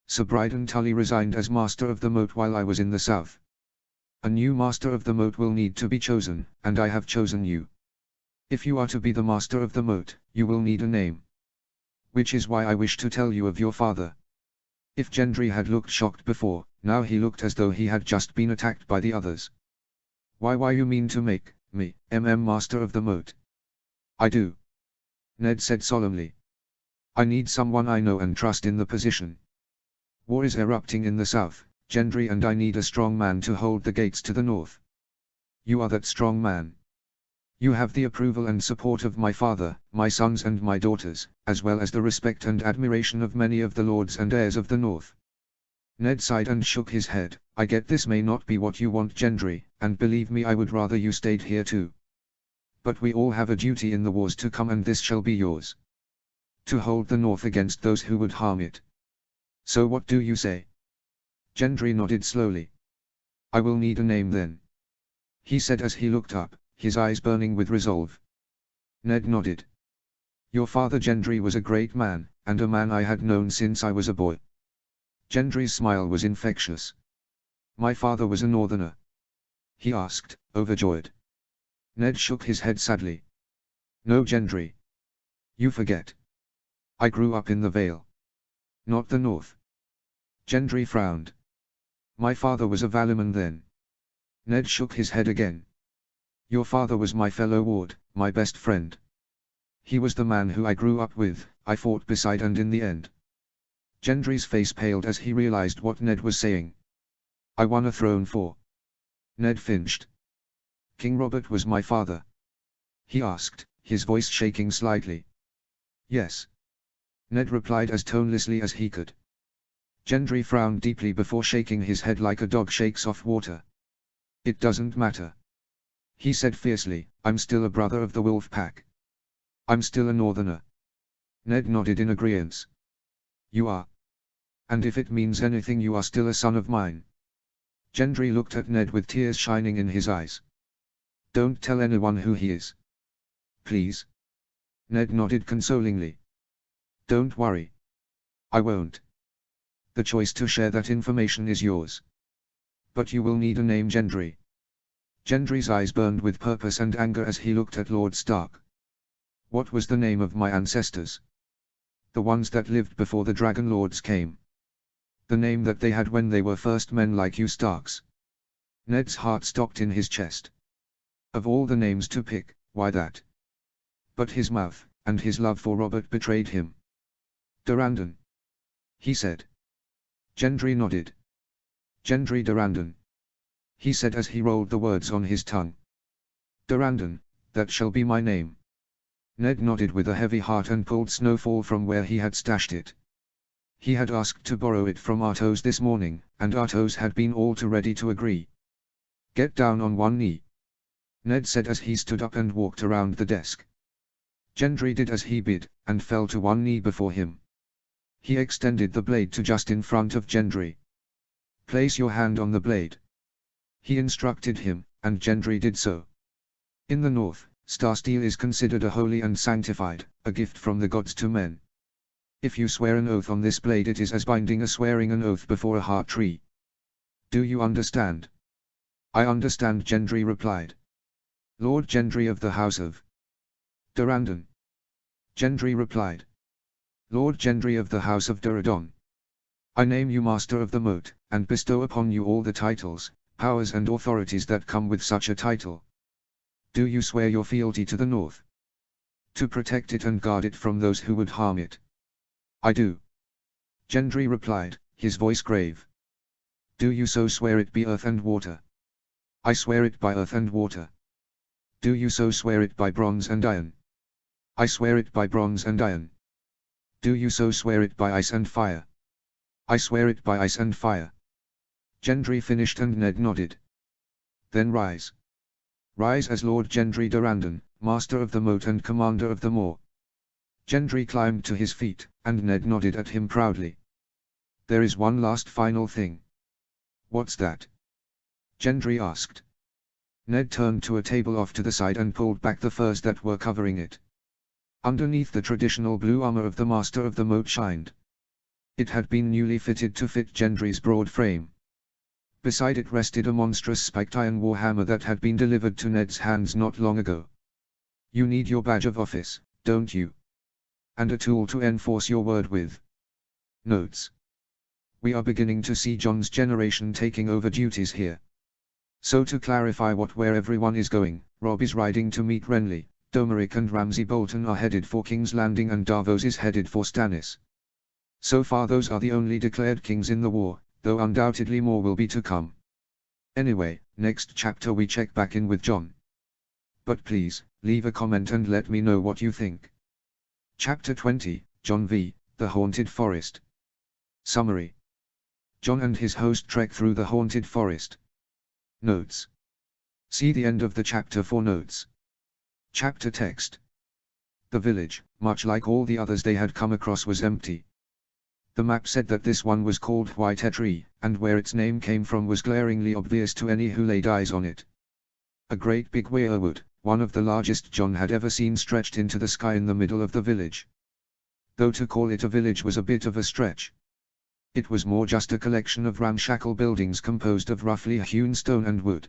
Sir Bryden Tully resigned as Master of the Moat while I was in the south. A new Master of the Moat will need to be chosen, and I have chosen you. If you are to be the Master of the Moat, you will need a name. Which is why I wish to tell you of your father. If Gendry had looked shocked before, now he looked as though he had just been attacked by the others. Why you mean to make me Master of the Moat? I do. Ned said solemnly. I need someone I know and trust in the position. War is erupting in the south, Gendry, and I need a strong man to hold the gates to the north. You are that strong man. You have the approval and support of my father, my sons and my daughters, as well as the respect and admiration of many of the lords and heirs of the north. Ned sighed and shook his head. I get this may not be what you want, Gendry, and believe me, I would rather you stayed here too. But we all have a duty in the wars to come, and this shall be yours. To hold the north against those who would harm it. So what do you say? Gendry nodded slowly. I will need a name then, he said as he looked up, his eyes burning with resolve. Ned nodded. Your father Gendry was a great man, and a man I had known since I was a boy. Gendry's smile was infectious. My father was a northerner? He asked, overjoyed. Ned shook his head sadly. No, Gendry. You forget. I grew up in the Vale. Not the north. Gendry frowned. My father was a Valyman then. Ned shook his head again. Your father was my fellow ward, my best friend. He was the man who I grew up with, I fought beside, and in the end. Gendry's face paled as he realized what Ned was saying. I won a throne for. Ned flinched. King Robert was my father? He asked, his voice shaking slightly. Yes. Ned replied as tonelessly as he could. Gendry frowned deeply before shaking his head like a dog shakes off water. It doesn't matter, he said fiercely, I'm still a brother of the Wolf Pack. I'm still a northerner. Ned nodded in agreeance. You are. And if it means anything, you are still a son of mine. Gendry looked at Ned with tears shining in his eyes. Don't tell anyone who he is. Please. Ned nodded consolingly. Don't worry. I won't. The choice to share that information is yours. But you will need a name, Gendry. Gendry's eyes burned with purpose and anger as he looked at Lord Stark. What was the name of my ancestors? The ones that lived before the Dragon Lords came. The name that they had when they were first men like you Starks. Ned's heart stopped in his chest. Of all the names to pick, why that? But his mouth, and his love for Robert betrayed him. Durrandon, he said. Gendry nodded. Gendry Durrandon, he said as he rolled the words on his tongue. Durrandon, that shall be my name. Ned nodded with a heavy heart and pulled Snowfall from where he had stashed it. He had asked to borrow it from Artos this morning, and Artos had been all too ready to agree. Get down on one knee, Ned said as he stood up and walked around the desk. Gendry did as he bid, and fell to one knee before him. He extended the blade to just in front of Gendry. Place your hand on the blade, he instructed him, and Gendry did so. In the north, Starsteel is considered a holy and sanctified, a gift from the gods to men. If you swear an oath on this blade, it is as binding as swearing an oath before a heart tree. Do you understand? I understand, Gendry replied. Lord Gendry of the House of Durrandon. Gendry replied. Lord Gendry of the House of Durrandon. I name you Master of the Moat, and bestow upon you all the titles, powers and authorities that come with such a title. Do you swear your fealty to the North? To protect it and guard it from those who would harm it? I do. Gendry replied, his voice grave. Do you so swear it by earth and water? I swear it by earth and water. Do you so swear it by bronze and iron? I swear it by bronze and iron. Do you so swear it by ice and fire? I swear it by ice and fire. Gendry finished and Ned nodded. Then rise. Rise as Lord Gendry Durrandon, Master of the Moat and Commander of the Moor. Gendry climbed to his feet, and Ned nodded at him proudly. There is one last final thing. What's that? Gendry asked. Ned turned to a table off to the side and pulled back the furs that were covering it. Underneath the traditional blue armor of the Master of the Moat shined. It had been newly fitted to fit Gendry's broad frame. Beside it rested a monstrous spiked iron warhammer that had been delivered to Ned's hands not long ago. You need your badge of office, don't you? And a tool to enforce your word with. Notes. We are beginning to see John's generation taking over duties here. So to clarify where everyone is going, Robb is riding to meet Renly, Domeric and Ramsay Bolton are headed for King's Landing and Davos is headed for Stannis. So far those are the only declared kings in the war, though undoubtedly more will be to come. Anyway, next chapter we check back in with Jon. But please, leave a comment and let me know what you think. Chapter 20, Jon v. The Haunted Forest. Summary. Jon and his host trek through the haunted forest. Notes. See the end of the chapter for notes. Chapter text. The village, much like all the others they had come across, was empty. The map said that this one was called White Tree, and where its name came from was glaringly obvious to any who laid eyes on it. A great big weirwood, one of the largest Jon had ever seen, stretched into the sky in the middle of the village. Though to call it a village was a bit of a stretch. It was more just a collection of ramshackle buildings composed of roughly hewn stone and wood.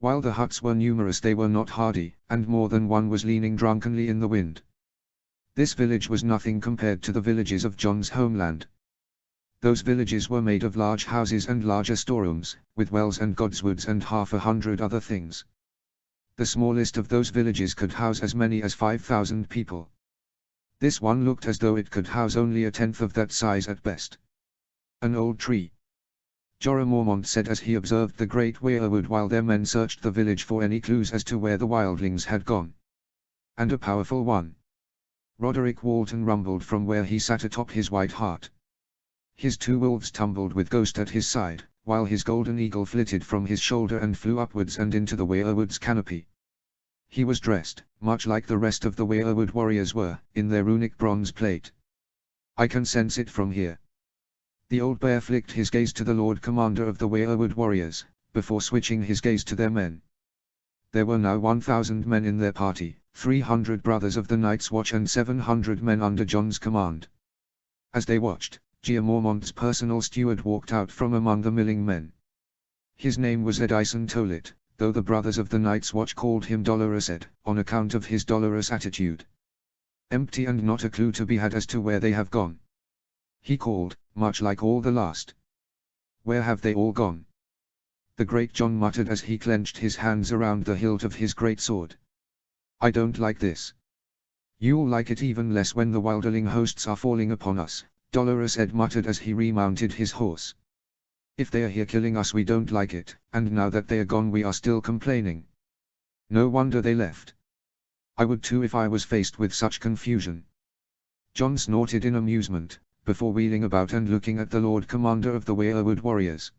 While the huts were numerous, they were not hardy, and more than one was leaning drunkenly in the wind. This village was nothing compared to the villages of Jon's homeland. Those villages were made of large houses and larger storerooms, with wells and godswoods and 100 other things. The smallest of those villages could house as many as 5,000 people. This one looked as though it could house only a tenth of that size at best. An old tree. Jorah Mormont said as he observed the great weirwood while their men searched the village for any clues as to where the wildlings had gone. And a powerful one. Roderick Walton rumbled from where he sat atop his white hart. His 2 wolves tumbled with Ghost at his side, while his golden eagle flitted from his shoulder and flew upwards and into the weirwood's canopy. He was dressed, much like the rest of the weirwood warriors were, in their runic bronze plate. I can sense it from here. The old bear flicked his gaze to the Lord Commander of the weirwood warriors, before switching his gaze to their men. There were now 1,000 men in their party, 300 brothers of the Night's Watch and 700 men under Jon's command. As they watched, Jeor Mormont's personal steward walked out from among the milling men. His name was Edison Tolit, though the brothers of the Night's Watch called him Dolorous Ed, on account of his dolorous attitude. Empty and not a clue to be had as to where they have gone. He called, much like all the last. Where have they all gone? The great Jon muttered as he clenched his hands around the hilt of his great sword. I don't like this. You'll like it even less when the wildling hosts are falling upon us, Dolorous Ed muttered as he remounted his horse. If they are here killing us we don't like it, and now that they are gone we are still complaining. No wonder they left. I would too if I was faced with such confusion. Jon snorted in amusement, before wheeling about and looking at the Lord Commander of the weirwood warriors.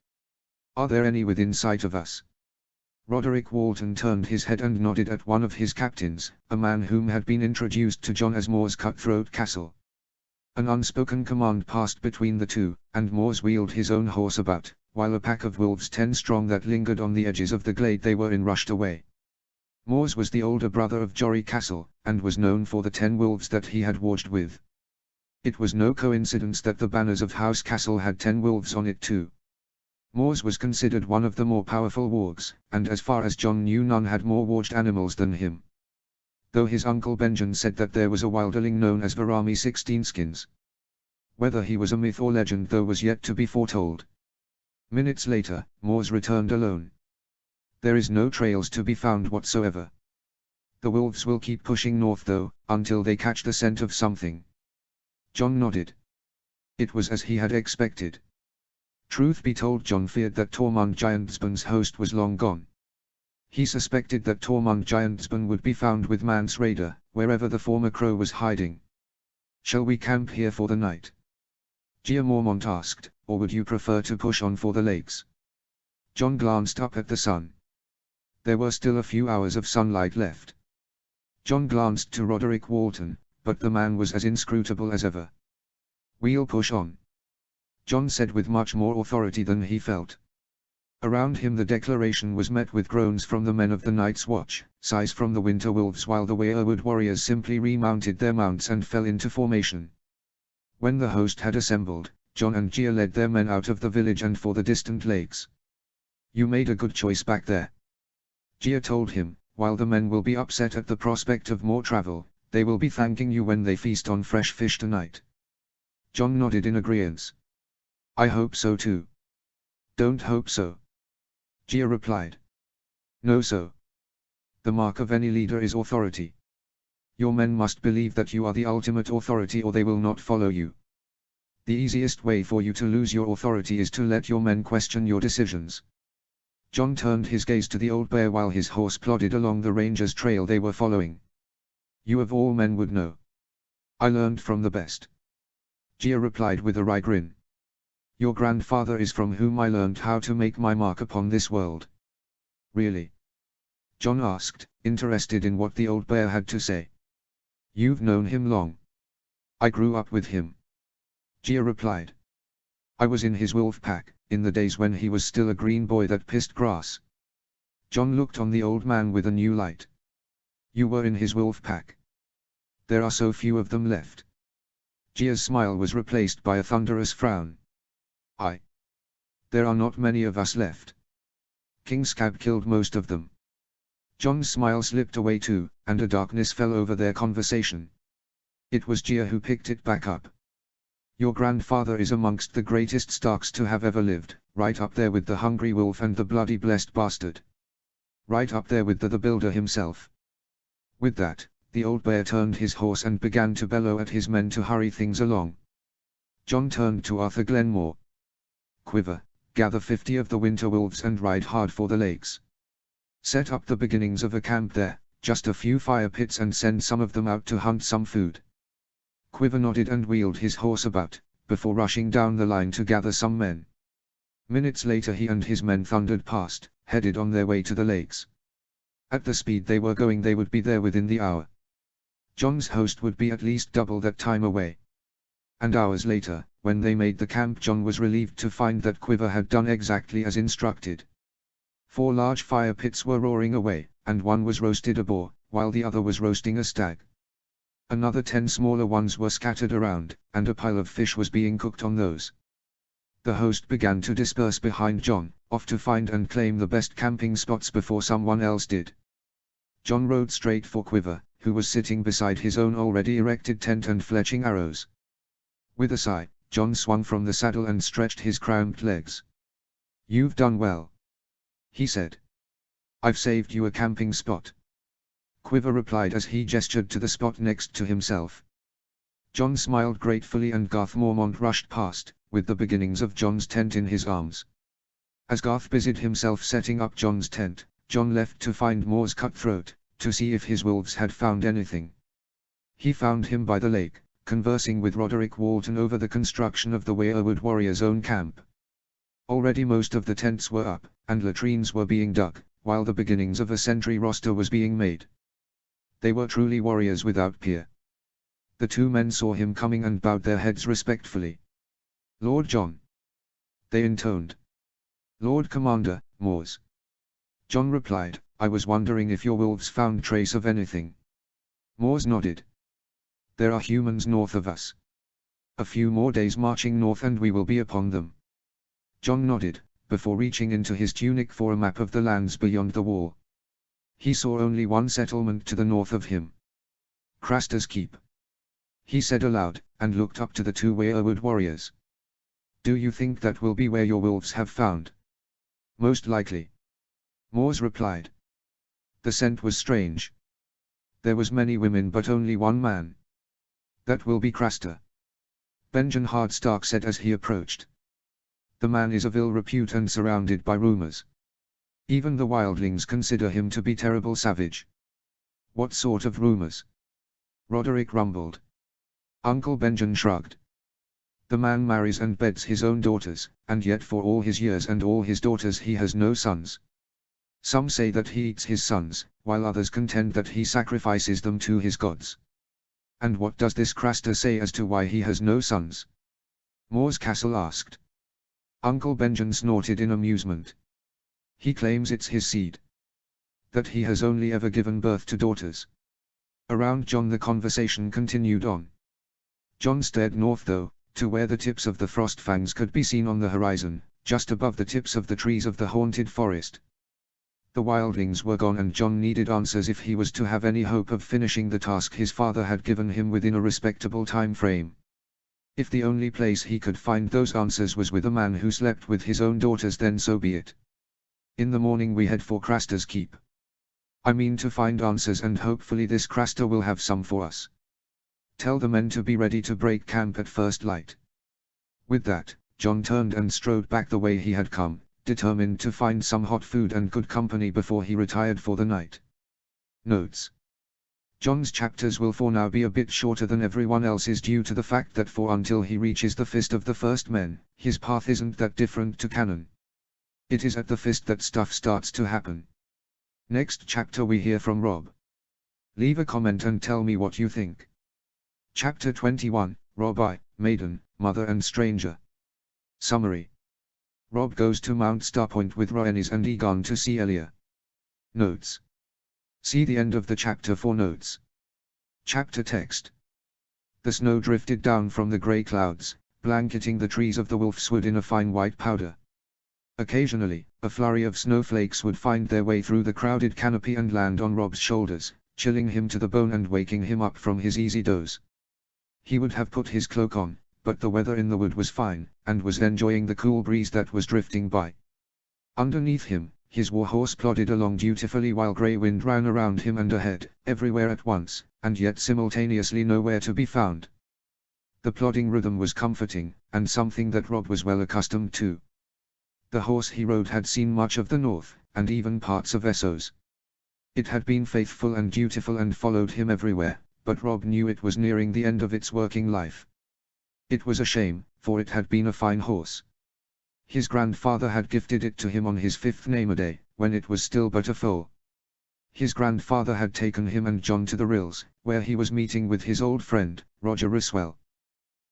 Are there any within sight of us? Roderick Walton turned his head and nodded at one of his captains, a man whom had been introduced to Jon as Mors Cutthroat Castle. An unspoken command passed between the two, and Mors wheeled his own horse about, while a pack of wolves 10 strong that lingered on the edges of the glade they were in rushed away. Mors was the older brother of Jory Castle, and was known for the 10 wolves that he had warged with. It was no coincidence that the banners of House Castle had 10 wolves on it too. Mors was considered one of the more powerful wargs, and as far as Jon knew none had more warged animals than him. Though his uncle Benjen said that there was a wildling known as Varami 16skins. Whether he was a myth or legend though was yet to be foretold. Minutes later, Mors returned alone. There is no trails to be found whatsoever. The wolves will keep pushing north though, until they catch the scent of something. Jon nodded. It was as he had expected. Truth be told, Jon feared that Tormund Giantsbane's host was long gone. He suspected that Tormund Giantsbane would be found with Mance Rayder, wherever the former crow was hiding. Shall we camp here for the night? Jeor Mormont asked, or would you prefer to push on for the lakes? Jon glanced up at the sun. There were still a few hours of sunlight left. Jon glanced to Roderick Walton, but the man was as inscrutable as ever. We'll push on, Jon said with much more authority than he felt. Around him the declaration was met with groans from the men of the Night's Watch, sighs from the Winter Wolves, while the weirwood warriors simply remounted their mounts and fell into formation. When the host had assembled, Jon and Jeor led their men out of the village and for the distant lakes. You made a good choice back there, Jeor told him. While the men will be upset at the prospect of more travel, they will be thanking you when they feast on fresh fish tonight. Jon nodded in agreeance. I hope so too. Don't hope so. Jia replied. No so. The mark of any leader is authority. Your men must believe that you are the ultimate authority or they will not follow you. The easiest way for you to lose your authority is to let your men question your decisions. John turned his gaze to the old bear while his horse plodded along the ranger's trail they were following. You of all men would know. I learned from the best. Jia replied with a wry grin. Your grandfather is from whom I learned how to make my mark upon this world. Really? John asked, interested in what the old bear had to say. You've known him long. I grew up with him. Jia replied. I was in his wolf pack, in the days when he was still a green boy that pissed grass. John looked on the old man with a new light. You were in his wolf pack. There are so few of them left. Jia's smile was replaced by a thunderous frown. There are not many of us left. King Scab killed most of them. John's smile slipped away too, and a darkness fell over their conversation. It was Jia who picked it back up. Your grandfather is amongst the greatest Starks to have ever lived, right up there with the hungry wolf and the bloody blessed bastard. Right up there with the builder himself. With that, the old bear turned his horse and began to bellow at his men to hurry things along. John turned to Arthur Glenmore. Quiver, gather 50 of the winter wolves and ride hard for the lakes. Set up the beginnings of a camp there, just a few fire pits and send some of them out to hunt some food. Quiver nodded and wheeled his horse about, before rushing down the line to gather some men. Minutes later he and his men thundered past, headed on their way to the lakes. At the speed they were going they would be there within the hour. John's host would be at least double that time away. And hours later, when they made the camp, John was relieved to find that Quiver had done exactly as instructed. 4 large fire pits were roaring away, and one was roasted a boar, while the other was roasting a stag. Another 10 smaller ones were scattered around, and a pile of fish was being cooked on those. The host began to disperse behind John, off to find and claim the best camping spots before someone else did. John rode straight for Quiver, who was sitting beside his own already erected tent and fletching arrows. With a sigh, John swung from the saddle and stretched his cramped legs. You've done well, he said. I've saved you a camping spot. Quiver replied as he gestured to the spot next to himself. John smiled gratefully and Garth Mormont rushed past, with the beginnings of John's tent in his arms. As Garth busied himself setting up John's tent, John left to find Moor's cutthroat, to see if his wolves had found anything. He found him by the lake, conversing with Roderick Walton over the construction of the Weirwood Warriors' own camp. Already most of the tents were up, and latrines were being dug, while the beginnings of a sentry roster was being made. They were truly warriors without peer. The 2 men saw him coming and bowed their heads respectfully. Lord John, they intoned. Lord Commander, Moors. John replied, I was wondering if your wolves found trace of anything. Moors nodded. There are humans north of us. A few more days marching north and we will be upon them. John nodded, before reaching into his tunic for a map of the lands beyond the wall. He saw only one settlement to the north of him. Craster's Keep. He said aloud, and looked up to the 2 Weirwood warriors. Do you think that will be where your wolves have found? Most likely. Moors replied. The scent was strange. There was many women but only one man. That will be Craster. Benjen Hardstark said as he approached. The man is of ill repute and surrounded by rumors. Even the wildlings consider him to be terrible savage. What sort of rumors? Roderick rumbled. Uncle Benjen shrugged. The man marries and beds his own daughters, and yet for all his years and all his daughters he has no sons. Some say that he eats his sons, while others contend that he sacrifices them to his gods. And what does this Craster say as to why he has no sons? Moor's Castle asked. Uncle Benjen snorted in amusement. He claims it's his seed. That he has only ever given birth to daughters. Around John the conversation continued on. John stared north though, to where the tips of the Frostfangs could be seen on the horizon, just above the tips of the trees of the haunted forest. The wildlings were gone and John needed answers if he was to have any hope of finishing the task his father had given him within a respectable time frame. If the only place he could find those answers was with a man who slept with his own daughters, then so be it. In the morning we head for Craster's Keep. I mean to find answers, and hopefully this Craster will have some for us. Tell the men to be ready to break camp at first light. With that, John turned and strode back the way he had come, determined to find some hot food and good company before he retired for the night. Notes. John's chapters will for now be a bit shorter than everyone else's due to the fact that until he reaches the Fist of the First Men, his path isn't that different to canon. It is at the Fist that stuff starts to happen. Next chapter we hear from Robb. Leave a comment and tell me what you think. Chapter 21, Robb I, Maiden, Mother and Stranger. Summary. Robb goes to Mount Starpoint with Rhaenys and Aegon to see Elia. Notes. See the end of the chapter for notes. Chapter text. The snow drifted down from the grey clouds, blanketing the trees of the Wolfswood in a fine white powder. Occasionally, a flurry of snowflakes would find their way through the crowded canopy and land on Robb's shoulders, chilling him to the bone and waking him up from his easy doze. He would have put his cloak on, but the weather in the wood was fine, and was enjoying the cool breeze that was drifting by. Underneath him, his warhorse plodded along dutifully while grey wind ran around him and ahead, everywhere at once, and yet simultaneously nowhere to be found. The plodding rhythm was comforting, and something that Robb was well accustomed to. The horse he rode had seen much of the north, and even parts of Essos. It had been faithful and dutiful and followed him everywhere, but Robb knew it was nearing the end of its working life. It was a shame, for it had been a fine horse. His grandfather had gifted it to him on his 5th name-a-day, when it was still but a foal. His grandfather had taken him and John to the rills, where he was meeting with his old friend, Roger Risswell.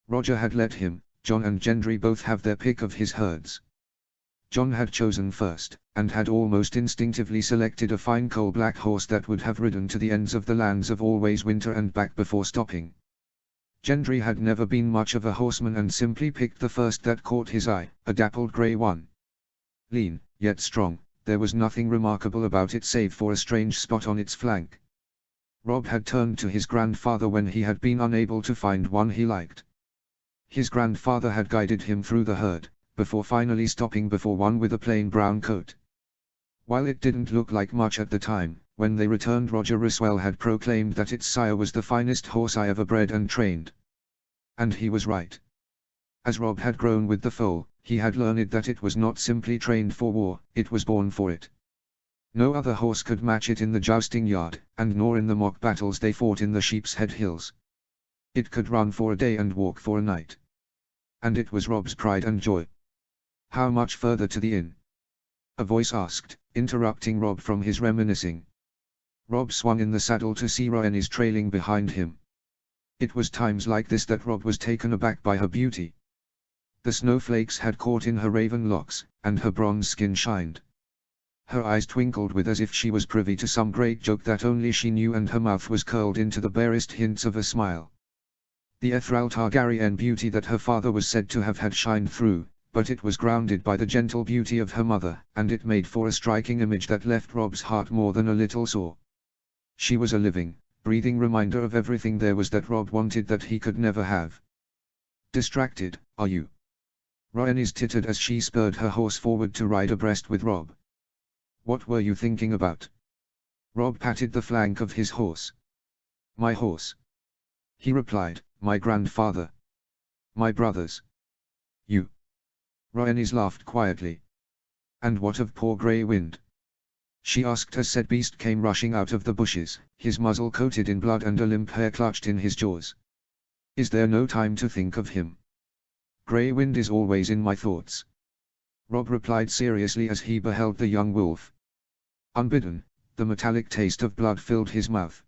Roger had let him, John and Gendry both have their pick of his herds. John had chosen first, and had almost instinctively selected a fine coal-black horse that would have ridden to the ends of the lands of Always Winter and back before stopping. Gendry had never been much of a horseman and simply picked the first that caught his eye, a dappled grey one. Lean, yet strong, there was nothing remarkable about it save for a strange spot on its flank. Robb had turned to his grandfather when he had been unable to find one he liked. His grandfather had guided him through the herd, before finally stopping before one with a plain brown coat. While it didn't look like much at the time, when they returned Roger Risswell had proclaimed that its sire was the finest horse I ever bred and trained. And he was right. As Robb had grown with the foal, he had learned that it was not simply trained for war, it was born for it. No other horse could match it in the jousting yard, and nor in the mock battles they fought in the Sheep's Head Hills. It could run for a day and walk for a night. And it was Robb's pride and joy. How much further to the inn? A voice asked, interrupting Robb from his reminiscing. Robb swung in the saddle to see Rhaenys trailing behind him. It was times like this that Robb was taken aback by her beauty. The snowflakes had caught in her raven locks, and her bronze skin shined. Her eyes twinkled with as if she was privy to some great joke that only she knew, and her mouth was curled into the barest hints of a smile. The Ethral Targaryen beauty that her father was said to have had shined through, but it was grounded by the gentle beauty of her mother, and it made for a striking image that left Robb's heart more than a little sore. She was a living, breathing reminder of everything there was that Robb wanted that he could never have. Distracted, are you? Rhaenys tittered as she spurred her horse forward to ride abreast with Robb. What were you thinking about? Robb patted the flank of his horse. My horse. He replied, my grandfather. My brothers. You. Rhaenys laughed quietly. And what of poor Grey Wind? She asked as said beast came rushing out of the bushes, his muzzle coated in blood and a limp hair clutched in his jaws. Is there no time to think of him? Grey Wind is always in my thoughts. Robb replied seriously as he beheld the young wolf. Unbidden, the metallic taste of blood filled his mouth.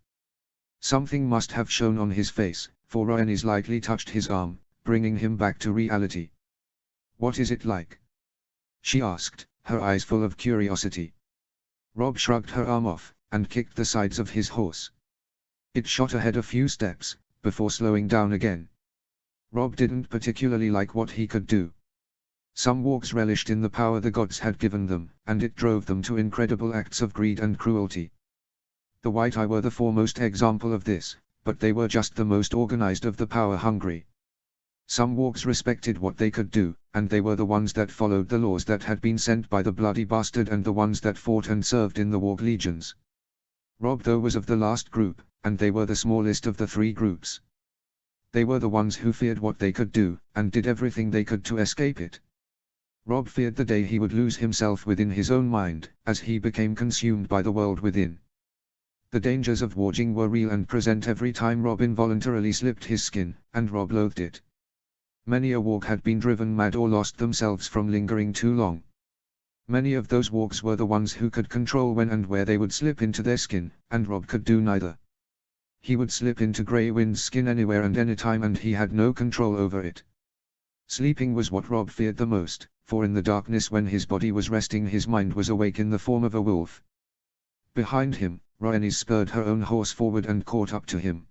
Something must have shown on his face, for Rhaenys lightly touched his arm, bringing him back to reality. What is it like? She asked, her eyes full of curiosity. Robb shrugged her arm off, and kicked the sides of his horse. It shot ahead a few steps, before slowing down again. Robb didn't particularly like what he could do. Some walks relished in the power the gods had given them, and it drove them to incredible acts of greed and cruelty. The White Eye were the foremost example of this, but they were just the most organized of the power-hungry. Some wargs respected what they could do, and they were the ones that followed the laws that had been sent by the bloody bastard and the ones that fought and served in the warg legions. Rob though was of the last group, and they were the smallest of the three groups. They were the ones who feared what they could do, and did everything they could to escape it. Rob feared the day he would lose himself within his own mind, as he became consumed by the world within. The dangers of warging were real and present every time Rob involuntarily slipped his skin, and Rob loathed it. Many a warg had been driven mad or lost themselves from lingering too long. Many of those wargs were the ones who could control when and where they would slip into their skin, and Rob could do neither. He would slip into Grey Wind's skin anywhere and anytime, and he had no control over it. Sleeping was what Rob feared the most, for in the darkness when his body was resting his mind was awake in the form of a wolf. Behind him, Rhaenys spurred her own horse forward and caught up to him.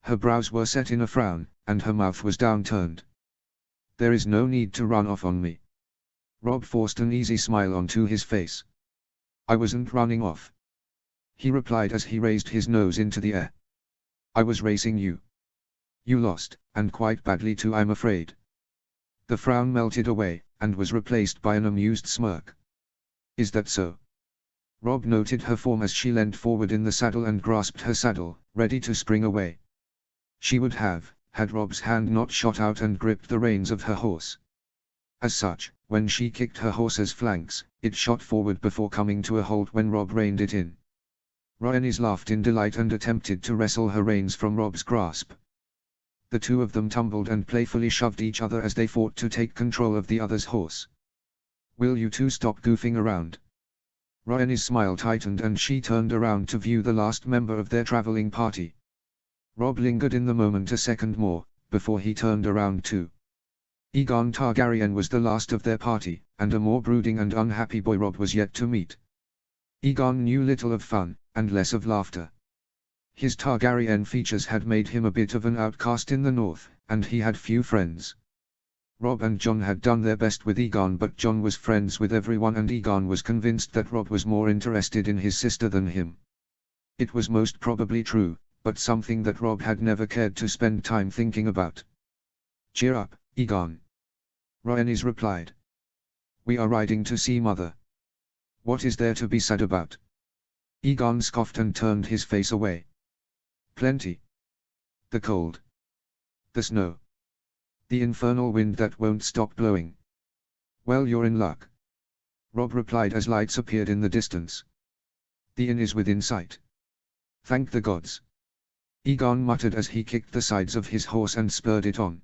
Her brows were set in a frown, and her mouth was downturned. "There is no need to run off on me." Rob forced an easy smile onto his face. "I wasn't running off," he replied as he raised his nose into the air. "I was racing you. You lost, and quite badly too, I'm afraid." The frown melted away, and was replaced by an amused smirk. "Is that so?" Rob noted her form as she leant forward in the saddle and grasped her saddle, ready to spring away. She would have, had Rob's hand not shot out and gripped the reins of her horse. As such, when she kicked her horse's flanks, it shot forward before coming to a halt when Rob reined it in. Rhaenys laughed in delight and attempted to wrestle her reins from Rob's grasp. The two of them tumbled and playfully shoved each other as they fought to take control of the other's horse. "Will you two stop goofing around?" Rhaenys' smile tightened and she turned around to view the last member of their traveling party. Rob lingered in the moment a second more, before he turned around too. Aegon Targaryen was the last of their party, and a more brooding and unhappy boy Rob was yet to meet. Aegon knew little of fun, and less of laughter. His Targaryen features had made him a bit of an outcast in the north, and he had few friends. Rob and Jon had done their best with Aegon, but Jon was friends with everyone and Aegon was convinced that Rob was more interested in his sister than him. It was most probably true, but something that Rob had never cared to spend time thinking about. "Cheer up, Aegon," Rhaenys replied. "We are riding to see Mother. What is there to be sad about?" Aegon scoffed and turned his face away. "Plenty. The cold. The snow. The infernal wind that won't stop blowing." "Well, you're in luck," Rob replied as lights appeared in the distance. "The inn is within sight." "Thank the gods," Aegon muttered as he kicked the sides of his horse and spurred it on.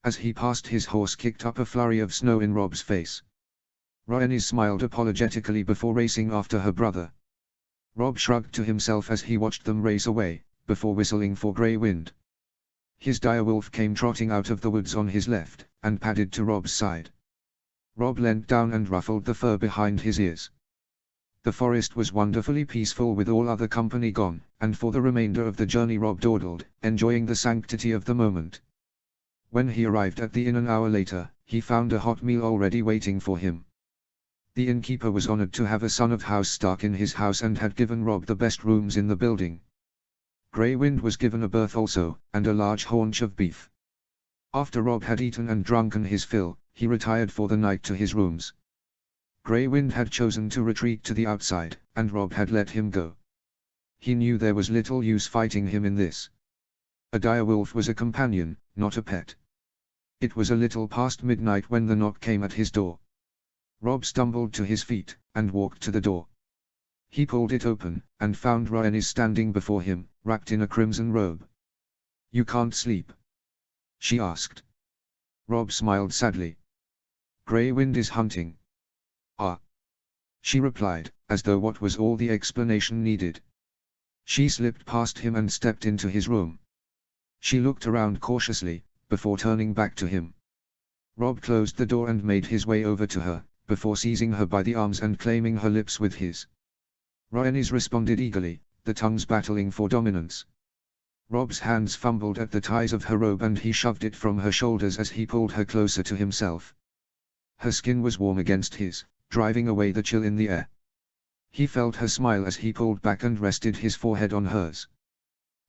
As he passed, his horse kicked up a flurry of snow in Rob's face. Rhaenys smiled apologetically before racing after her brother. Rob shrugged to himself as he watched them race away, before whistling for Grey Wind. His direwolf came trotting out of the woods on his left, and padded to Rob's side. Rob leant down and ruffled the fur behind his ears. The forest was wonderfully peaceful with all other company gone, and for the remainder of the journey Rob dawdled, enjoying the sanctity of the moment. When he arrived at the inn an hour later, he found a hot meal already waiting for him. The innkeeper was honored to have a son of House Stark in his house and had given Rob the best rooms in the building. Grey Wind was given a berth also, and a large haunch of beef. After Rob had eaten and drunken his fill, he retired for the night to his rooms. Grey Wind had chosen to retreat to the outside, and Rob had let him go. He knew there was little use fighting him in this. A direwolf was a companion, not a pet. It was a little past midnight when the knock came at his door. Rob stumbled to his feet, and walked to the door. He pulled it open, and found Rhaenys standing before him, wrapped in a crimson robe. "You can't sleep?" she asked. Rob smiled sadly. "Grey Wind is hunting." "Ah," she replied, as though what was all the explanation needed. She slipped past him and stepped into his room. She looked around cautiously, before turning back to him. Rob closed the door and made his way over to her, before seizing her by the arms and claiming her lips with his. Rhaenys responded eagerly, the tongues battling for dominance. Rob's hands fumbled at the ties of her robe and he shoved it from her shoulders as he pulled her closer to himself. Her skin was warm against his, driving away the chill in the air. He felt her smile as he pulled back and rested his forehead on hers.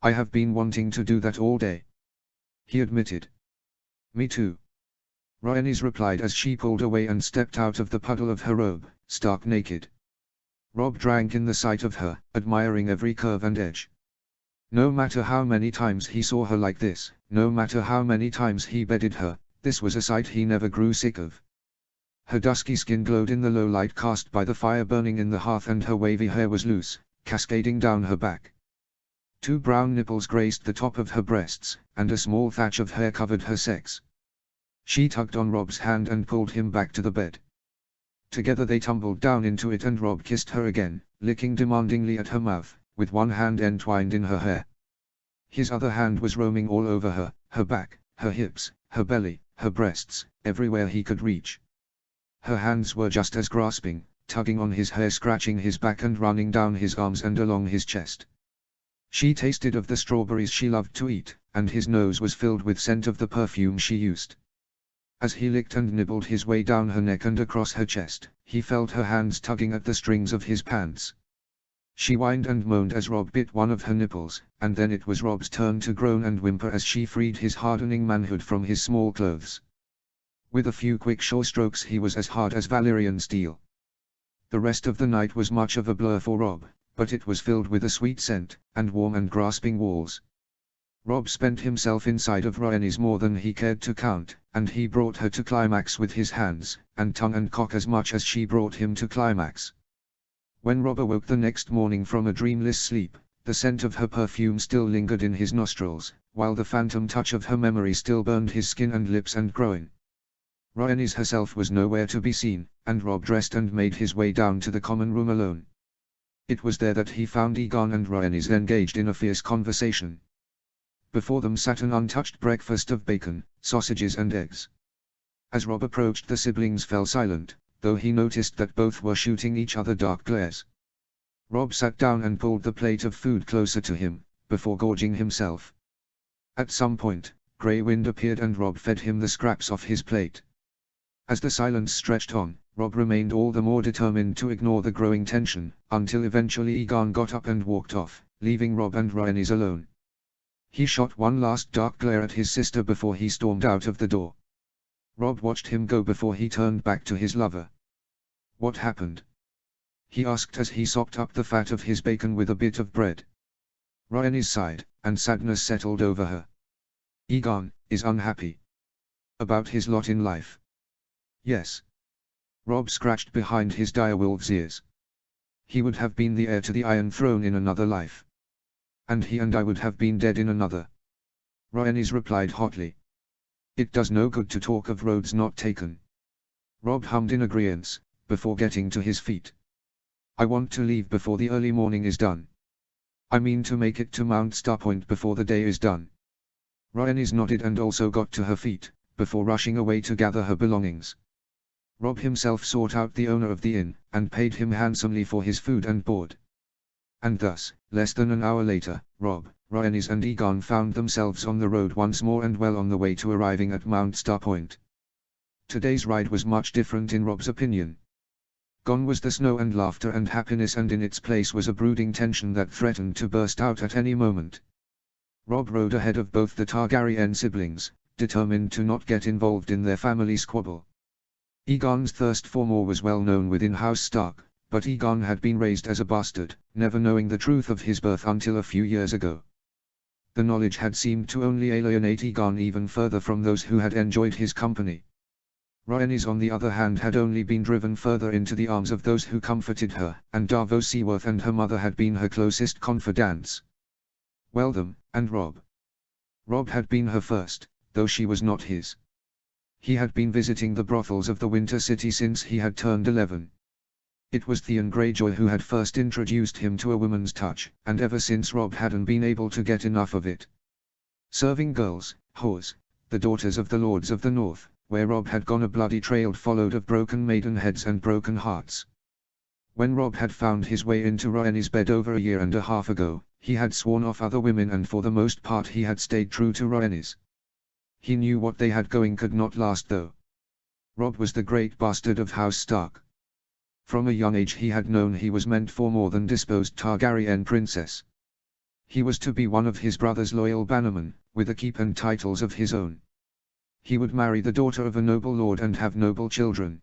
"I have been wanting to do that all day," he admitted. Me too. Rhaenys replied as she pulled away and stepped out of the puddle of her robe, stark naked. Robb drank in the sight of her, admiring every curve and edge. No matter how many times he saw her like this, no matter how many times he bedded her, this was a sight he never grew sick of. Her dusky skin glowed in the low light cast by the fire burning in the hearth, and her wavy hair was loose, cascading down her back. 2 brown nipples graced the top of her breasts, and a small thatch of hair covered her sex. She tugged on Robb's hand and pulled him back to the bed. Together they tumbled down into it, and Robb kissed her again, licking demandingly at her mouth, with one hand entwined in her hair. His other hand was roaming all over her, her back, her hips, her belly, her breasts, everywhere he could reach. Her hands were just as grasping, tugging on his hair, scratching his back and running down his arms and along his chest. She tasted of the strawberries she loved to eat, and his nose was filled with scent of the perfume she used. As he licked and nibbled his way down her neck and across her chest, he felt her hands tugging at the strings of his pants. She whined and moaned as Robb bit one of her nipples, and then it was Robb's turn to groan and whimper as she freed his hardening manhood from his small clothes. With a few quick sure strokes he was as hard as Valyrian steel. The rest of the night was much of a blur for Robb, but it was filled with a sweet scent, and warm and grasping walls. Robb spent himself inside of Rhaenys more than he cared to count, and he brought her to climax with his hands, and tongue and cock as much as she brought him to climax. When Robb awoke the next morning from a dreamless sleep, the scent of her perfume still lingered in his nostrils, while the phantom touch of her memory still burned his skin and lips and groin. Rhaenys herself was nowhere to be seen, and Robb dressed and made his way down to the common room alone. It was there that he found Aegon and Rhaenys engaged in a fierce conversation. Before them sat an untouched breakfast of bacon, sausages and eggs. As Robb approached, the siblings fell silent, though he noticed that both were shooting each other dark glares. Robb sat down and pulled the plate of food closer to him, before gorging himself. At some point, Grey Wind appeared and Robb fed him the scraps off his plate. As the silence stretched on, Robb remained all the more determined to ignore the growing tension, until eventually Aegon got up and walked off, leaving Robb and Rhaenys alone. He shot one last dark glare at his sister before he stormed out of the door. Robb watched him go before he turned back to his lover. "What happened?" he asked as he sopped up the fat of his bacon with a bit of bread. Rhaenys sighed, and sadness settled over her. "Aegon is unhappy. About his lot in life." "Yes." Robb scratched behind his direwolf's ears. "He would have been the heir to the Iron Throne in another life. And he and I would have been dead in another." Rhaenys replied hotly. "It does no good to talk of roads not taken." Robb hummed in agreeance, before getting to his feet. "I want to leave before the early morning is done. I mean to make it to Mount Starpoint before the day is done." Rhaenys nodded and also got to her feet, before rushing away to gather her belongings. Robb himself sought out the owner of the inn, and paid him handsomely for his food and board. And thus, less than an hour later, Robb, Rhaenys and Aegon found themselves on the road once more and well on the way to arriving at Mount Starpoint. Today's ride was much different in Robb's opinion. Gone was the snow and laughter and happiness, and in its place was a brooding tension that threatened to burst out at any moment. Robb rode ahead of both the Targaryen siblings, determined to not get involved in their family squabble. Aegon's thirst for more was well known within House Stark, but Aegon had been raised as a bastard, never knowing the truth of his birth until a few years ago. The knowledge had seemed to only alienate Aegon even further from those who had enjoyed his company. Rhaenys on the other hand had only been driven further into the arms of those who comforted her, and Davos Seaworth and her mother had been her closest confidants. Weldon, and Robb. Robb had been her first, though she was not his. He had been visiting the brothels of the Winter City since he had turned 11. It was Theon Greyjoy who had first introduced him to a woman's touch, and ever since Robb hadn't been able to get enough of it. Serving girls, whores, the daughters of the Lords of the North, where Robb had gone a bloody trail followed of broken maiden heads and broken hearts. When Robb had found his way into Rhaenys' bed over a year and a half ago, he had sworn off other women, and for the most part he had stayed true to Rhaenys. He knew what they had going could not last though. Robb was the great bastard of House Stark. From a young age he had known he was meant for more than disposed Targaryen princess. He was to be one of his brother's loyal bannermen, with a keep and titles of his own. He would marry the daughter of a noble lord and have noble children.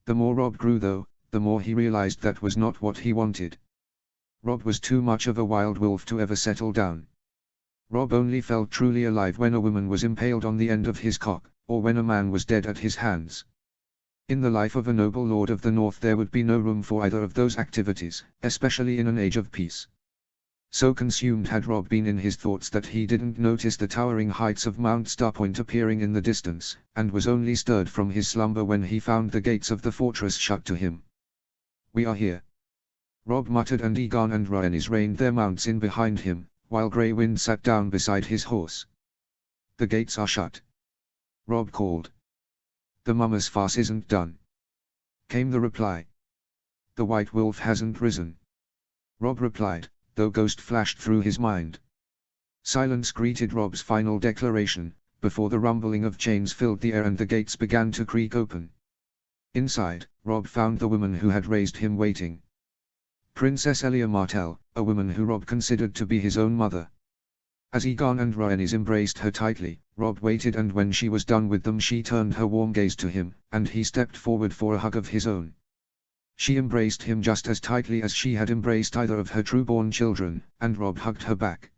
The more Rob grew though, the more he realized that was not what he wanted. Rob was too much of a wild wolf to ever settle down. Rob only felt truly alive when a woman was impaled on the end of his cock, or when a man was dead at his hands. In the life of a noble lord of the north there would be no room for either of those activities, especially in an age of peace. So consumed had Rob been in his thoughts that he didn't notice the towering heights of Mount Starpoint appearing in the distance, and was only stirred from his slumber when he found the gates of the fortress shut to him. "We are here," Rob muttered, and Egon and Rhaenys reined their mounts in behind him, while Grey Wind sat down beside his horse. "The gates are shut," Rob called. "The mummer's farce isn't done," came the reply. "The White Wolf hasn't risen," Rob replied, though ghost flashed through his mind. Silence greeted Rob's final declaration, before the rumbling of chains filled the air and the gates began to creak open. Inside, Rob found the woman who had raised him waiting. Princess Elia Martell, a woman who Rob considered to be his own mother. As Egon and Rhaenys embraced her tightly, Rob waited, and when she was done with them she turned her warm gaze to him, and he stepped forward for a hug of his own. She embraced him just as tightly as she had embraced either of her true-born children, and Rob hugged her back.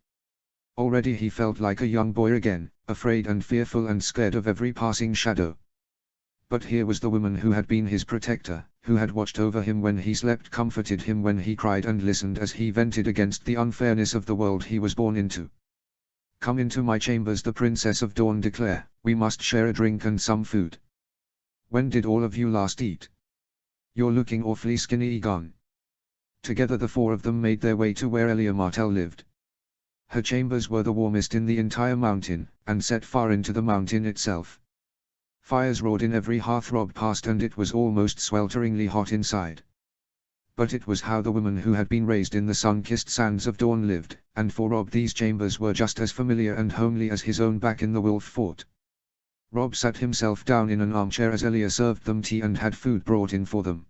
Already he felt like a young boy again, afraid and fearful and scared of every passing shadow. But here was the woman who had been his protector, who had watched over him when he slept, comforted him when he cried, and listened as he vented against the unfairness of the world he was born into. "Come into my chambers," the Princess of Dawn declared. "We must share a drink and some food. When did all of you last eat? You're looking awfully skinny, Egon." Together the four of them made their way to where Elia Martell lived. Her chambers were the warmest in the entire mountain, and set far into the mountain itself. Fires roared in every hearth Rob passed, and it was almost swelteringly hot inside. But it was how the woman who had been raised in the sun-kissed sands of Dawn lived, and for Rob these chambers were just as familiar and homely as his own back in the Wolf Fort. Rob sat himself down in an armchair as Elia served them tea and had food brought in for them.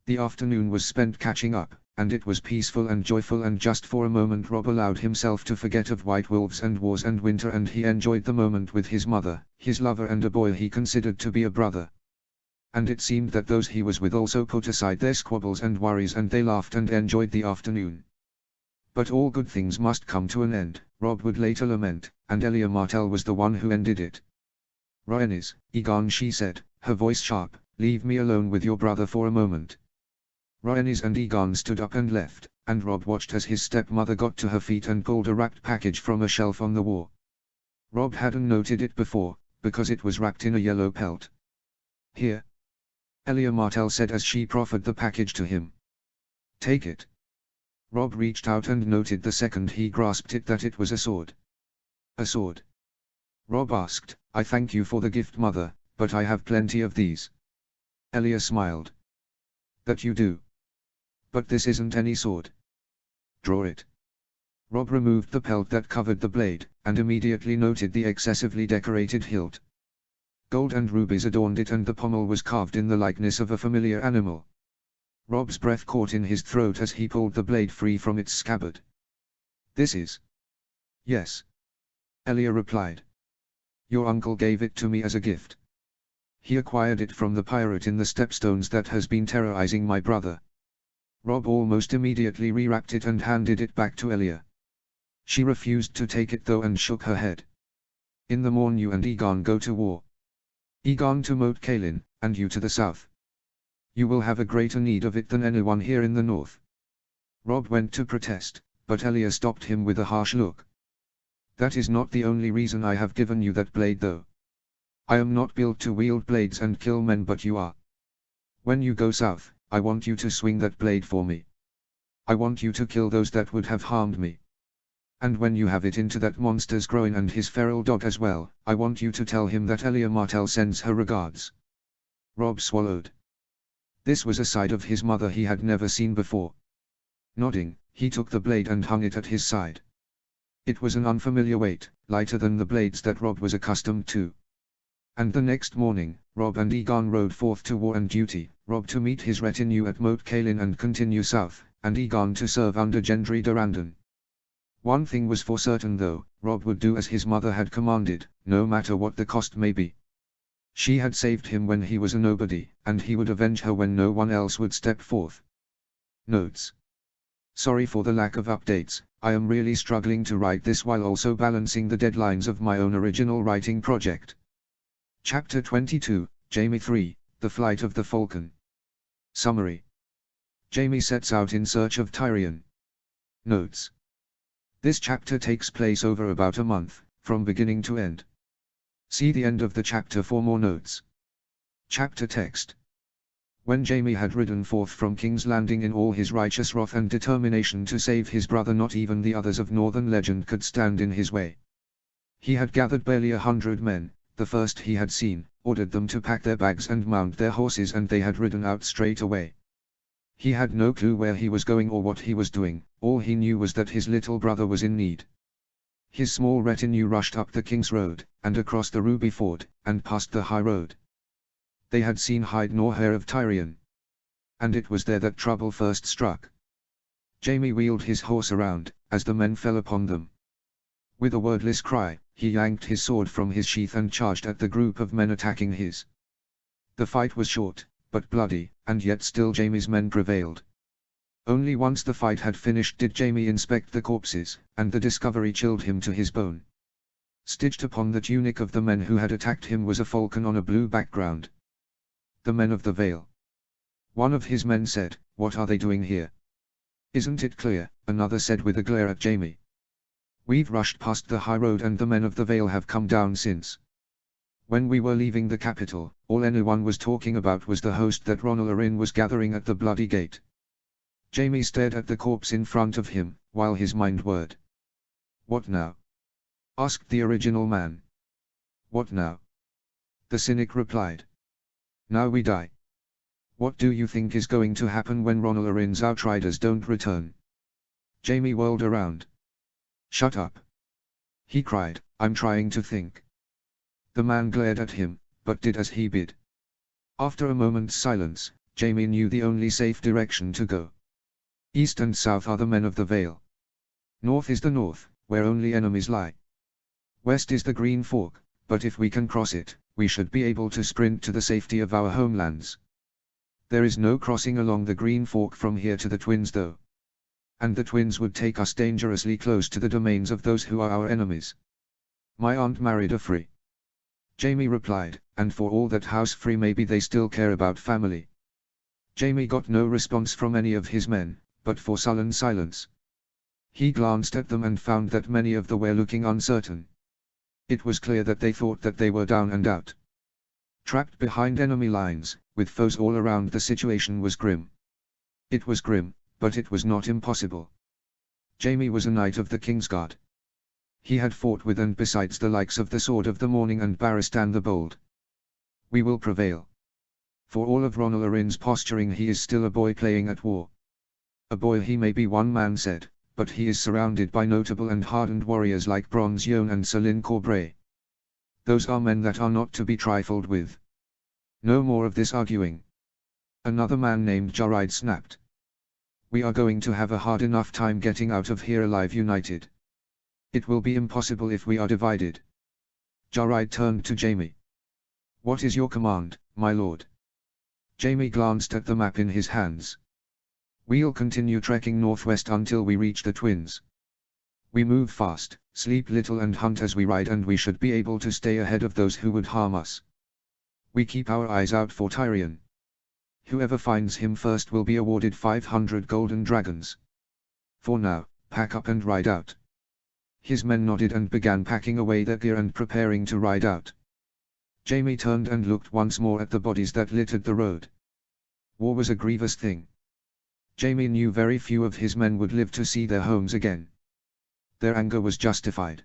The afternoon was spent catching up, and it was peaceful and joyful, and just for a moment Rob allowed himself to forget of white wolves and wars and winter, and he enjoyed the moment with his mother, his lover, and a boy he considered to be a brother. And it seemed that those he was with also put aside their squabbles and worries, and they laughed and enjoyed the afternoon. But all good things must come to an end, Rob would later lament, and Elia Martell was the one who ended it. "Rhaenys, Egon," she said, her voice sharp, "leave me alone with your brother for a moment." Rhaenys and Egon stood up and left, and Rob watched as his stepmother got to her feet and pulled a wrapped package from a shelf on the wall. Rob hadn't noted it before, because it was wrapped in a yellow pelt. "Here," Elia Martell said as she proffered the package to him. "Take it." Rob reached out and noted the second he grasped it that it was a sword. "A sword?" Rob asked. "I thank you for the gift, mother, but I have plenty of these." Elia smiled. "That you do. But this isn't any sword. Draw it." Rob removed the pelt that covered the blade, and immediately noted the excessively decorated hilt. Gold and rubies adorned it, and the pommel was carved in the likeness of a familiar animal. Rob's breath caught in his throat as he pulled the blade free from its scabbard. "This is—" "Yes," Elia replied. "Your uncle gave it to me as a gift. He acquired it from the pirate in the Stepstones that has been terrorizing my brother." Rob almost immediately rewrapped it and handed it back to Elia. She refused to take it though and shook her head. "In the morn you and Egon go to war. Egon to Moat Cailin, and you to the south. You will have a greater need of it than anyone here in the north." Rob went to protest, but Elia stopped him with a harsh look. "That is not the only reason I have given you that blade though. I am not built to wield blades and kill men, but you are. When you go south, I want you to swing that blade for me. I want you to kill those that would have harmed me. And when you have it into that monster's groin and his feral dog as well, I want you to tell him that Elia Martell sends her regards." Rob swallowed. This was a side of his mother he had never seen before. Nodding, he took the blade and hung it at his side. It was an unfamiliar weight, lighter than the blades that Rob was accustomed to. And the next morning, Rob and Egon rode forth to war and duty, Rob to meet his retinue at Moat Cailin and continue south, and Egon to serve under Gendry Durrandon. One thing was for certain though, Rob would do as his mother had commanded, no matter what the cost may be. She had saved him when he was a nobody, and he would avenge her when no one else would step forth. Notes. Sorry for the lack of updates, I am really struggling to write this while also balancing the deadlines of my own original writing project. Chapter 22, Jaime 3, The Flight of the Falcon. Summary. Jaime sets out in search of Tyrion. Notes. This chapter takes place over about a month, from beginning to end. See the end of the chapter for more notes. Chapter text. When Jaime had ridden forth from King's Landing in all his righteous wrath and determination to save his brother, not even the others of northern legend could stand in his way. He had gathered barely 100 men, the first he had seen, ordered them to pack their bags and mount their horses, and they had ridden out straight away. He had no clue where he was going or what he was doing, all he knew was that his little brother was in need. His small retinue rushed up the King's Road, and across the Ruby Ford, and past the high road. They had seen hide nor hair of Tyrion. And it was there that trouble first struck. Jaime wheeled his horse around, as the men fell upon them. With a wordless cry, he yanked his sword from his sheath and charged at the group of men attacking his. The fight was short, but bloody, and yet still Jaime's men prevailed. Only once the fight had finished did Jaime inspect the corpses, and the discovery chilled him to his bone. Stitched upon the tunic of the men who had attacked him was a falcon on a blue background. The men of the Vale. One of his men said, "What are they doing here?" "Isn't it clear?" another said with a glare at Jaime. "We've rushed past the high road and the men of the Vale have come down since. When we were leaving the capital, all anyone was talking about was the host that Ronal Arryn was gathering at the Bloody Gate." Jaime stared at the corpse in front of him, while his mind whirred. "What now?" asked the original man. "What now?" the cynic replied. "Now we die. What do you think is going to happen when Ronal Arryn's outriders don't return?" Jaime whirled around. "Shut up!" he cried, "I'm trying to think." The man glared at him, but did as he bid. After a moment's silence, Jaime knew the only safe direction to go. East and south are the men of the Vale. North is the north, where only enemies lie. West is the Green Fork, but if we can cross it, we should be able to sprint to the safety of our homelands. There is no crossing along the Green Fork from here to the Twins though. And the Twins would take us dangerously close to the domains of those who are our enemies. My aunt married a Free. Jaime replied, and for all that House Free may be, they still care about family. Jaime got no response from any of his men, but for sullen silence. He glanced at them and found that many of them were looking uncertain. It was clear that they thought that they were down and out. Trapped behind enemy lines, with foes all around, the situation was grim. It was grim, but it was not impossible. Jaime was a knight of the Kingsguard. He had fought with and besides the likes of the Sword of the Morning and Barristan the Bold. We will prevail. For all of Ronal Arryn's posturing, he is still a boy playing at war. A boy he may be, one man said, but he is surrounded by notable and hardened warriors like Bronze Yohn and Sir Lyn Corbray. Those are men that are not to be trifled with. No more of this arguing. Another man named Jared snapped. We are going to have a hard enough time getting out of here alive united. It will be impossible if we are divided. Jared turned to Jaime. What is your command, my lord? Jaime glanced at the map in his hands. We'll continue trekking northwest until we reach the Twins. We move fast, sleep little and hunt as we ride, and we should be able to stay ahead of those who would harm us. We keep our eyes out for Tyrion. Whoever finds him first will be awarded 500 golden dragons. For now, pack up and ride out. His men nodded and began packing away their gear and preparing to ride out. Jaime turned and looked once more at the bodies that littered the road. War was a grievous thing. Jaime knew very few of his men would live to see their homes again. Their anger was justified.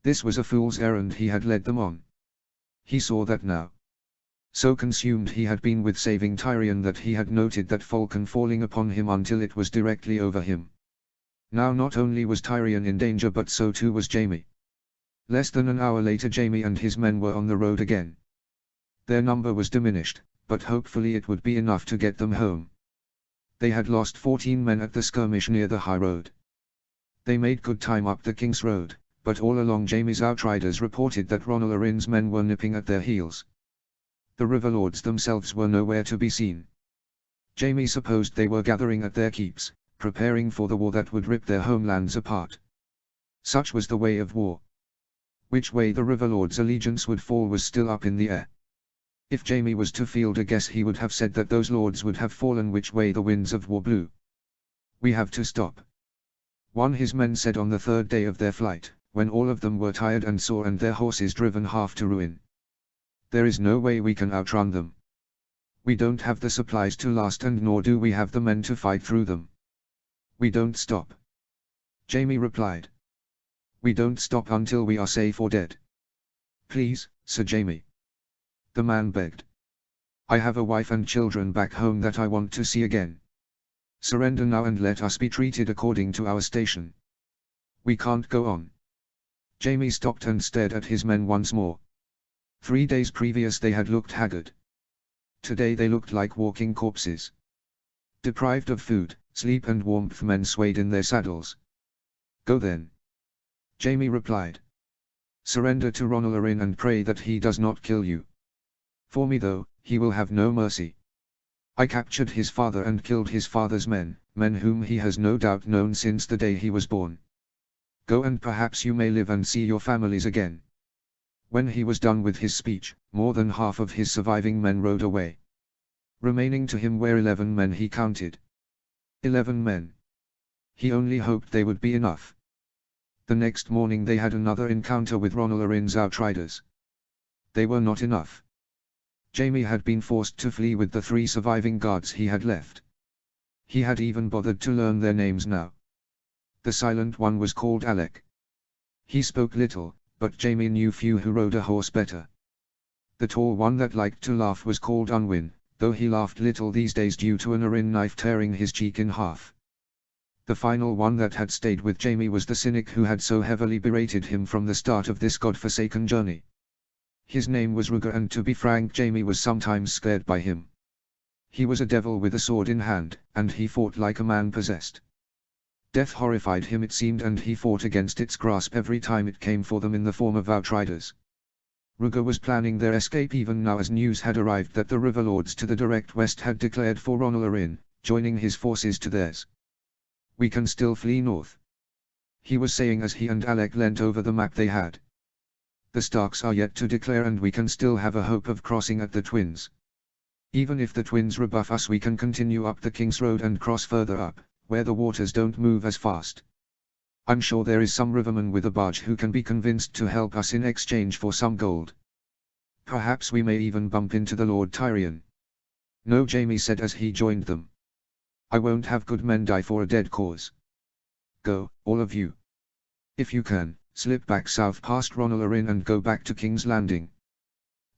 This was a fool's errand he had led them on. He saw that now. So consumed he had been with saving Tyrion that he had noted that falcon falling upon him until it was directly over him. Now not only was Tyrion in danger, but so too was Jaime. Less than an hour later, Jaime and his men were on the road again. Their number was diminished, but hopefully it would be enough to get them home. They had lost 14 men at the skirmish near the high road. They made good time up the King's Road, but all along Jaime's outriders reported that Ronalarin's men were nipping at their heels. The Riverlords themselves were nowhere to be seen. Jaime supposed they were gathering at their keeps, preparing for the war that would rip their homelands apart. Such was the way of war. Which way the Riverlords' allegiance would fall was still up in the air. If Jaime was to field a guess, he would have said that those lords would have fallen which way the winds of war blew. "We have to stop," one his men said on the third day of their flight, when all of them were tired and sore and their horses driven half to ruin. "There is no way we can outrun them. We don't have the supplies to last, and nor do we have the men to fight through them. We don't stop," Jaime replied. "We don't stop until we are safe or dead." "Please, Sir Jaime," the man begged. "I have a wife and children back home that I want to see again. Surrender now and let us be treated according to our station. We can't go on." Jaime stopped and stared at his men once more. 3 days previous they had looked haggard. Today they looked like walking corpses. Deprived of food, sleep and warmth, men swayed in their saddles. "Go then," Jaime replied. "Surrender to Ronalarin and pray that he does not kill you. For me though, he will have no mercy. I captured his father and killed his father's men, men whom he has no doubt known since the day he was born. Go and perhaps you may live and see your families again." When he was done with his speech, more than half of his surviving men rode away. Remaining to him were 11 men he counted. 11 men. He only hoped they would be enough. The next morning they had another encounter with Ronalarin's outriders. They were not enough. Jaime had been forced to flee with the 3 surviving guards he had left. He had even bothered to learn their names now. The silent one was called Alec. He spoke little, but Jaime knew few who rode a horse better. The tall one that liked to laugh was called Unwin, though he laughed little these days due to an Arryn knife tearing his cheek in half. The final one that had stayed with Jaime was the cynic who had so heavily berated him from the start of this god-forsaken journey. His name was Rugger, and to be frank, Jaime was sometimes scared by him. He was a devil with a sword in hand, and he fought like a man possessed. Death horrified him, it seemed, and he fought against its grasp every time it came for them in the form of outriders. Rugger was planning their escape even now, as news had arrived that the Riverlords to the direct west had declared for Ronalarin, joining his forces to theirs. "We can still flee north," he was saying as he and Alec leant over the map they had. "The Starks are yet to declare, and we can still have a hope of crossing at the Twins. Even if the Twins rebuff us, we can continue up the King's Road and cross further up, where the waters don't move as fast. I'm sure there is some riverman with a barge who can be convinced to help us in exchange for some gold. Perhaps we may even bump into the Lord Tyrion." "No," Jaime said as he joined them. "I won't have good men die for a dead cause. Go, all of you. If you can, slip back south past Ronalarin and go back to King's Landing.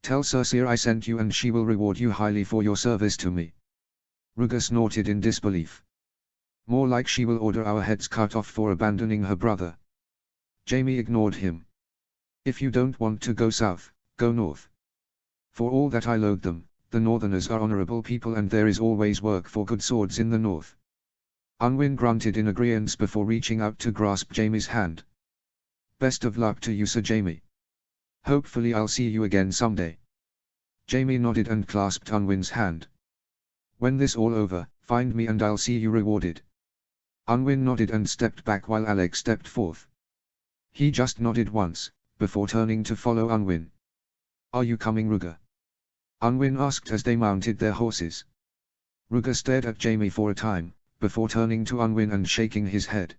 Tell Cersei I sent you and she will reward you highly for your service to me." Rugger snorted in disbelief. "More like she will order our heads cut off for abandoning her brother." Jaime ignored him. "If you don't want to go south, go north. For all that I loathe them, the Northerners are honorable people and there is always work for good swords in the north." Unwin grunted in agreeance before reaching out to grasp Jaime's hand. "Best of luck to you, Sir Jaime. Hopefully I'll see you again someday." Jaime nodded and clasped Unwin's hand. "When this all over, find me and I'll see you rewarded." Unwin nodded and stepped back while Alec stepped forth. He just nodded once, before turning to follow Unwin. "Are you coming, Rugger?" Unwin asked as they mounted their horses. Rugger stared at Jaime for a time, before turning to Unwin and shaking his head.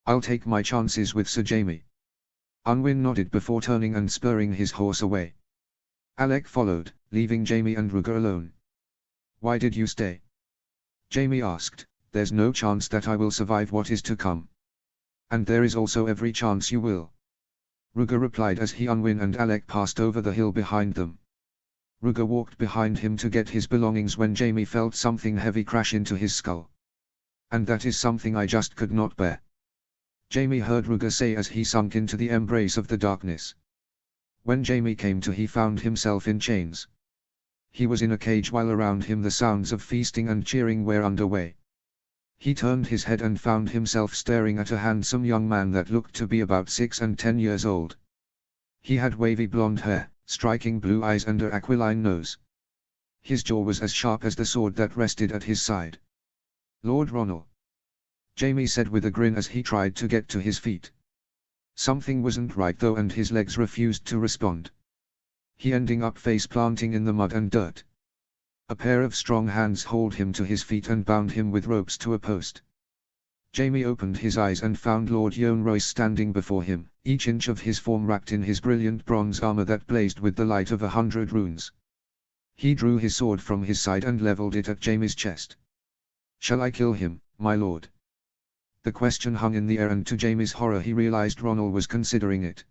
"I'll take my chances with Sir Jaime." Unwin nodded before turning and spurring his horse away. Alec followed, leaving Jaime and Rugger alone. "Why did you stay?" Jaime asked. "There's no chance that I will survive what is to come. And there is also every chance you will." Rugger replied as he, Unwin and Alec passed over the hill behind them. Rugger walked behind him to get his belongings when Jaime felt something heavy crash into his skull. "And that is something I just could not bear," Jaime heard Rugger say as he sunk into the embrace of the darkness. When Jaime came to, he found himself in chains. He was in a cage while around him the sounds of feasting and cheering were underway. He turned his head and found himself staring at a handsome young man that looked to be about 6 and 10 years old. He had wavy blonde hair, striking blue eyes and an aquiline nose. His jaw was as sharp as the sword that rested at his side. "Lord Ronald," Jamie said with a grin as he tried to get to his feet. Something wasn't right though, and his legs refused to respond. He ending up face planting in the mud and dirt. A pair of strong hands hauled him to his feet and bound him with ropes to a post. Jamie opened his eyes and found Lord Yohn Royce standing before him, each inch of his form wrapped in his brilliant bronze armor that blazed with the light of 100 runes. He drew his sword from his side and leveled it at Jamie's chest. "Shall I kill him, my lord?" The question hung in the air, and to Jamie's horror he realized Ronald was considering it.